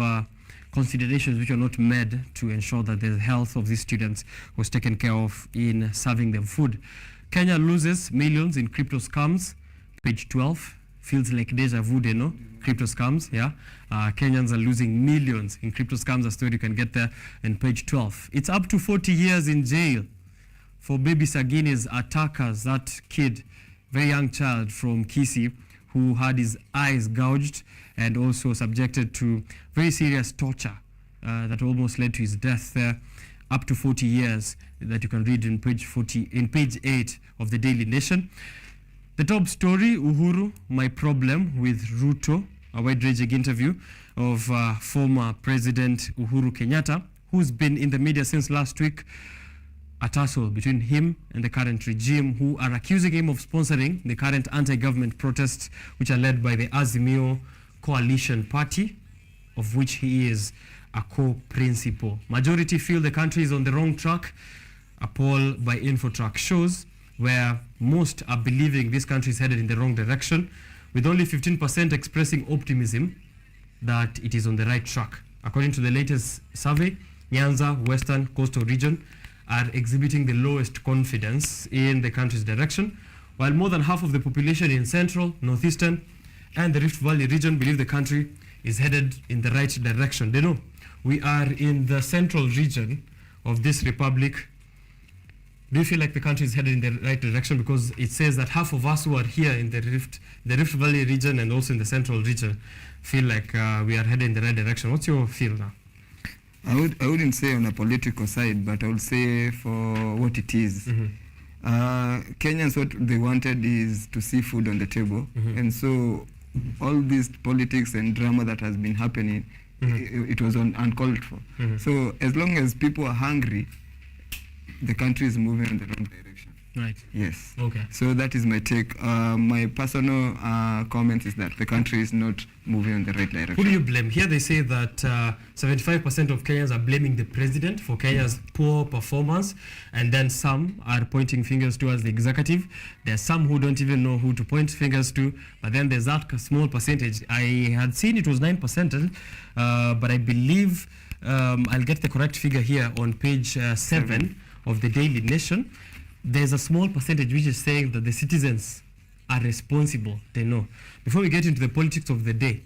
considerations which are not made to ensure that the health of these students was taken care of in serving them food. Kenya loses millions in crypto scams. Page 12. Feels like deja vu, they know. Crypto scams, yeah. Kenyans are losing millions in crypto scams. A story you can get there in page 12. It's up to 40 years in jail for Baby Sagini's attackers, that kid, very young child from Kisii, who had his eyes gouged and also subjected to very serious torture that almost led to his death there. Up to 40 years that you can read in page 8 of the Daily Nation. The top story, Uhuru, my problem with Ruto, a wide-ranging interview of former President Uhuru Kenyatta, who's been in the media since last week. A tussle between him and the current regime, who are accusing him of sponsoring the current anti-government protests, which are led by the Azimio coalition party, of which he is a co-principal. Majority feel the country is on the wrong track. A poll by Infotrack shows where most are believing this country is headed in the wrong direction, with only 15% expressing optimism that it is on the right track. According to the latest survey, Nyanza, Western Coastal Region are exhibiting the lowest confidence in the country's direction, while more than half of the population in Central, Northeastern, and the Rift Valley region believe the country is headed in the right direction. They know we are in the central region of this republic. Do you feel like the country is headed in the right direction? Because it says that half of us who are here in the Rift Valley region and also in the central region feel like we are headed in the right direction. What's your feel now? I wouldn't say on a political side, but I would say for what it is. Kenyans, what they wanted is to see food on the table. And so all this politics and drama that has been happening, it was uncalled for. So as long as people are hungry, the country is moving in the wrong direction. Right. Yes. Okay. So that is my take. My personal comment is that the country is not moving in the right direction. Who do you blame? Here they say that 75% of Kenyans are blaming the president for Kenya's poor performance, and then some are pointing fingers towards the executive. There are some who don't even know who to point fingers to, but then there's that small percentage. I had seen it was 9%, but I believe I'll get the correct figure here on page 7 of the Daily Nation. There's a small percentage which is saying that the citizens are responsible. They know. Before we get into the politics of the day,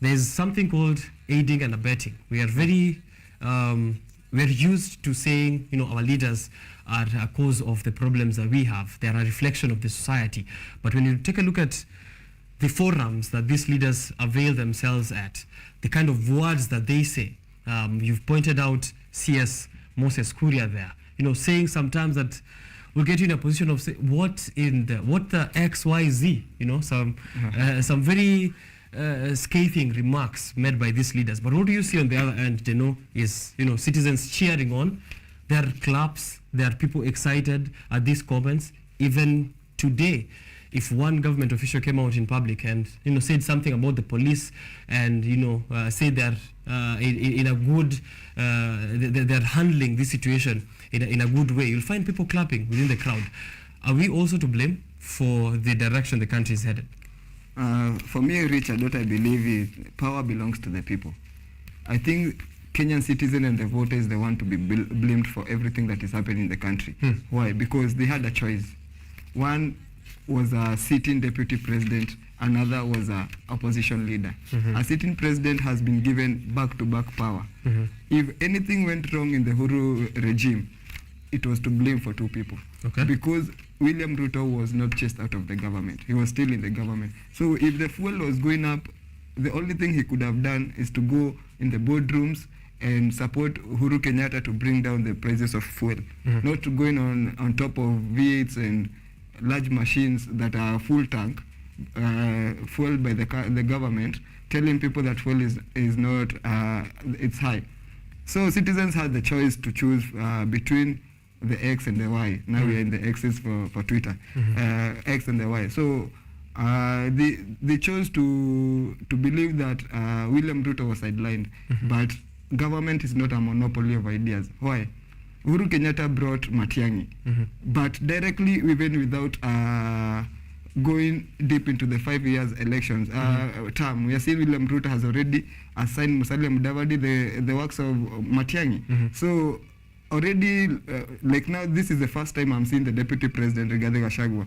there's something called aiding and abetting. We are very, we're used to saying, our leaders are a cause of the problems that we have. They are a reflection of the society. But when you take a look at the forums that these leaders avail themselves at, the kind of words that they say, you've pointed out C.S. Moses Kuria there, saying sometimes that we'll get you in a position of say, what the XYZ, some very scathing remarks made by these leaders. But what do you see on the other end, is, citizens cheering on. There are claps, there are people excited at these comments. Even today, if one government official came out in public and, said something about the police and, said they're in a good, they're handling this situation in a good way, you'll find people clapping within the crowd. Are we also to blame for the direction the country is headed? For me, Richard, what I believe is power belongs to the people. I think Kenyan citizen and the voter is the one to be blamed for everything that is happening in the country. Why? Because they had a choice. One was a sitting deputy president, another was a opposition leader. A sitting president has been given back-to-back power. If anything went wrong in the Uhuru regime, it was to blame for two people. Because William Ruto was not chased out of the government. He was still in the government. So if the fuel was going up, the only thing he could have done is to go in the boardrooms and support Uhuru Kenyatta to bring down the prices of fuel, not to going on top of V8s and large machines that are full tank, fueled by the government, telling people that fuel is not, it's high. So citizens had the choice to choose between the X and the Y. Now we are in the X's for Twitter, X and the Y. So they chose to believe that William Ruto was sidelined, but government is not a monopoly of ideas. Why? Uhuru Kenyatta brought Matiang'i, but directly, even without going deep into the 5 years elections term, we are seeing William Ruto has already assigned Musalia Mudavadi the works of Matiang'i. So already, like now, this is the first time I'm seeing the Deputy President Rigathi Gachagua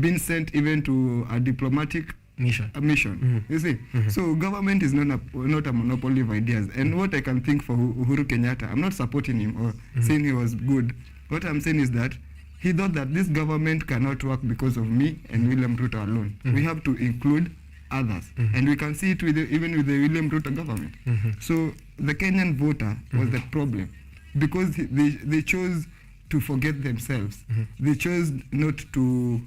being sent even to a diplomatic mission. You see, so government is not a monopoly of ideas. And what I can think for Uhuru Kenyatta, I'm not supporting him or saying he was good. What I'm saying is that he thought that this government cannot work because of me and William Ruto alone. We have to include others. And we can see it even with the William Ruto government. So the Kenyan voter was the problem, because they chose to forget themselves. They chose not to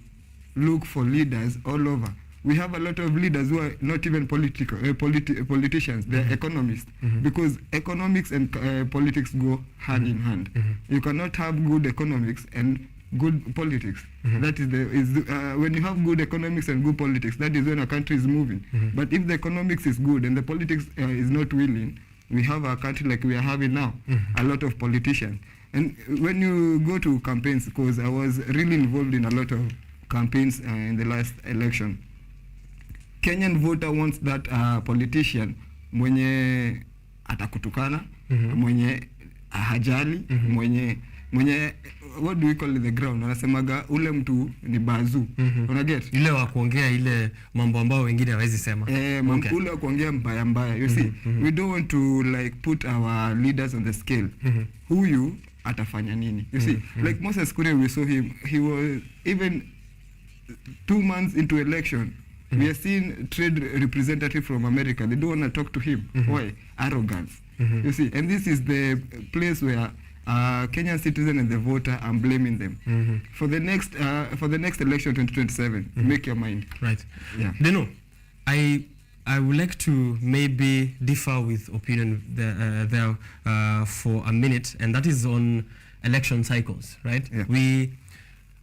look for leaders all over. We have a lot of leaders who are not even politicians, they're economists, because economics and politics go hand in hand. You cannot have good economics and good politics. That is when you have good economics and good politics, that is when a country is moving. But if the economics is good and the politics is not willing, we have a country like we are having now, a lot of politicians. And when you go to campaigns, because I was really involved in a lot of campaigns in the last election, Kenyan voter wants that politician mwenye atakutukana, mwenye hajali, mwenye what do we call it, the ground, anasemaga ule mtu ni bazu. Unaget? Ile wa kuongea ile mambo ambayo wengine hawezi sema. Ule wa kuongea mbaya. You see, we don't want to like put our leaders on the scale. Huyu atafanya nini? You see, like Moses Kuria, we saw him, he was even 2 months into election. We are seeing trade representative from America. They don't want to talk to him. Why? Arrogance. You see, and this is the place where Kenyan citizen and the voter, I'm blaming them. For the next election, 2027, make your mind. Right. Yeah. Deno, I would like to maybe differ with opinion there for a minute, and that is on election cycles, right? Yeah.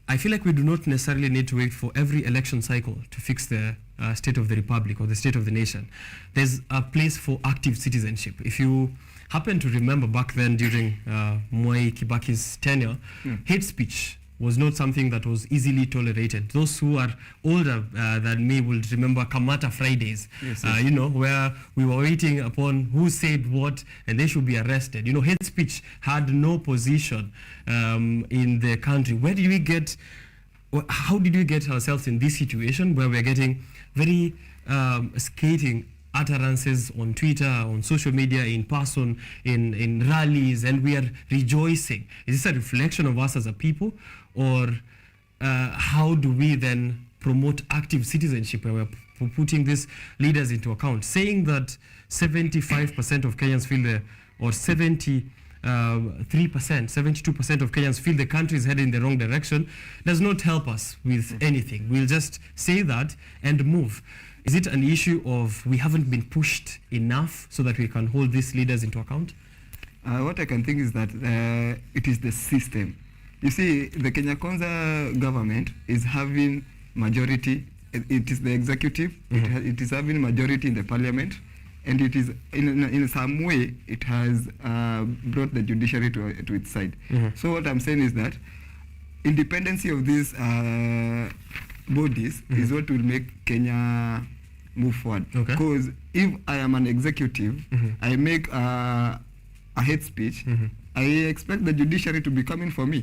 I feel like we do not necessarily need to wait for every election cycle to fix the state of the republic or the state of the nation. There's a place for active citizenship. If you happen to remember back then during Mwai Kibaki's tenure, hate speech was not something that was easily tolerated. Those who are older than me will remember Kamata Fridays, you know, where we were waiting upon who said what and they should be arrested. You know, hate speech had no position in the country. How did we get ourselves in this situation where we're getting very scathing utterances on Twitter, on social media, in person, in rallies, and we are rejoicing? Is this a reflection of us as a people? Or how do we then promote active citizenship where we're putting these leaders into account? Saying that 75% of Kenyans feel or 72% of Kenyans feel the country is heading in the wrong direction does not help us with anything. We'll just say that and move. Is it an issue of we haven't been pushed enough so that we can hold these leaders into account? What I can think is that it is the system. You see, the Kenya Kwanza government is having majority. It is the executive. It is having majority in the parliament, and it is in some way it has brought the judiciary to its side. So what I'm saying is that independency of these bodies is what will make Kenya move forward. Because if I am an executive, I make a hate speech, I expect the judiciary to be coming for me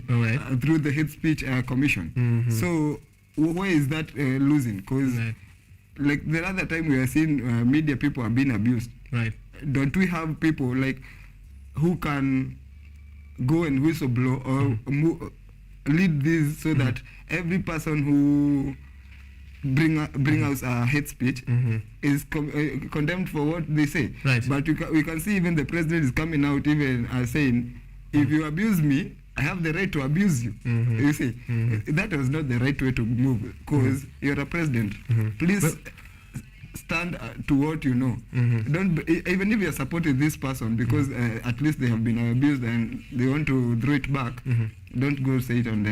through the hate speech commission. So where is that losing? Because like the other time we are seeing media people are being abused. Right. Don't we have people like who can go and whistleblow or lead this so that every person who bring out hate speech is condemned for what they say. Right. But we can see even the president is coming out even saying, if you abuse me, I have the right to abuse you. You see, that was not the right way to move, because you're a president. Please stand to what you know. Don't even if you're supporting this person because at least they have been abused and they want to throw it back. Don't go say it on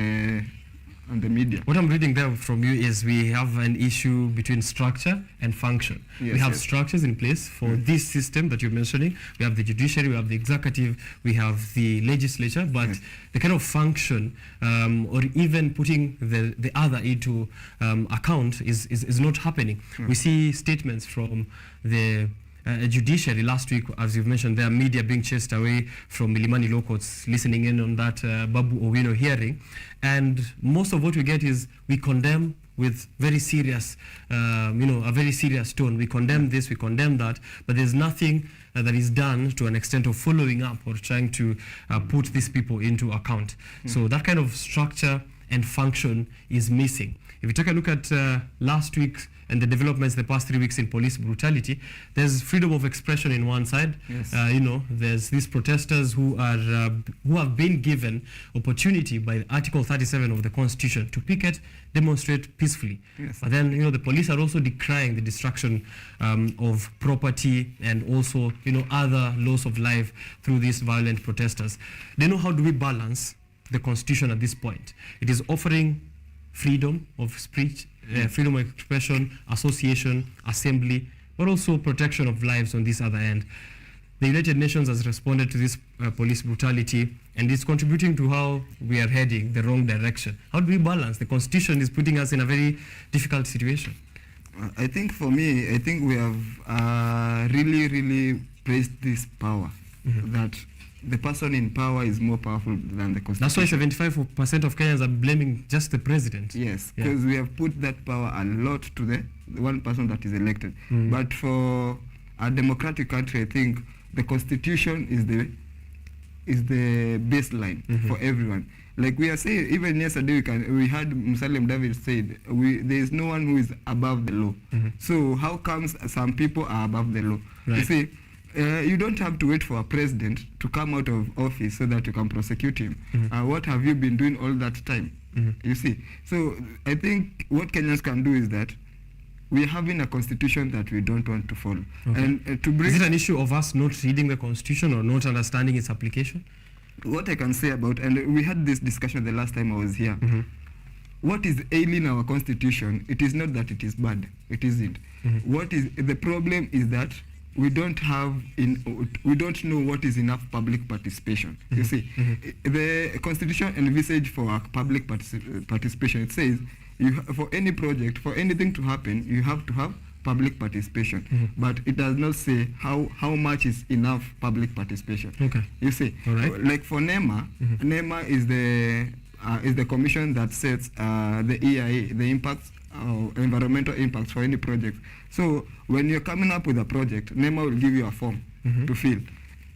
the media. What I'm reading there from you is we have an issue between structure and function. Yes, we have yes. structures in place for this system that you're mentioning. We have the judiciary, we have the executive, we have the legislature, but the kind of function or even putting the other into account is not happening. We see statements from the judiciary last week, as you've mentioned, their media being chased away from Milimani Law Courts, listening in on that Babu Owino hearing. And most of what we get is we condemn with very serious, a very serious tone. We condemn this, we condemn that, but there's nothing that is done to an extent of following up or trying to put these people into account. So that kind of structure and function is missing. If you take a look at last week and the developments the past 3 weeks in police brutality, there's freedom of expression in one side. Yes. There's these protesters who have been given opportunity by Article 37 of the Constitution to picket, demonstrate peacefully. Yes. But then, the police are also decrying the destruction of property and also, other loss of life through these violent protesters. They know how do we balance the Constitution at this point. It is offering freedom of speech, freedom of expression, association, assembly, but also protection of lives on this other end. The United Nations has responded to this police brutality, and it's contributing to how we are heading the wrong direction. How do we balance? The Constitution is putting us in a very difficult situation. I think for me, we have really, really praised this power, that the person in power is more powerful than the Constitution. That's why 75% of Kenyans are blaming just the president. Yes, because we have put that power a lot to the one person that is elected. But for a democratic country, I think the Constitution is the baseline for everyone. Like we are saying, even yesterday we heard Musalim David said, there is no one who is above the law. So how comes some people are above the law? Right. You see, you don't have to wait for a president to come out of office so that you can prosecute him. What have you been doing all that time? You see. So I think what Kenyans can do is that we are having a constitution that we don't want to follow. Okay. And to bring, is it an issue of us not reading the Constitution or not understanding its application? What I can say about, and we had this discussion the last time I was here, what is ailing our constitution, it is not that it is bad. It isn't. What is the problem is that we don't know what is enough public participation. You see, the constitution envisaged for a public participation. It says for any project, for anything to happen, you have to have public participation, but it does not say how much is enough public participation. Okay. You see, like for NEMA, NEMA is the commission that sets the EIA, the impacts, environmental impacts for any project. So when you're coming up with a project, NEMA will give you a form to fill.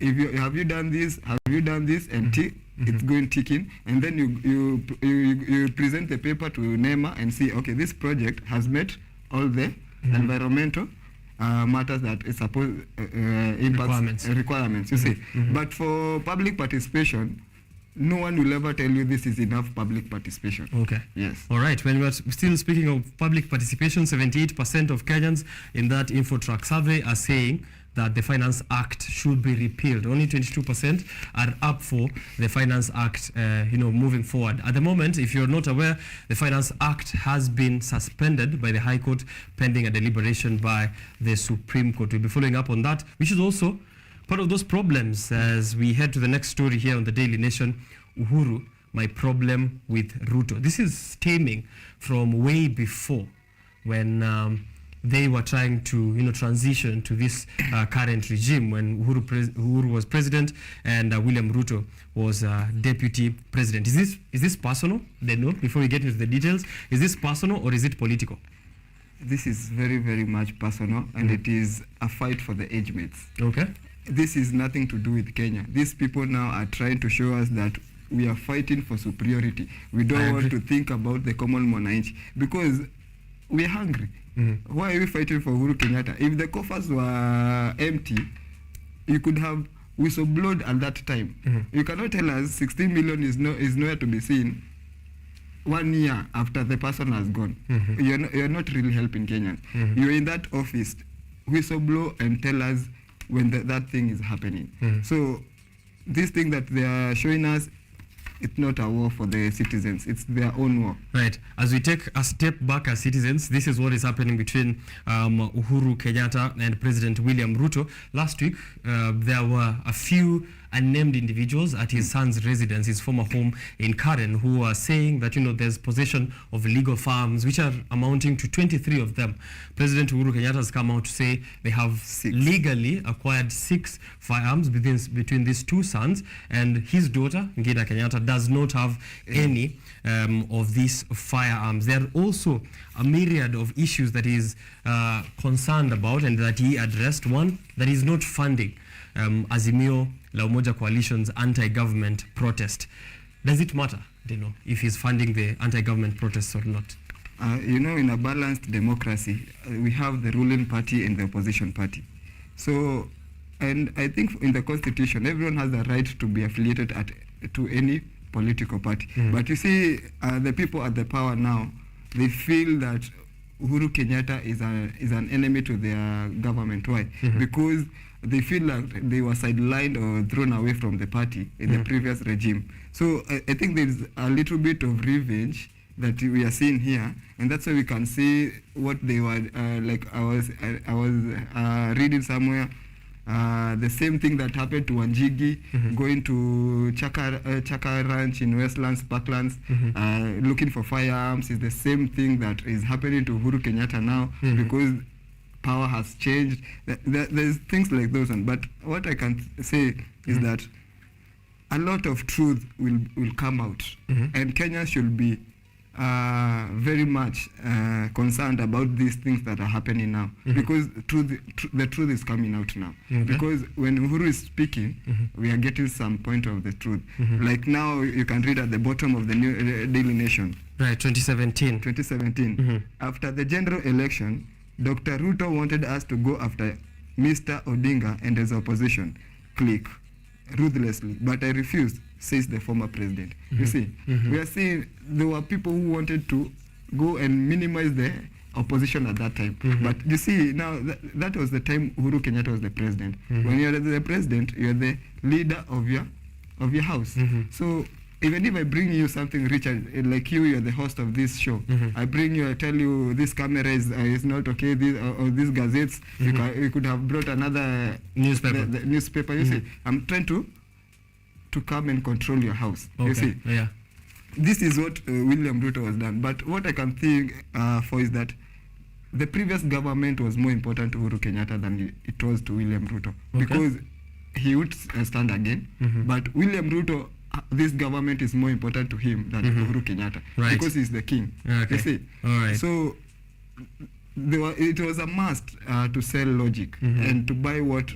Have you done this? Have you done this? And tick, it's going ticking, and then you present the paper to NEMA and see, okay, this project has met all the environmental matters that is supposed requirements. You see, but for public participation, no one will ever tell you this is enough public participation. Okay. Yes. All right. When we're still speaking of public participation, 78% of Kenyans in that InfoTrack survey are saying that the Finance Act should be repealed. Only 22% are up for the Finance Act, moving forward. At the moment, if you're not aware, the Finance Act has been suspended by the High Court pending a deliberation by the Supreme Court. We'll be following up on that, which is also part of those problems as we head to the next story here on the Daily Nation. Uhuru, my problem with Ruto. This is stemming from way before when they were trying to transition to this current regime when Uhuru was president and William Ruto was deputy president. Is this personal? Before we get into the details, is this personal or is it political? This is very, very much personal, and it is a fight for the age mates. Okay. This is nothing to do with Kenya. These people now are trying to show us that we are fighting for superiority. We don't want to think about the common mwananchi because we are hungry. Why are we fighting for Uhuru Kenyatta? If the coffers were empty, you could have whistleblowed at that time. You cannot tell us 16 million is nowhere to be seen 1 year after the person has gone. You're not really helping Kenyans. You're in that office, whistleblow and tell us when that thing is happening. So this thing that they are showing us it's not a war for the citizens, it's their own war. Right. As we take a step back as citizens, this is what is happening between Uhuru Kenyatta and President William Ruto. Last week, there were a few unnamed individuals at his son's residence, his former home in Karen, who are saying that, there's possession of illegal firearms, which are amounting to 23 of them. President Uhuru Kenyatta has come out to say they have legally acquired 6 firearms between these two sons, and his daughter, Ngida Kenyatta, does not have any of these firearms. There are also a myriad of issues that he is concerned about and that he addressed. One, that he is not funding Azimio La Umoja Coalition's anti-government protest. Does it matter, if he's funding the anti-government protests or not? In a balanced democracy, we have the ruling party and the opposition party. So, and I think in the constitution, everyone has the right to be affiliated to any political party. But you see, the people at the power now, they feel that Uhuru Kenyatta is an enemy to their government. Why? Because they feel like they were sidelined or thrown away from the party in the previous regime. So I think there's a little bit of revenge that we are seeing here, and that's why we can see what they were like. I was reading somewhere the same thing that happened to Wanjigi, going to Chaka Ranch in Westlands, Parklands, looking for firearms. Is the same thing that is happening to Uhuru Kenyatta now, because power has changed. There's things like those, but what I can say is that a lot of truth will come out, and Kenya should be very much concerned about these things that are happening now, because the truth is coming out now. Because when Uhuru is speaking, we are getting some point of the truth. Like now, you can read at the bottom of the new Daily Nation. Right, 2017. 2017. After the general election, Dr. Ruto wanted us to go after Mr. Odinga and his opposition, click, ruthlessly, but I refused, says the former president. You see, we are seeing there were people who wanted to go and minimize the opposition at that time. But you see, now that was the time Uhuru Kenyatta was the president. When you're the president, you're the leader of your house. So even if I bring you something, Richard, like you're the host of this show, I bring you, I tell you this camera is not okay, or these gazettes, you could have brought another newspaper. The newspaper, you see. I'm trying to come and control your house. You see. Yeah. This is what William Ruto has done. But what I can think for is that the previous government was more important to Uhuru Kenyatta than it was to William Ruto. Because he would stand again. But William Ruto, this government is more important to him than Uhuru Kenyatta, because he's the king. You see. All right. So it was a must to sell logic and to buy what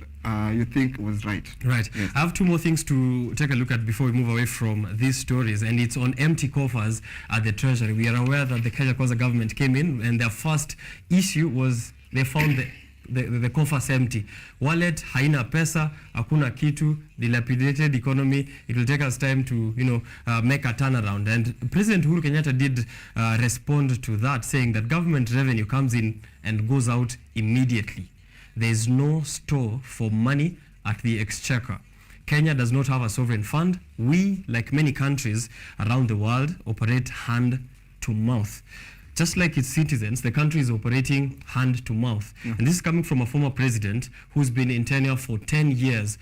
you think was right. Right. Yes. I have 2 more things to take a look at before we move away from these stories, and it's on empty coffers at the Treasury. We are aware that the Kenya Kwanza government came in, and their first issue was they found the coffers empty. Wallet haina pesa, hakuna kitu, dilapidated economy. It will take us time to make a turnaround. And President Uhuru Kenyatta did respond to that, saying that government revenue comes in and goes out immediately. There is no store for money at the exchequer. Kenya does not have a sovereign fund. We, like many countries around the world, operate hand to mouth. Just like its citizens, the country is operating hand to mouth. And this is coming from a former president who's been in tenure for 10 years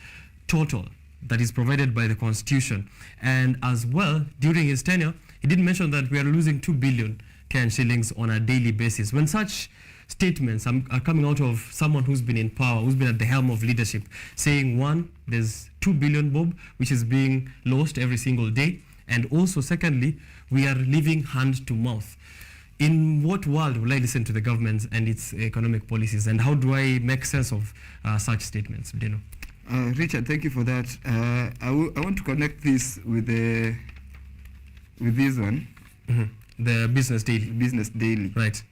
total, that is provided by the constitution. And as well, during his tenure, he did mention that we are losing 2 billion Kenyan shillings on a daily basis. When such statements are coming out of someone who's been in power, who's been at the helm of leadership, saying, one, there's 2 billion bob, which is being lost every single day. And also, secondly, we are living hand to mouth. In what world will I listen to the government and its economic policies, and how do I make sense of such statements, Dino? Richard, thank you for that. I want to connect this with this one. The Business Daily. Business Daily. Right.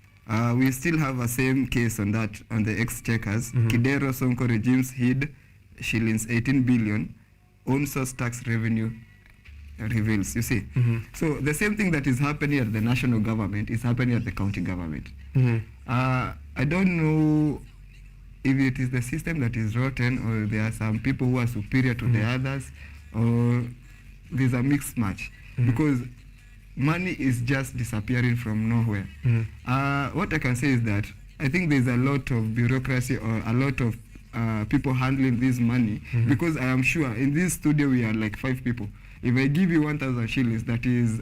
We still have a same case on that, on the exchequers. Kidero Sonko regimes hid shillings 18 billion own source tax revenue reveals, you see. So the same thing that is happening at the national government is happening at the county government. I don't know if it is the system that is rotten, or there are some people who are superior to the others, or there's a mixed match. because money is just disappearing from nowhere. What I can say is that I think there's a lot of bureaucracy or a lot of people handling this money, because I am sure in this studio we are like 5 people. If I give you 1,000 shillings, that is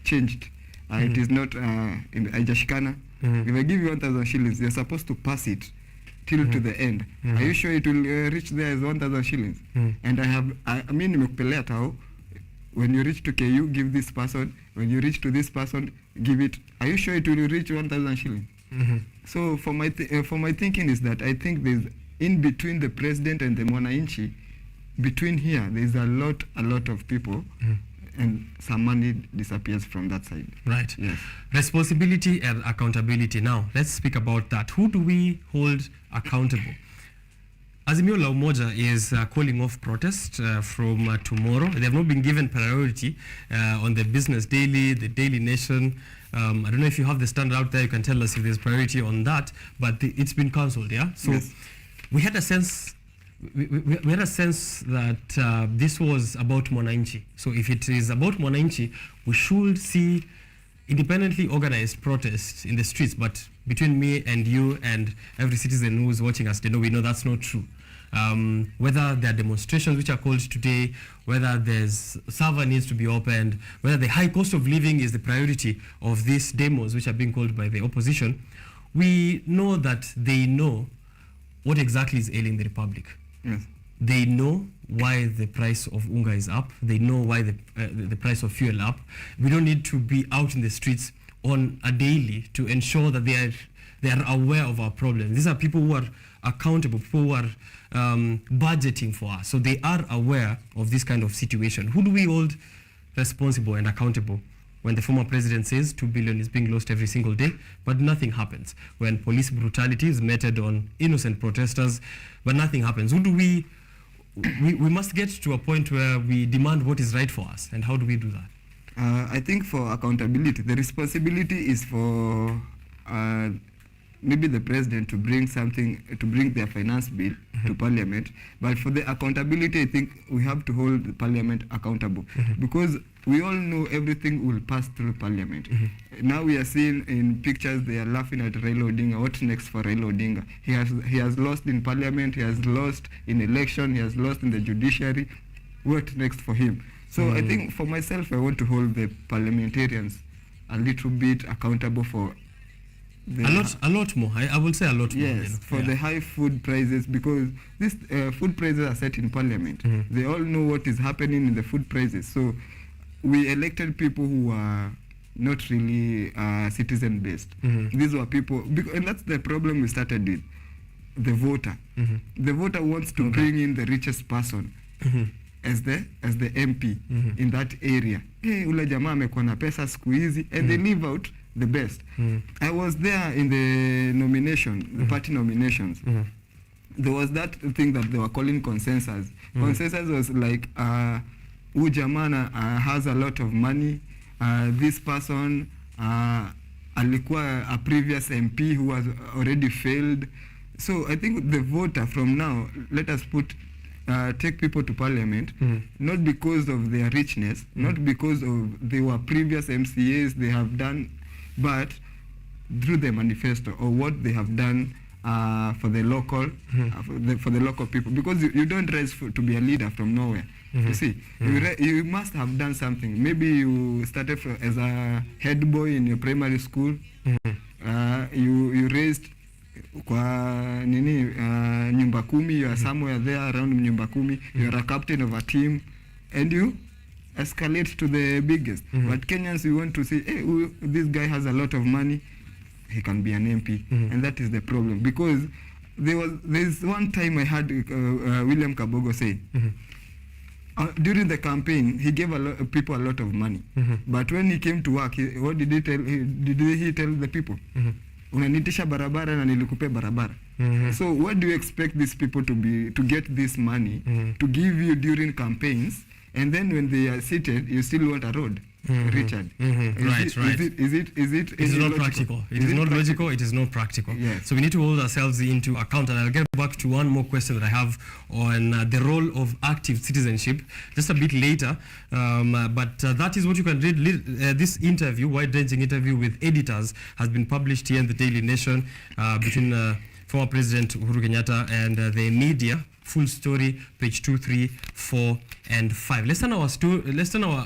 changed. It is not in Ajashikana. If I give you 1,000 shillings, you're supposed to pass it till to the end. Are you sure it will reach there as 1,000 shillings? And I mean, nimekupelea tao. When you reach to KU, give this person. When you reach to this person, give it. Are you sure it will reach 1,000 shillings? So for my thinking is that I think there's in between the president and the mwananchi, between here there's a lot of people, and some money disappears from that side. Right. Yes. Responsibility and accountability. Now let's speak about that. Who do we hold accountable? Azimio la Umoja is calling off protest from tomorrow. They have not been given priority on the Business Daily, the Daily Nation. I don't know if you have the standard out there. You can tell us if there's priority on that. But it's been cancelled, yeah. So yes. We had a sense. We had a sense that this was about mwananchi. So if it is about mwananchi, we should see independently organized protests in the streets. But between me and you and every citizen who is watching us, we know that's not true. Whether there are demonstrations which are called today, whether there's server needs to be opened, whether the high cost of living is the priority of these demos which are being called by the opposition, we know that they know what exactly is ailing the Republic. Yes. They know why the price of unga is up. They know why the price of fuel up. We don't need to be out in the streets on a daily to ensure that they are aware of our problems. These are people who are accountable, people who are budgeting for us. So they are aware of this kind of situation. Who do we hold responsible and accountable when the former president says 2 billion is being lost every single day, but nothing happens? When police brutality is meted on innocent protesters, but nothing happens. Who do we must get to a point where we demand what is right for us. And how do we do that? I think for accountability, the responsibility is for maybe the president to bring their finance bill to parliament. But for the accountability, I think we have to hold the parliament accountable, because we all know everything will pass through parliament. Now we are seeing in pictures, they are laughing at Raila Odinga. What's next for Raila Odinga? He has lost in parliament, he has lost in election, he has lost in the judiciary. What next for him? So I think for myself, I want to hold the parliamentarians a little bit accountable for a lot more. I will say a lot more. Yes, for the high food prices, because these food prices are set in parliament. They all know what is happening in the food prices. So we elected people who are not really citizen-based. These were people, and that's the problem we started with, the voter. The voter wants to bring in the richest person as the MP in that area. Hey, ule jamaa amekuwa na pesa siku hizi, and they leave out the best. I was there in the nomination, the party nominations. There was that thing that they were calling consensus. Consensus was like, huyu jamaa has a lot of money. This person alikuwa a previous MP who has already failed. So I think the voter from now, let us take people to parliament, not because of their richness, not because of they were previous MCAs they have done, but through the manifesto or what they have done for the local for the local people. Because you don't rise to be a leader from nowhere. You see, you must have done something. Maybe you started as a head boy in your primary school. You raised kwa nyumba kumi, you are somewhere there around nyumba kumi, you are a captain of a team, and you escalate to the biggest. But Kenyans, we want to say, hey, this guy has a lot of money, he can be an MP. And that is the problem, because there's one time I had William Kabogo say, during the campaign, he gave people a lot of money. But when he came to work, what did he tell? Did he tell the people? Unanitisha barabara na nilikupe barabara. So what do you expect these people to get this money to give you during campaigns, and then when they are seated, you still want a road? Richard. Right. Is it It is not practical. It is not logical. It is not practical. Yes. So we need to hold ourselves into account. And I'll get back to one more question that I have on the role of active citizenship just a bit later. But that is what you can read. This interview, wide-ranging interview with editors, has been published here in the Daily Nation between former President Uhuru Kenyatta and the media. Full story, page 2, 3, 4, and 5. Let's turn our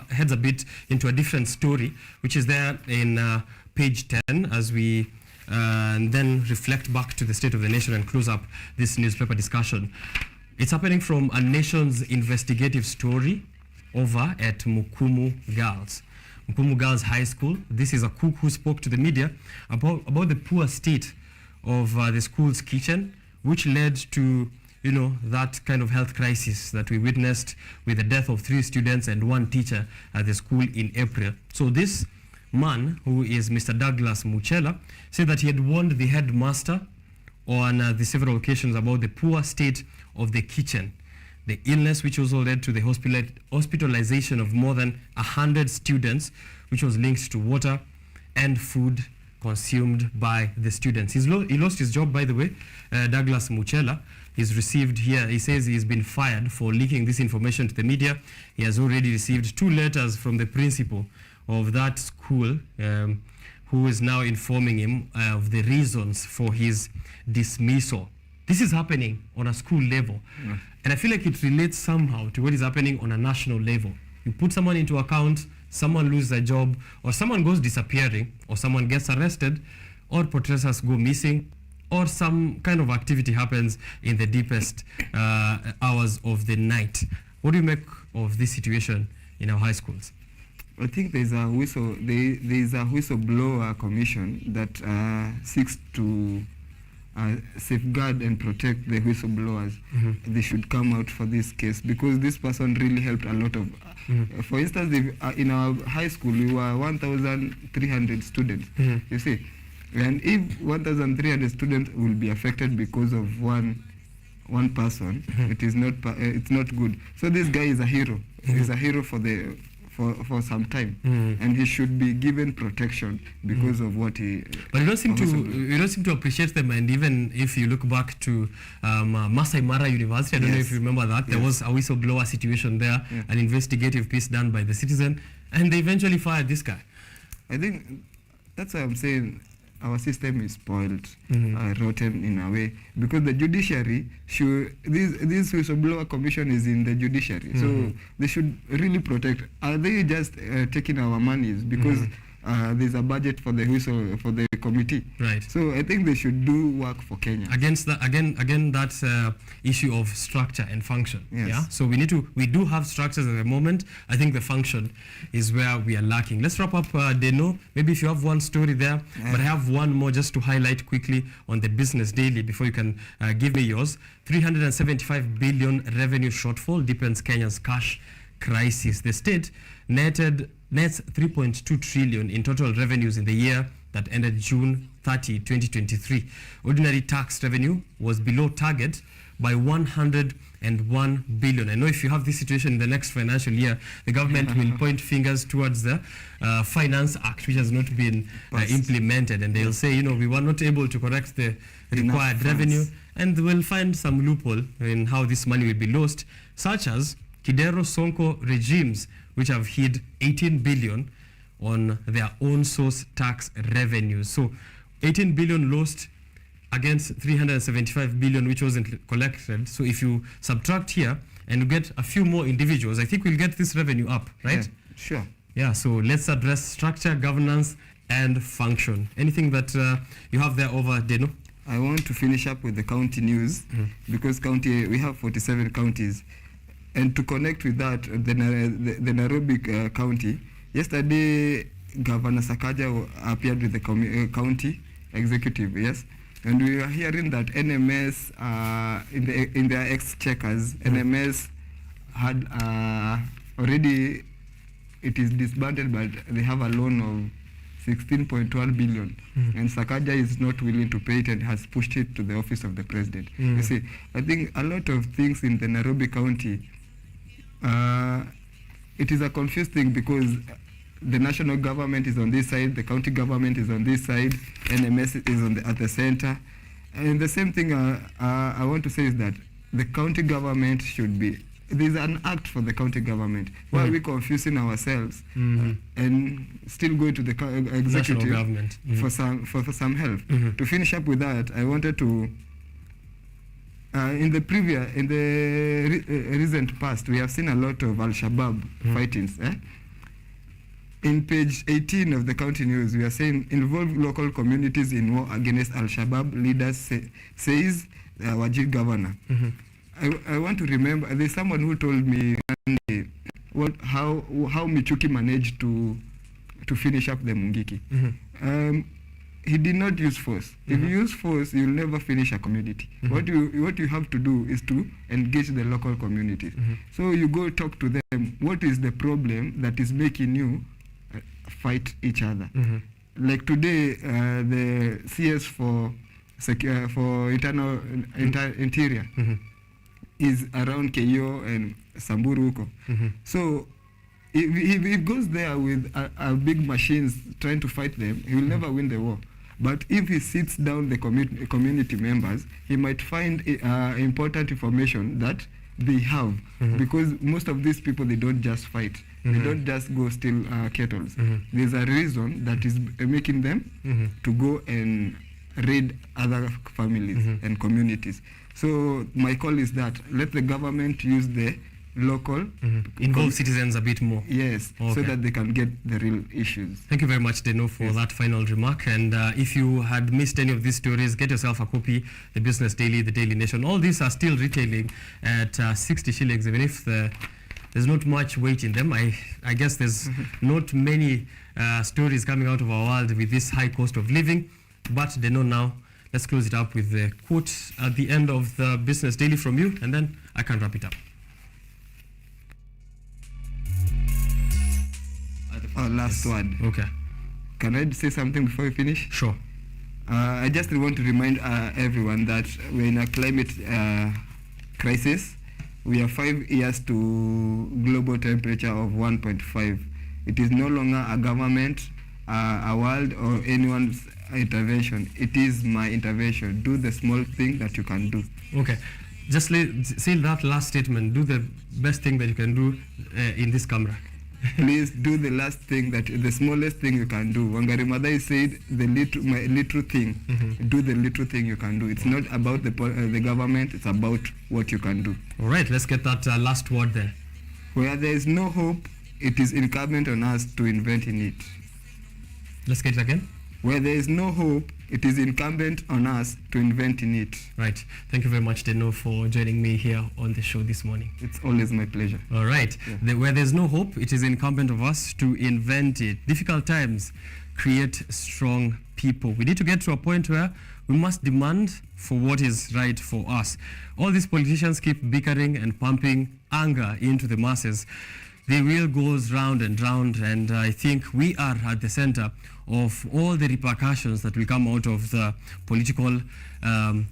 heads a bit into a different story, which is there in page 10, as we then reflect back to the state of the nation and close up this newspaper discussion. It's happening from a nation's investigative story over at Mukumu Girls. Mukumu Girls High School. This is a cook who spoke to the media about the poor state of the school's kitchen, which led to that kind of health crisis that we witnessed with the death of 3 students and 1 teacher at the school in April. So this man, who is Mr. Douglas Muchela, said that he had warned the headmaster on the several occasions about the poor state of the kitchen, the illness which also led to the hospitalization of more than 100 students, which was linked to water and food consumed by the students. He lost his job, by the way. Douglas Muchela is received here. He says he's been fired for leaking this information to the media. He has already received 2 letters from the principal of that school, who is now informing him of the reasons for his dismissal. This is happening on a school level. And I feel like it relates somehow to what is happening on a national level. You put someone into account, someone loses a job, or someone goes disappearing, or someone gets arrested, or protesters go missing, or some kind of activity happens in the deepest hours of the night. What do you make of this situation in our high schools? I think there's a whistleblower commission that seeks to safeguard and protect the whistleblowers. They should come out for this case because this person really helped a lot of. For instance, in our high school, we were 1,300 students. You see. And if 1,300 students will be affected because of one person, it's not good. So this guy is a hero. He's a hero for some time, and he should be given protection because of what he. But you don't seem to appreciate them. And even if you look back to Masai Mara University, I don't know if you remember that there was a whistleblower situation there, an investigative piece done by the Citizen, and they eventually fired this guy. I think that's why I'm saying our system is spoiled, rotten in a way, because the judiciary this whistleblower commission is in the judiciary, so they should really protect. Are they just taking our monies because there's a budget for the committee? Right. So I think they should do work for Kenya. Against that that issue of structure and function. Yes. Yeah. So we do have structures at the moment. I think the function is where we are lacking. Let's wrap up, Deno. Maybe if you have one story there, but I have one more just to highlight quickly on the Business Daily before you can give me yours. 375 billion revenue shortfall deepens Kenya's cash crisis. The state nets 3.2 trillion in total revenues in the year that ended June 30, 2023. Ordinary tax revenue was below target by 101 billion. I know if you have this situation in the next financial year, the government will point fingers towards the Finance Act, which has not been implemented, and they'll say, we were not able to correct the required revenue, and we'll find some loophole in how this money will be lost, such as Kidero Sonko regimes, which have hid 18 billion on their own source tax revenues. So 18 billion lost against 375 billion which wasn't collected. So if you subtract here and you get a few more individuals, I think we'll get this revenue up, right? Yeah, sure. Yeah, so let's address structure, governance, and function. Anything that you have there over, Deno? I want to finish up with the county news because we have 47 counties. And to connect with that, the Nairobi county, yesterday Governor Sakaja appeared with the county executive, yes? And we are hearing that NMS, in their exchequers, NMS had already, it is disbanded, but they have a loan of 16.1 billion. And Sakaja is not willing to pay it and has pushed it to the office of the president. You see, I think a lot of things in the Nairobi county, it is a confused thing because the national government is on this side, the county government is on this side, NMS is at the center. And the same thing I want to say is that the county government should be, there's an act for the county government. Why are we confusing ourselves and still going to the executive government for some help? To finish up with that, I wanted to, in the recent past, we have seen a lot of Al-Shabaab fightings. In page 18 of the county news, we are saying involve local communities in war against Al-Shabaab leaders, says Wajir governor. I want to remember, there's someone who told me how Michuki managed to finish up the Mungiki. He did not use force. If you use force, you'll never finish a community. What you have to do is to engage the local communities. So you go talk to them. What is the problem that is making you fight each other? Like today, the CS for interior is around Keyo and Samburuko. So if he goes there with a big machines trying to fight them, he will never win the war. But if he sits down the community members, he might find important information that they have, because most of these people, they don't just fight. They don't just go steal kettles. There's a reason that is making them to go and raid other families and communities. So my call is that let the government use the local, involve citizens a bit more. Yes, so that they can get the real issues. Thank you very much, Deno, for that final remark. And if you had missed any of these stories, get yourself a copy. The Business Daily, the Daily Nation, all these are still retailing at 60 shillings, even if there's not much weight in them. I guess there's not many stories coming out of our world with this high cost of living. But Deno, now let's close it up with the quote at the end of the Business Daily from you, and then I can wrap it up. Last word. Okay. Can I say something before we finish? Sure. I just want to remind everyone that we're in a climate crisis. We are 5 years to global temperature of 1.5. It is no longer a government, a world, or anyone's intervention. It is my intervention. Do the small thing that you can do. Okay. Just say that last statement. Do the best thing that you can do in this camera. Please do the smallest thing you can do. Wangari Maathai said, my little thing. Do the little thing you can do. It's not about the government, it's about what you can do. All right, let's get that last word there. Where there is no hope, it is incumbent on us to invent in it. Let's get it again. Where there is no hope, it is incumbent on us to invent in it. Right. Thank you very much, Deno, for joining me here on the show this morning. It's always my pleasure. All right. Yeah. Where there's no hope, it is incumbent of us to invent it. Difficult times create strong people. We need to get to a point where we must demand for what is right for us. All these politicians keep bickering and pumping anger into the masses. The wheel goes round and round, and I think we are at the center of all the repercussions that will come out of the political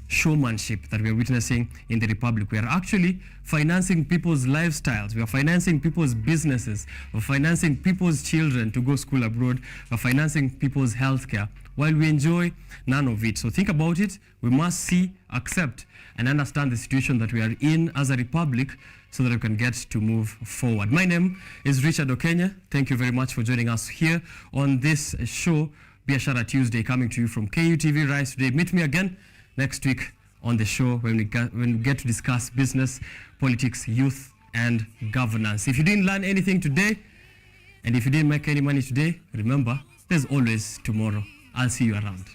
showmanship that we are witnessing in the Republic. We are actually financing people's lifestyles. We are financing people's businesses. We are financing people's children to go school abroad. We are financing people's healthcare while we enjoy none of it. So think about it. We must see, accept, and understand the situation that we are in as a republic so that we can get to move forward. My name is Richard OKENYE. Thank you very much for joining us here on this show, Biashara Tuesday, coming to you from KUTV Rise Today. Meet me again next week on the show when we get to discuss business, politics, youth, and governance. If you didn't learn anything today, and if you didn't make any money today, remember, there's always tomorrow. I'll see you around.